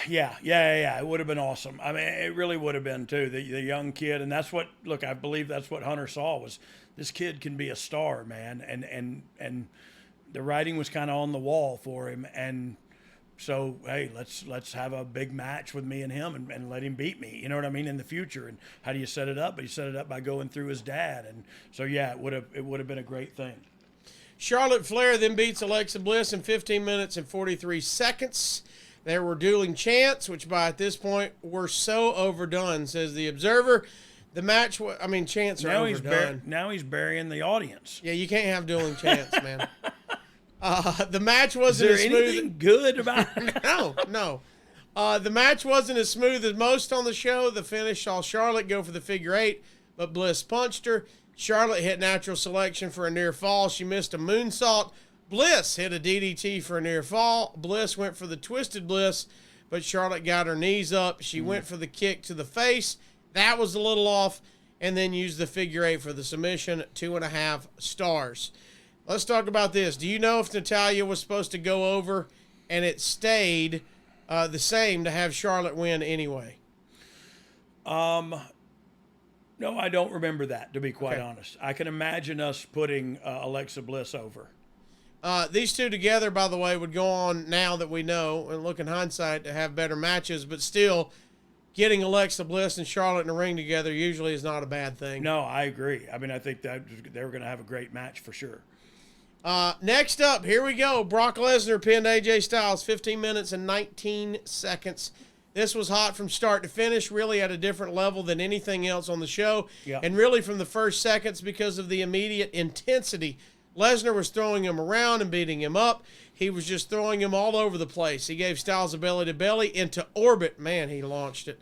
Yeah. It would have been awesome. I mean, it really would have been, too, the young kid. And that's what, look, I believe that's what Hunter saw was this kid can be a star, man. And the writing was kind of on the wall for him. And so, hey, let's have a big match with me and him and let him beat me. You know what I mean? In the future. And how do you set it up? But he set it up by going through his dad. And so, yeah, it would have been a great thing. Charlotte Flair then beats Alexa Bliss in 15 minutes and 43 seconds. There were dueling chants, which by at this point were so overdone, says the Observer. The match, chants are overdone. Now he's burying the audience. Yeah, you can't have dueling chants, man. The match wasn't as smooth. Is there anything good about it? No. The match wasn't as smooth as most on the show. The finish saw Charlotte go for the figure 8, but Bliss punched her. Charlotte hit natural selection for a near fall. She missed a moonsault. Bliss hit a DDT for a near fall. Bliss went for the twisted Bliss, but Charlotte got her knees up. She went for the kick to the face. That was a little off, and then used the figure 8 for the submission, 2.5 stars. Let's talk about this. Do you know if Natalya was supposed to go over and it stayed the same to have Charlotte win anyway? No, I don't remember that, to be quite honest. I can imagine us putting Alexa Bliss over. These two together, by the way, would go on, now that we know, and look in hindsight, to have better matches, but still, getting Alexa Bliss and Charlotte in the ring together usually is not a bad thing. No, I agree. I mean, I think that they were going to have a great match for sure. Next up, here we go. Brock Lesnar pinned AJ Styles, 15 minutes and 19 seconds. This was hot from start to finish, really at a different level than anything else on the show. Yeah. And really from the first seconds because of the immediate intensity. Lesnar was throwing him around and beating him up. He was just throwing him all over the place. He gave Styles a belly to belly into orbit. Man, he launched it.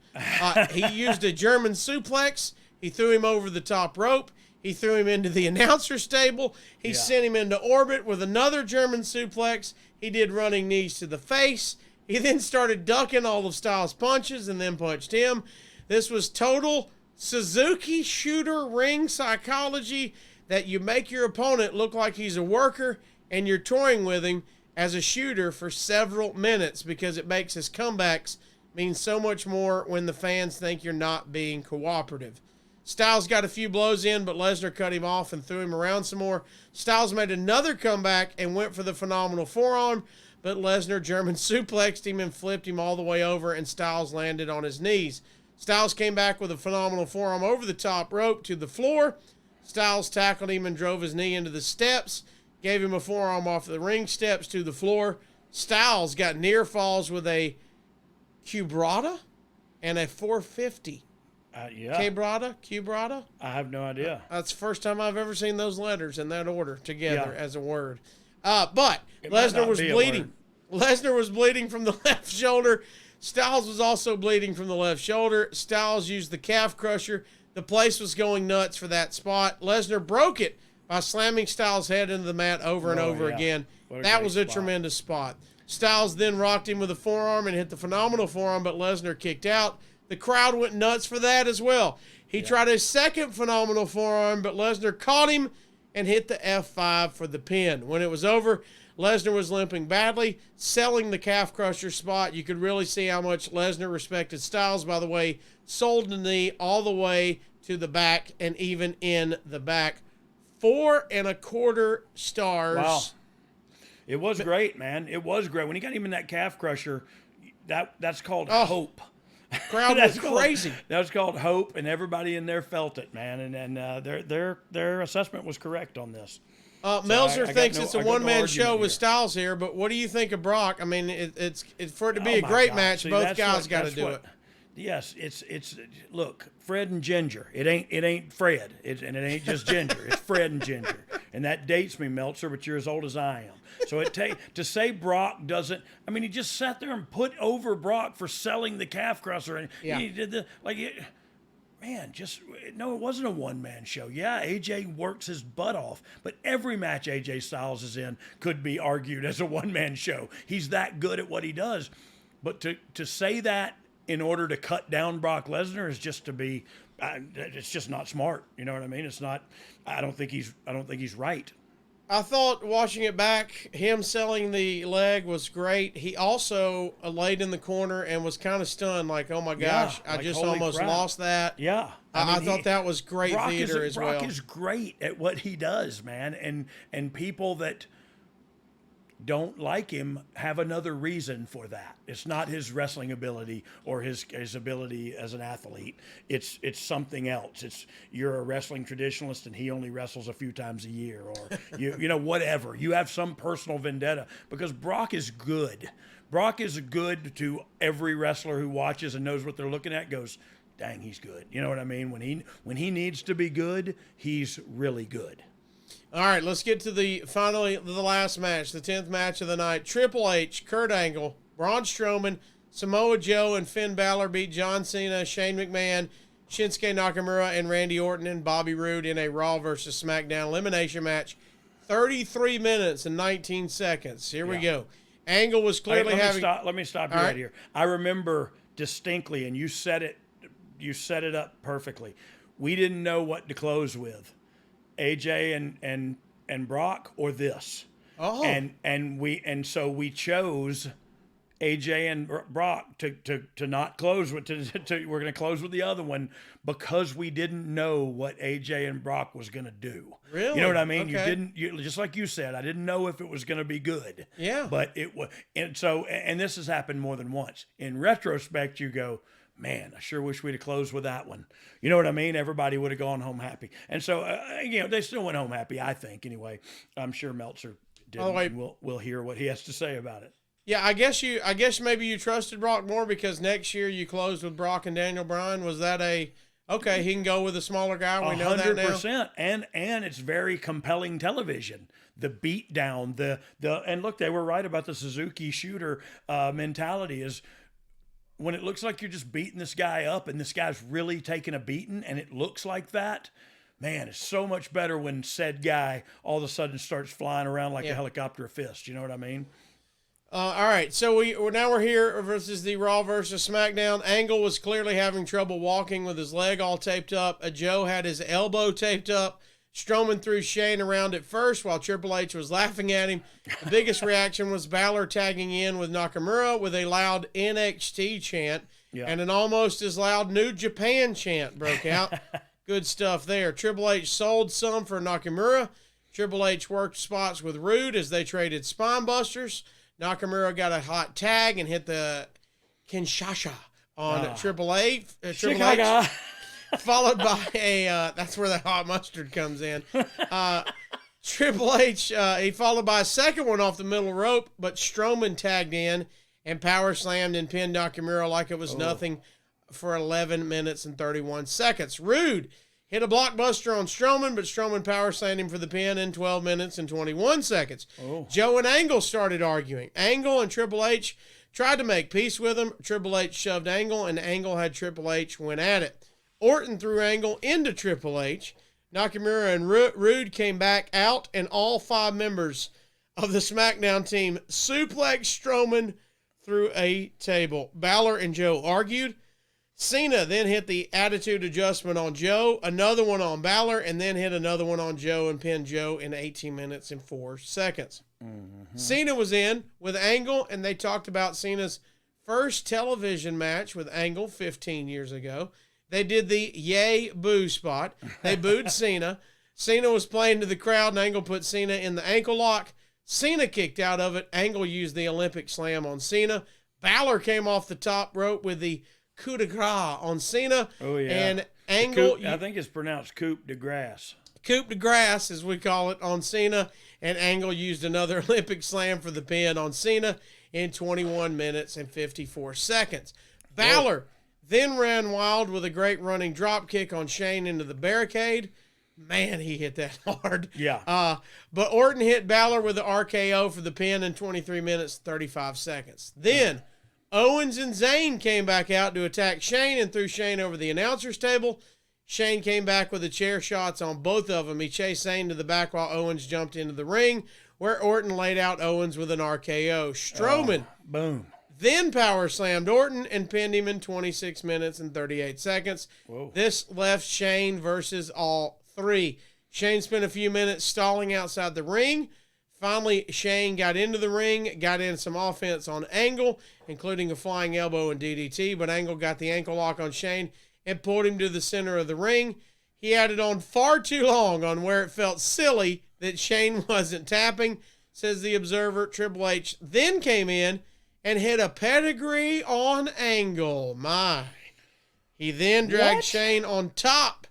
He used a German suplex. He threw him over the top rope. He threw him into the announcer's table. He sent him into orbit with another German suplex. He did running knees to the face. He then started ducking all of Styles' punches and then punched him. This was total Suzuki shooter ring psychology, that you make your opponent look like he's a worker and you're toying with him as a shooter for several minutes, because it makes his comebacks mean so much more when the fans think you're not being cooperative. Styles got a few blows in, but Lesnar cut him off and threw him around some more. Styles made another comeback and went for the phenomenal forearm, but Lesnar German suplexed him and flipped him all the way over, and Styles landed on his knees. Styles came back with a phenomenal forearm over the top rope to the floor. Styles tackled him and drove his knee into the steps, gave him a forearm off the ring steps to the floor. Styles got near falls with a Cubrata and a 450. Cubrata? I have no idea. That's the first time I've ever seen those letters in that order together as a word. But Lesnar was bleeding. Lesnar was bleeding from the left shoulder. Styles was also bleeding from the left shoulder. Styles used the calf crusher. The place was going nuts for that spot. Lesnar broke it by slamming Styles' head into the mat over and over again. That was a tremendous spot. Styles then rocked him with a forearm and hit the phenomenal forearm, but Lesnar kicked out. The crowd went nuts for that as well. He tried a second phenomenal forearm, but Lesnar caught him and hit the F5 for the pin. When it was over, Lesnar was limping badly, selling the calf crusher spot. You could really see how much Lesnar respected Styles, by the way. Sold the knee all the way to the back and even in the back. 4.25 stars. Wow. It was great, man. It was great. When he got him in that calf crusher, that's called hope. Crowd was crazy. That was called hope, and everybody in there felt it, man. And their assessment was correct on this. Meltzer thinks it's a one-man show with Styles here, but what do you think of Brock? I mean, it's for it to be a great match. See, both guys got to do it. Yes, it's look, Fred and Ginger. It ain't Fred, and it ain't just Ginger. It's Fred and Ginger, and that dates me, Meltzer. But you're as old as I am. So to say Brock doesn't. I mean, he just sat there and put over Brock for selling the calf crusher, and he did man, it wasn't a one-man show. Yeah, AJ works his butt off, but every match AJ Styles is in could be argued as a one-man show. He's that good at what he does. But to say that in order to cut down Brock Lesnar is just to be, it's just not smart. You know what I mean? It's not. I don't think he's right. I thought watching it back, him selling the leg was great. He also laid in the corner and was kind of stunned, like, oh my gosh, I just almost lost that. Yeah. I thought that was great theater as well. Brock is great at what he does, man. And people that don't like him have another reason for that. It's not his wrestling ability or his ability as an athlete. It's something else. It's you're a wrestling traditionalist and he only wrestles a few times a year, or you know, whatever. You have some personal vendetta, because Brock is good. Brock is good to every wrestler who watches and knows what they're looking at, goes, dang, he's good. You know what I mean? When he needs to be good, he's really good. All right, let's get to the last match, the 10th match of the night. Triple H, Kurt Angle, Braun Strowman, Samoa Joe, and Finn Balor beat John Cena, Shane McMahon, Shinsuke Nakamura, and Randy Orton and Bobby Roode in a Raw versus SmackDown elimination match. 33 minutes and 19 seconds. Here we go. Angle was clearly Let me stop you right here. I remember distinctly, and you set it up perfectly. We didn't know what to close with. AJ and Brock or this. Oh. And so we chose AJ and Brock to not close with we're going to close with the other one, because we didn't know what AJ and Brock was going to do. Really? You know what I mean? Okay. You just like you said, I didn't know if it was going to be good. Yeah. But it was, and this has happened more than once. In retrospect, you go, man, I sure wish we'd have closed with that one. You know what I mean? Everybody would have gone home happy. And so, they still went home happy, I think, anyway. I'm sure Meltzer didn't. We'll hear what he has to say about it. Yeah, I guess maybe you trusted Brock more because next year you closed with Brock and Daniel Bryan. Was that a Okay, he can go with a smaller guy. We know that now. 100%. And it's very compelling television. The beat down, and look, they were right about the Suzuki shooter mentality is when it looks like you're just beating this guy up and this guy's really taking a beating and it looks like that. Man, it's so much better when said guy all of a sudden starts flying around like a helicopter fist. You know what I mean? All right, so we're here versus the Raw versus SmackDown. Angle was clearly having trouble walking with his leg all taped up. Joe had his elbow taped up. Strowman threw Shane around at first while Triple H was laughing at him. The biggest reaction was Balor tagging in with Nakamura with a loud NXT chant, and an almost as loud New Japan chant broke out. Good stuff there. Triple H sold some for Nakamura. Triple H worked spots with Roode as they traded spine busters. Nakamura got a hot tag and hit the Kinshasa on Triple H. Followed by that's where the hot mustard comes in. Triple H, he followed by a second one off the middle rope, but Strowman tagged in and power slammed and pinned Nakamura like it was nothing for 11 minutes and 31 seconds. Roode hit a blockbuster on Strowman, but Strowman power slammed him for the pin in 12 minutes and 21 seconds. Joe and Angle started arguing. Angle and Triple H tried to make peace with him. Triple H shoved Angle, and Angle had Triple H win at it. Orton threw Angle into Triple H. Nakamura and Roode came back out, and all 5 members of the SmackDown team suplexed Strowman through a table. Balor and Joe argued. Cena then hit the attitude adjustment on Joe, another one on Balor, and then hit another one on Joe and pinned Joe in 18 minutes and 4 seconds. Cena was in with Angle, and they talked about Cena's first television match with Angle 15 years ago. They did the yay boo spot. They booed Cena. Cena was playing to the crowd, and Angle put Cena in the ankle lock. Cena kicked out of it. Angle used the Olympic slam on Cena. Balor came off the top rope with the coup de grace on Cena. Oh, yeah. And Angle... I think it's pronounced coup de grace. Coup de grace, as we call it, on Cena. And Angle used another Olympic slam for the pin on Cena in 21 minutes and 54 seconds. Balor then ran wild with a great running drop kick on Shane into the barricade. Man, he hit that hard. Yeah. But Orton hit Balor with the RKO for the pin in 23 minutes, 35 seconds. Then Owens and Zayn came back out to attack Shane and threw Shane over the announcer's table. Shane came back with the chair shots on both of them. He chased Zayn to the back while Owens jumped into the ring, where Orton laid out Owens with an RKO. Strowman boom. Then power slammed Orton and pinned him in 26 minutes and 38 seconds. Whoa. This left Shane versus all 3. Shane spent a few minutes stalling outside the ring. Finally, Shane got into the ring, got in some offense on Angle, including a flying elbow and DDT, but Angle got the ankle lock on Shane and pulled him to the center of the ring. He had it on far too long on where it felt silly that Shane wasn't tapping, says the Observer. Triple H then came in and hit a pedigree on Angle. He then dragged Shane on top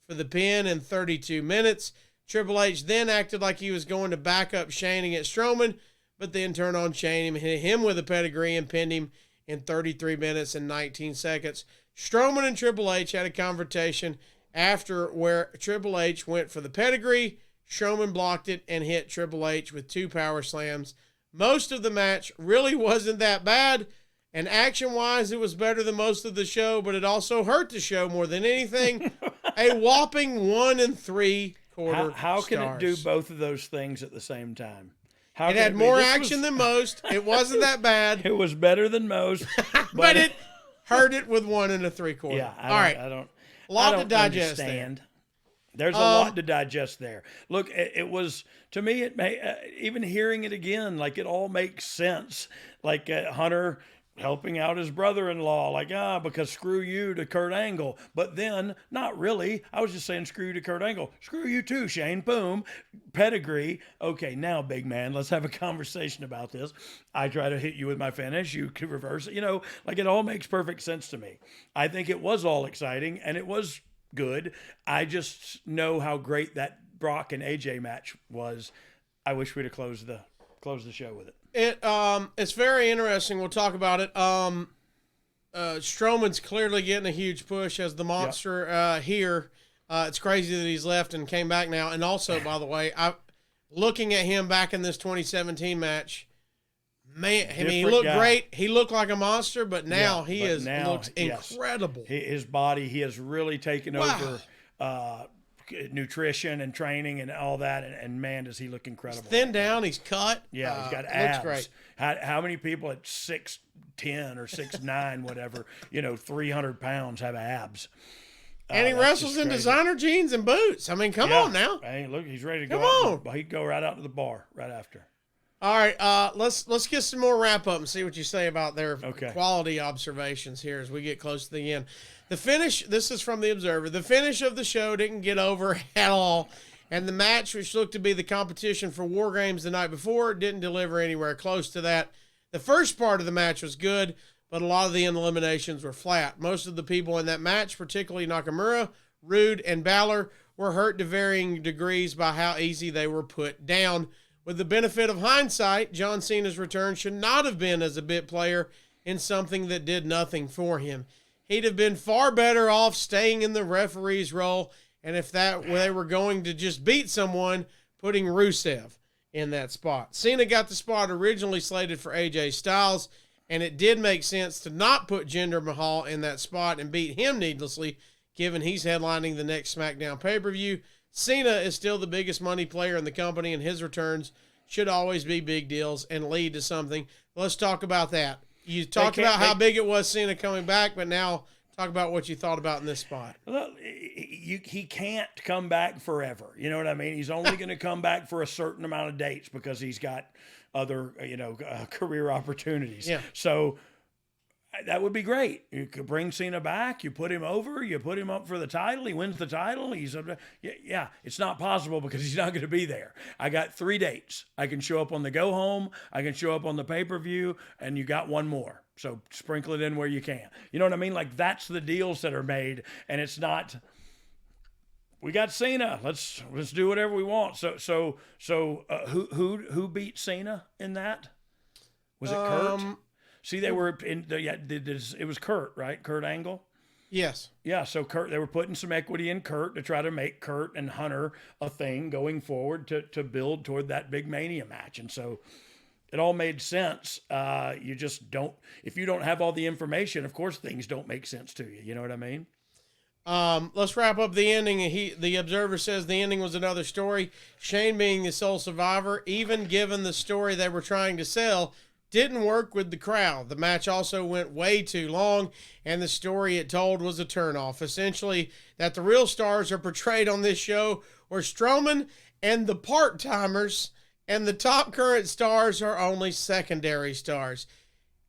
for the pin in 32 minutes. Triple H then acted like he was going to back up Shane against Strowman, but then turned on Shane and hit him with a pedigree and pinned him in 33 minutes and 19 seconds. Strowman and Triple H had a confrontation after where Triple H went for the pedigree. Strowman blocked it and hit Triple H with 2 power slams. Most of the match really wasn't that bad, and action-wise, it was better than most of the show, but it also hurt the show more than anything. A whopping 1 3/4 How can stars. it do both of those things at the same time? It had more action than most. It wasn't that bad. It was better than most, but it hurt it with 1 3/4. Yeah, I don't to digest understand. There's a lot to digest there. Look, it was, to me, it may, even hearing it again, like it all makes sense. Like Hunter helping out his brother-in-law, like, because screw you to Kurt Angle. But then, not really. I was just saying screw you to Kurt Angle. Screw you too, Shane. Boom. Pedigree. Okay, now, big man, let's have a conversation about this. I try to hit you with my finish. You could reverse it. You know, like it all makes perfect sense to me. I think it was all exciting, and it was good. I just know how great that Brock and AJ match was. I wish we'd have closed the show with it. It's very interesting. We'll talk about it. Strowman's clearly getting a huge push as the monster here. It's crazy that he's left and came back now. And also, by the way, looking at him back in this 2017 match, man, I mean, he looked great. He looked like a monster, but now looks incredible. His body, he has really taken over nutrition and training and all that, and man, does he look incredible. He's thinned down, he's cut. Yeah, he's got abs. Looks great. How many people at 6'10" or 6'9", whatever, 300 pounds have abs? And he wrestles in designer jeans and boots. I mean, come on now. Hey, look, he's ready to go. Come on. He'd go right out to the bar right after. All right, let's get some more wrap up and see what you say about their quality observations here as we get close to the end. The finish, this is from the Observer, the finish of the show didn't get over at all, and the match, which looked to be the competition for War Games the night before, didn't deliver anywhere close to that. The first part of the match was good, but a lot of the eliminations were flat. Most of the people in that match, particularly Nakamura, Roode, and Balor, were hurt to varying degrees by how easy they were put down. With the benefit of hindsight, John Cena's return should not have been as a bit player in something that did nothing for him. He'd have been far better off staying in the referee's role, and if they were going to just beat someone, putting Rusev in that spot. Cena got the spot originally slated for AJ Styles, and it did make sense to not put Jinder Mahal in that spot and beat him needlessly, given he's headlining the next SmackDown pay-per-view. Cena is still the biggest money player in the company, and his returns should always be big deals and lead to something. Let's talk about that. You talked about how big it was Cena coming back, but now talk about what you thought about in this spot. Look, he can't come back forever. You know what I mean? He's only going to come back for a certain amount of dates because he's got other, career opportunities. Yeah. So that would be great. You could bring Cena back. You put him over. You put him up for the title. He wins the title. It's not possible because he's not going to be there. I got 3 dates. I can show up on the go home. I can show up on the pay-per-view, and you got one more. So sprinkle it in where you can. You know what I mean? Like, that's the deals that are made, and it's not, we got Cena. Let's do whatever we want. So who beat Cena in that? Was it Kurt? See, they were in it was Kurt, right? Kurt Angle? Yes. Yeah, so they were putting some equity in Kurt to try to make Kurt and Hunter a thing going forward to build toward that big Mania match. And so it all made sense. You just don't, if you don't have all the information, of course things don't make sense to you. You know what I mean? Let's wrap up the ending. The Observer says the ending was another story. Shane being the sole survivor, even given the story they were trying to sell, didn't work with the crowd. The match also went way too long, and the story it told was a turnoff. Essentially, that the real stars are portrayed on this show were Strowman and the part-timers, and the top current stars are only secondary stars.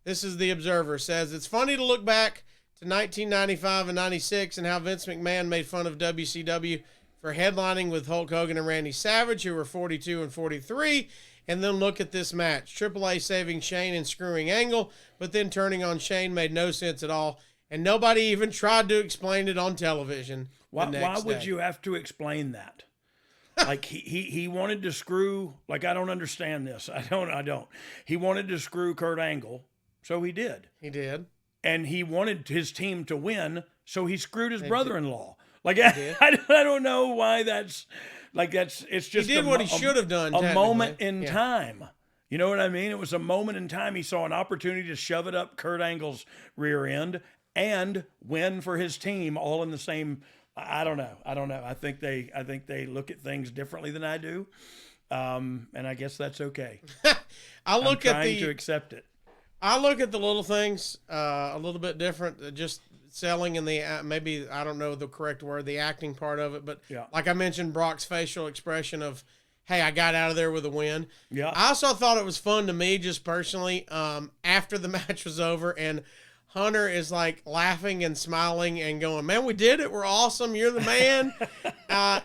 This is the Observer. Says, it's funny to look back to 1995 and 96 and how Vince McMahon made fun of WCW for headlining with Hulk Hogan and Randy Savage, who were 42 and 43, and then look at this match. Triple A saving Shane and screwing Angle, but then turning on Shane made no sense at all, and nobody even tried to explain it on television. Why would you have to explain that? Like he wanted to screw, like, I don't understand this. I don't. He wanted to screw Kurt Angle, so he did. He did. And he wanted his team to win, so he screwed his brother-in-law. Like, I don't know why that's, like, it's just he did what he should have done. A moment in time. You know what I mean? It was a moment in time. He saw an opportunity to shove it up Kurt Angle's rear end and win for his team all in the same. I don't know. I think they look at things differently than I do, and I guess that's okay. I'm trying to accept it. I look at the little things a little bit different. Just selling and the maybe, I don't know the correct word, the acting part of it, but like I mentioned, Brock's facial expression of, hey, I got out of there with a win. Yeah. I also thought it was fun to me, just personally, after the match was over and Hunter is like laughing and smiling and going, man, we did it. We're awesome. You're the man. I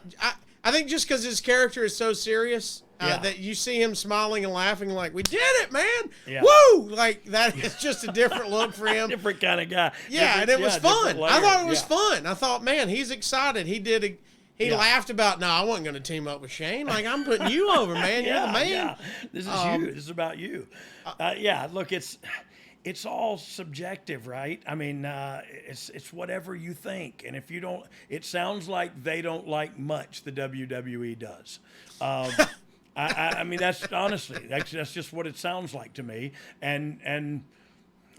think just because his character is so serious that you see him smiling and laughing like, we did it, man. Yeah. Woo! Like, that is just a different look for him. Different kind of guy. Yeah, and it was fun. I thought it was fun. I thought, man, he's excited. He laughed about, no, I wasn't going to team up with Shane. Like, I'm putting you over, man. You're the man. Yeah. This is you. This is about you. Look, it's all subjective, right? I mean, it's whatever you think, and if you don't, it sounds like they don't like much. The WWE does. I mean, that's honestly, that's just what it sounds like to me. And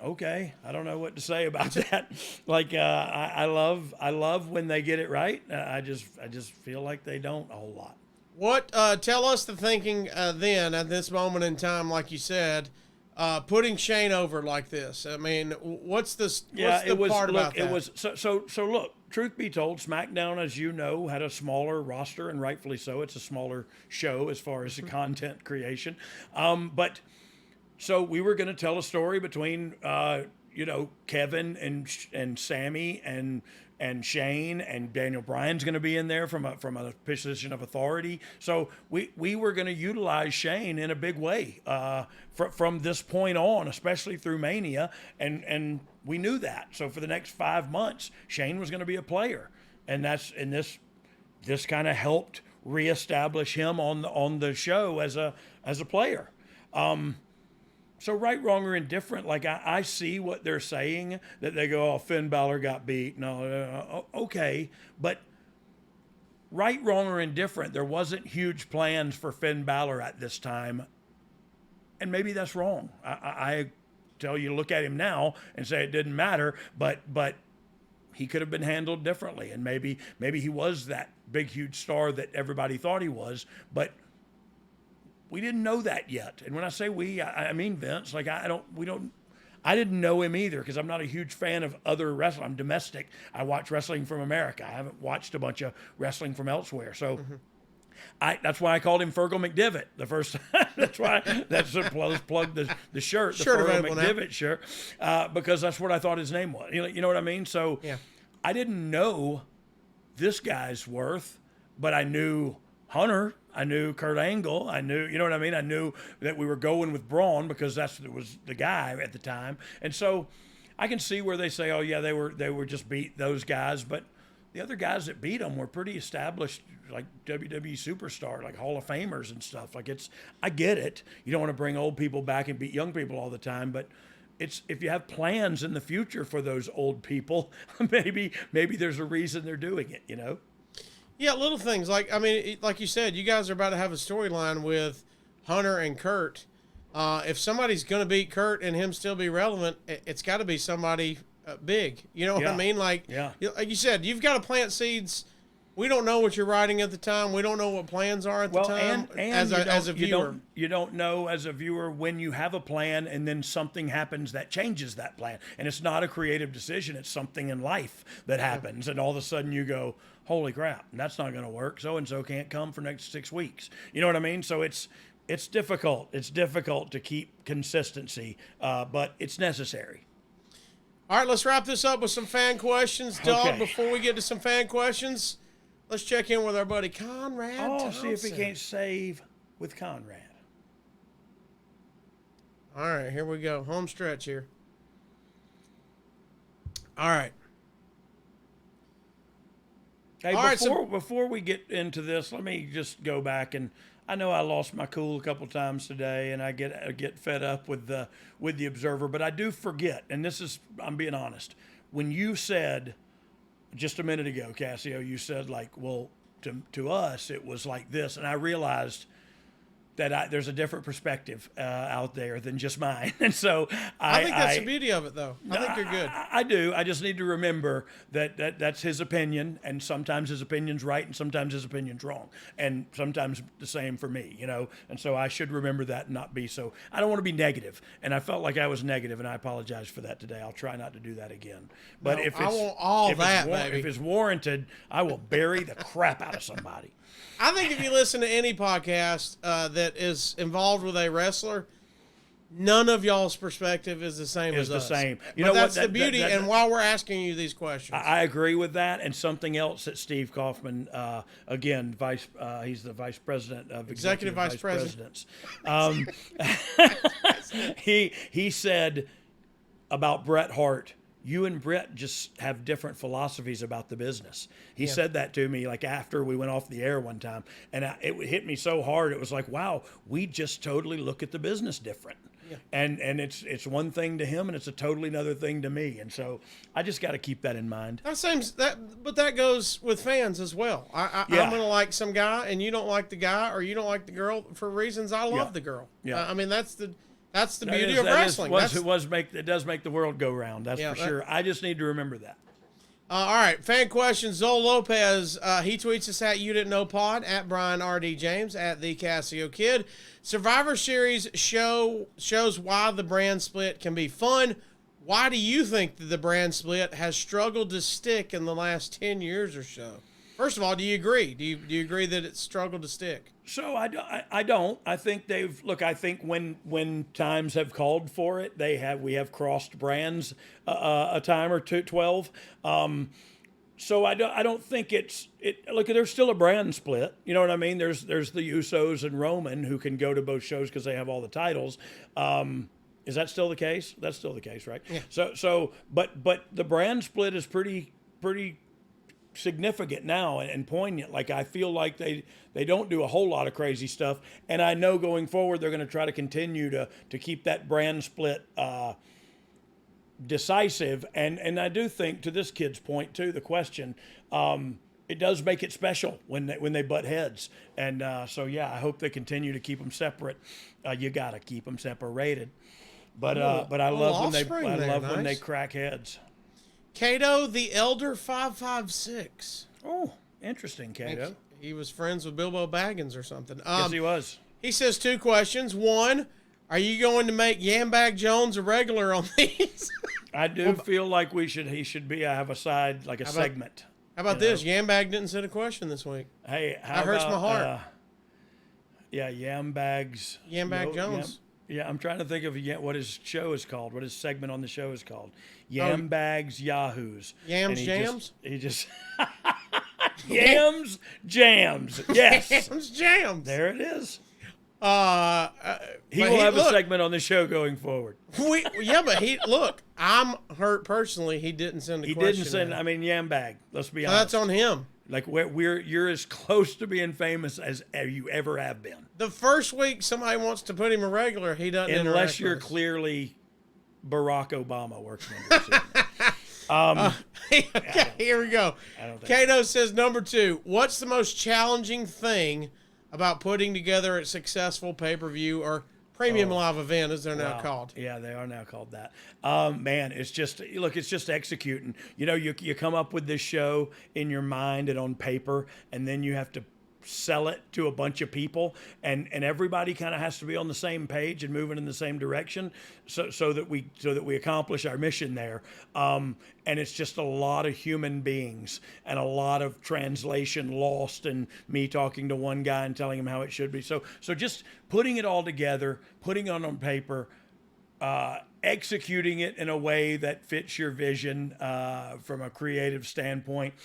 okay, I don't know what to say about that. Like, I love when they get it right. I just feel like they don't a whole lot. What? Tell us the thinking then at this moment in time, like you said. Putting Shane over like this. I mean, what's the part about that? It was so look, truth be told, SmackDown, as you know, had a smaller roster, and rightfully so. It's a smaller show as far as the content creation. But so we were going to tell a story between Kevin and Sami and Shane, and Daniel Bryan's going to be in there from a position of authority. So we were going to utilize Shane in a big way from this point on, especially through Mania, and we knew that. So for the next 5 months, Shane was going to be a player, and this kind of helped reestablish him on the show as a player. So right, wrong, or indifferent, like I see what they're saying, that they go, oh, Finn Balor got beat. No, okay. But right, wrong, or indifferent, there wasn't huge plans for Finn Balor at this time. And maybe that's wrong. I tell you, look at him now and say it didn't matter, but he could have been handled differently. And maybe he was that big, huge star that everybody thought he was, but we didn't know that yet. And when I say we, I mean Vince. Like I didn't know him either, because I'm not a huge fan of other wrestling. I'm domestic. I watch wrestling from America. I haven't watched a bunch of wrestling from elsewhere. So that's why I called him Fergal McDivitt the first time. Let's plug the shirt, the Fergal McDivitt shirt, because that's what I thought his name was. You know what I mean? So yeah. I didn't know this guy's worth, but I knew Hunter. I knew Kurt Angle. I knew, you know what I mean? I knew that we were going with Braun because that was the guy at the time. And so I can see where they say, oh, yeah, they were just beat those guys. But the other guys that beat them were pretty established, like WWE superstar, like Hall of Famers and stuff. Like I get it. You don't want to bring old people back and beat young people all the time. But if you have plans in the future for those old people, maybe there's a reason they're doing it, you know? Yeah, little things. Like you said, you guys are about to have a storyline with Hunter and Kurt. If somebody's going to beat Kurt and him still be relevant, it's got to be somebody big. You know what I mean? Like you said, you've got to plant seeds. We don't know what you're writing at the time. We don't know what plans are at the time. And as a viewer, you don't know as a viewer when you have a plan and then something happens that changes that plan. And it's not a creative decision. It's something in life that happens. And all of a sudden you go, holy crap, that's not going to work. So-and-so can't come for next 6 weeks. You know what I mean? So it's difficult. It's difficult to keep consistency, but it's necessary. All right, let's wrap this up with some fan questions. Dog, okay. Before we get to some fan questions, let's check in with our buddy Conrad Thompson. See if he can't save with Conrad. All right, here we go. Home stretch here. All right. Hey, before we get into this, let me just go back, and I know I lost my cool a couple times today, and I get fed up with the Observer, but I do forget, and I'm being honest. When you said just a minute ago, Cassio, you said like, well, to us it was like this, and I realized that there's a different perspective out there than just mine. And so I think that's the beauty of it, though. I think you're good. I do. I just need to remember that's his opinion, and sometimes his opinion's right, and sometimes his opinion's wrong, and sometimes the same for me, you know. And so I should remember that and not be so. I don't want to be negative, and I felt like I was negative, and I apologize for that today. I'll try not to do that again. But if it's warranted, I will bury the crap out of somebody. I think if you listen to any podcast that is involved with a wrestler, none of y'all's perspective is the same as us. You know that's the beauty, and why we're asking you these questions. I agree with that, and something else that Steve Kaufman, again, he's the vice president of executive vice presidents. He said about Bret Hart, you and Bret just have different philosophies about the business. He said that to me like after we went off the air one time, and it hit me so hard. It was like, wow, we just totally look at the business different. and it's one thing to him, and it's a totally another thing to me. And so I just got to keep that in mind. But that goes with fans as well. I'm gonna like some guy, and you don't like the guy, or you don't like the girl for reasons I love the girl. I mean, that's the beauty of wrestling. It does make the world go round. That's for sure. I just need to remember that. All right, fan question. Zol Lopez, he tweets us at You Didn't Know Pod, at Brian R.D. James, at The Casio Kid. Survivor Series shows why the brand split can be fun. Why do you think that the brand split has struggled to stick in the last 10 years or so? First of all, do you agree? Do you agree that it's struggled to stick? So I don't. I think I think when times have called for it, we have crossed brands a time or 12. So I don't think look, there's still a brand split. You know what I mean? There's the Usos and Roman who can go to both shows because they have all the titles. Is that still the case? That's still the case, right? Yeah. But the brand split is pretty significant now and poignant. Like, I feel like they don't do a whole lot of crazy stuff, and I know going forward they're going to try to continue to keep that brand split decisive. And I do think, to this kid's point too, the question, it does make it special when they butt heads. And so yeah, I hope they continue to keep them separate. You got to keep them separated. But I love when they crack heads. Cato the Elder 556. Oh, interesting, Cato. He was friends with Bilbo Baggins or something. Yes, he was. He says 2 questions. One, are you going to make YAMBAG Jones a regular on these? I do feel like he should be. I have a side, like a segment. How about this? YAMBAG didn't send a question this week. Hey, that hurts my heart. YAMBAG Jones. Yeah, I'm trying to think of what his show is called, what his segment on the show is called. YAMBAG's Yahoos. Yams Jams? He just Yams Jams. Yes. Yams Jams. There it is. He will have a segment on the show going forward. Look, I'm hurt personally. He didn't send a question. He didn't send. I mean, YAMBAG. Let's be honest. That's on him. Like, you're as close to being famous as you ever have been. The first week somebody wants to put him a regular, he doesn't. Unless you're clearly Barack Obama working on this. Okay, here we go. Cato says, number 2, what's the most challenging thing about putting together a successful pay-per-view or premium live event, as they're now called? Yeah, they are now called that. Man, it's just executing. You know, you come up with this show in your mind and on paper, and then you have to sell it to a bunch of people, and everybody kind of has to be on the same page and moving in the same direction, so that we accomplish our mission there. And it's just a lot of human beings and a lot of translation lost, and me talking to one guy and telling him how it should be. So just putting it all together, putting it on paper, executing it in a way that fits your vision from a creative standpoint.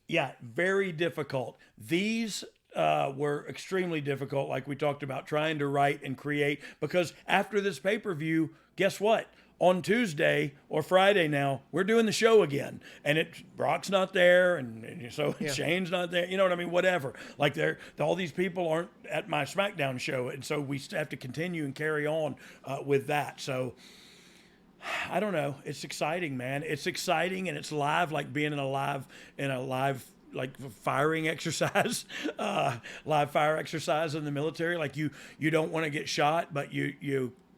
Yeah, very difficult. These were extremely difficult, like we talked about, trying to write and create, because after this pay-per-view, guess what? On Tuesday or Friday now, we're doing the show again. And Brock's not there, and so Shane's not there. You know what I mean? Whatever. Like, all these people aren't at my Smackdown show, and so we have to continue and carry on with that. So I don't know. It's exciting, man. It's exciting, and it's live, like being in a live like firing exercise, live fire exercise in the military. Like, you don't want to get shot, but you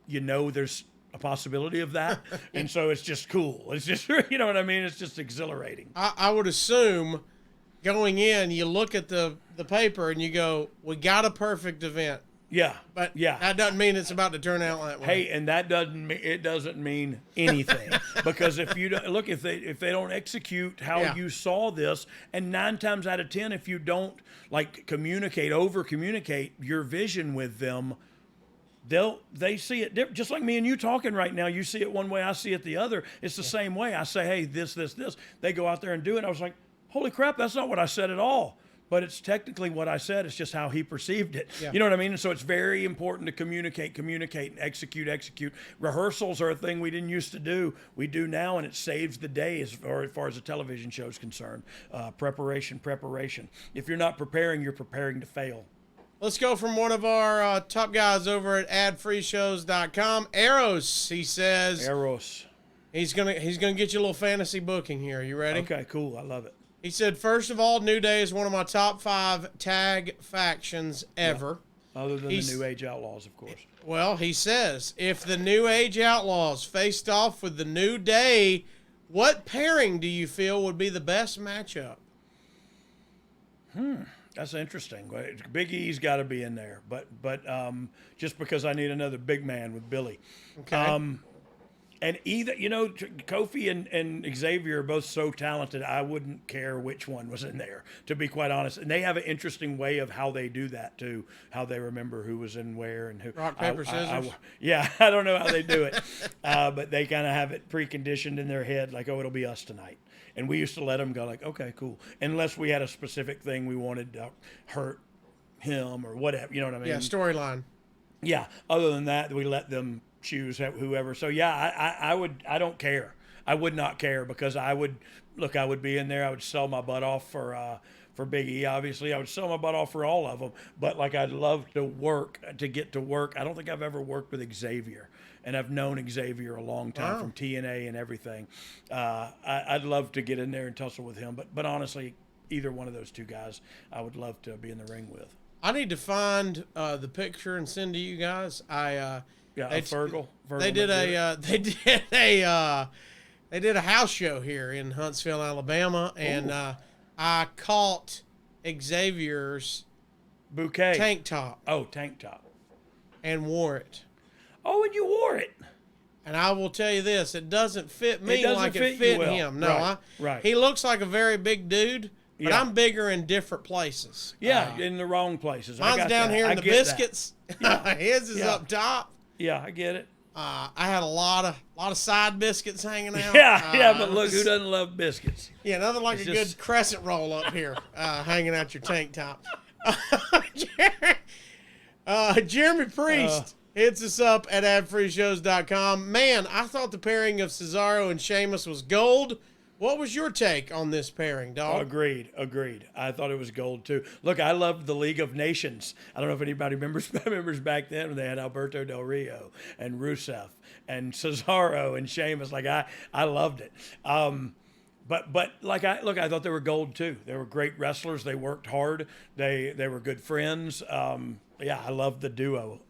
know there's a possibility of that. And so it's just cool. It's just, you know what I mean? It's just exhilarating. I would assume going in, you look at the paper and you go, we got a perfect event. Yeah. But that doesn't mean it's about to turn out that way. Hey, and it doesn't mean anything. Because if you don't look, if they don't execute how you saw this, and 9 times out of 10, if you don't over communicate your vision with them, they see it different. Just like me and you talking right now, you see it one way, I see it the other. It's the same way. I say, hey, this. They go out there and do it. I was like, holy crap, that's not what I said at all. But it's technically what I said. It's just how he perceived it. Yeah. You know what I mean? And so it's very important to communicate, and execute. Rehearsals are a thing we didn't used to do. We do now, and it saves the day as far as a television show is concerned. Preparation. If you're not preparing, you're preparing to fail. Let's go from one of our top guys over at adfreeshows.com. Eros, he says. Eros. He's gonna get you a little fantasy booking here. Are you ready? Okay, cool. I love it. He said, first of all, New Day is one of my top 5 tag factions ever. Yeah. Other than the New Age Outlaws, of course. Well, he says, if the New Age Outlaws faced off with the New Day, what pairing do you feel would be the best matchup? That's interesting. Big E's got to be in there, but just because I need another big man with Billy. Okay. And either, Kofi and Xavier are both so talented, I wouldn't care which one was in there, to be quite honest. And they have an interesting way of how they do that, too, how they remember who was in where and who. Rock, paper, scissors? I don't know how they do it, but they kind of have it preconditioned in their head, like, oh, it'll be us tonight. And we used to let them go like, okay, cool. Unless we had a specific thing we wanted to hurt him or whatever, you know what I mean? Yeah, storyline. Yeah, other than that, we let them choose whoever. So yeah, I don't care. I would not care because I would be in there. I would sell my butt off for Big E. Obviously, I would sell my butt off for all of them. But like, I'd love to get to work. I don't think I've ever worked with Xavier, and I've known Xavier a long time from TNA and everything. I'd love to get in there and tussle with him. But honestly, either one of those two guys, I would love to be in the ring with. I need to find the picture and send to you guys. Fergal. They did a house show here in Huntsville, Alabama, and I caught Xavier's bouquet tank top. Oh, tank top. And wore it. Oh, and you wore it. And I will tell you this: it doesn't fit me like it fit him. No, right. He looks like a very big dude. But I'm bigger in different places. Yeah, in the wrong places. Mine's down here in the biscuits. Yeah. His is up top. Yeah, I get it. I had a lot of side biscuits hanging out. Yeah, but look, who doesn't love biscuits? Yeah, nothing like a good crescent roll up here, hanging out your tank top. Jeremy Priest hits us up at adfreeshows.com. Man, I thought the pairing of Cesaro and Sheamus was gold. What was your take on this pairing, dog? Agreed. I thought it was gold, too. Look, I loved the League of Nations. I don't know if anybody remembers back then when they had Alberto Del Rio and Rusev and Cesaro and Sheamus. Like, I loved it. But I thought they were gold, too. They were great wrestlers. They worked hard. They were good friends. I loved the duo.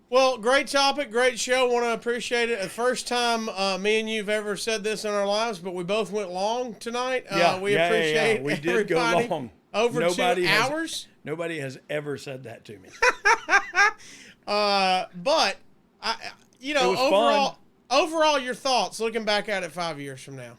Well, great topic, great show. Want to appreciate it. The first time me and you've ever said this in our lives, but we both went long tonight. We appreciate We did go long. Over 2 hours. Nobody has ever said that to me. But overall, your thoughts looking back at it 5 years from now.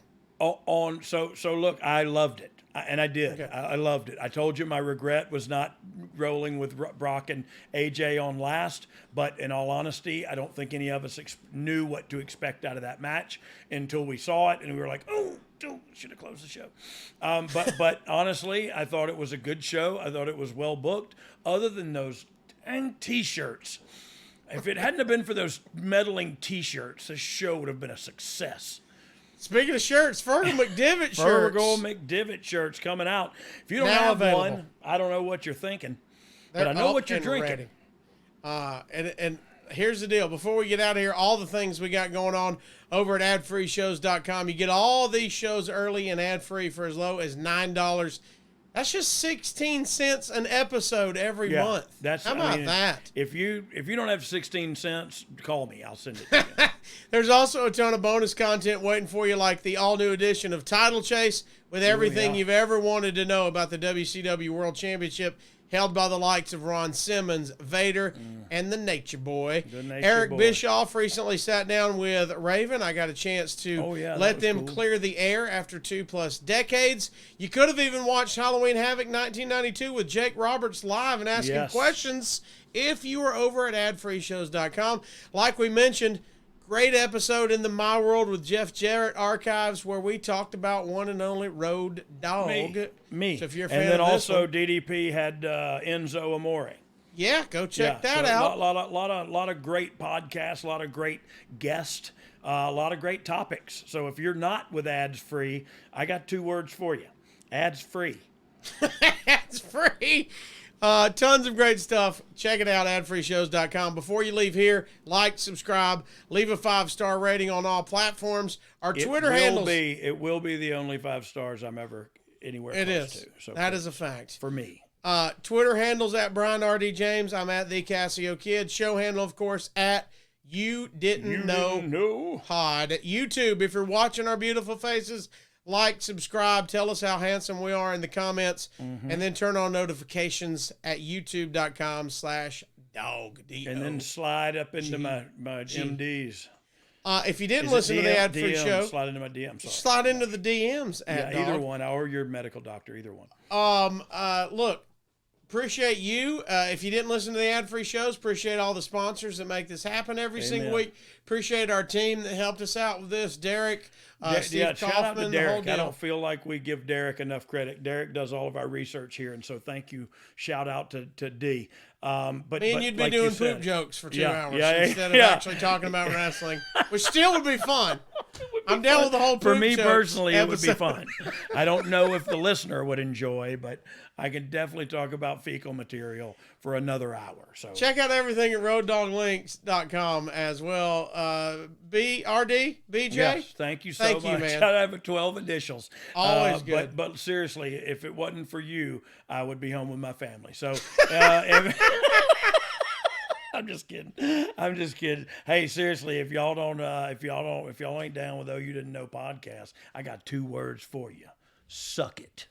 So look, I loved it. And I did. Okay. I loved it. I told you my regret was not rolling with Brock and AJ on last, but in all honesty, I don't think any of us knew what to expect out of that match until we saw it, and we were like, should have closed the show. But honestly, I thought it was a good show. I thought it was well booked, other than those dang T-shirts. If it hadn't have been for those meddling T-shirts, this show would have been a success. Speaking of shirts, Fergal McDivitt shirts. Fergal McDivitt shirts coming out. If you don't have one, I don't know what you're thinking. But I know what you're drinking. And here's the deal. Before we get out of here, all the things we got going on over at adfreeshows.com. You get all these shows early and ad-free for as low as $9. That's just 16 cents an episode every month. How about that? If you don't have 16 cents, call me. I'll send it to you. There's also a ton of bonus content waiting for you, like the all-new edition of Title Chase with everything you've ever wanted to know about the WCW World Championship, held by the likes of Ron Simmons, Vader, and the Nature Boy. Eric Bischoff recently sat down with Raven. I got a chance to let them clear the air after 2+ decades. You could have even watched Halloween Havoc 1992 with Jake Roberts live and asking questions if you were over at adfreeshows.com. Like we mentioned, great episode in the My World with Jeff Jarrett archives where we talked about one and only Road Dogg. Me. So if you're a fan and then of this also one, DDP had Enzo Amore. Yeah, go check that out. A lot of great podcasts, a lot of great guests, a lot of great topics. So if you're not with ads free, I got 2 words for you: ads free. Ads free. Tons of great stuff. Check it out, adfreeshows.com. Before you leave here, like, subscribe, leave a 5-star rating on all platforms. Our Twitter handles. It will be the only 5 stars I'm ever anywhere close to. So that is a fact. For me. Twitter handles at Brian R.D. James. I'm at the Casio Kid. Show handle, of course, at You Didn't Know Pod. YouTube, if you're watching our beautiful faces, like, subscribe, tell us how handsome we are in the comments, and then turn on notifications at youtube.com/dog. And then slide up into my MDs. If you didn't listen to the ad-free show, slide into my DMs. Slide into the DMs. Either one, or your medical doctor, either one. Look, appreciate you. If you didn't listen to the ad-free shows, appreciate all the sponsors that make this happen every single week. Appreciate our team that helped us out with this. Derek, Steve shout out to Derek. I deal. don't feel like we give Derek enough credit. Derek does all of our research here, and so thank you. Shout out to D. But you'd be like doing you said, poop jokes for 2 hours instead of actually talking about wrestling, which still would be fun. I'm down with the whole poop For me jokes personally, episode. it would be fun. I don't know if the listener would enjoy, but I can definitely talk about fecal material for another hour. So check out everything at roaddoglinks.com as well. BRD, BJ? Yes, thank you so much. Man. I have 12 initials. Always good. But seriously, if it wasn't for you, I would be home with my family. So I'm just kidding. Hey, seriously, if y'all ain't down with You Didn't Know podcast, I got 2 words for you. Suck it.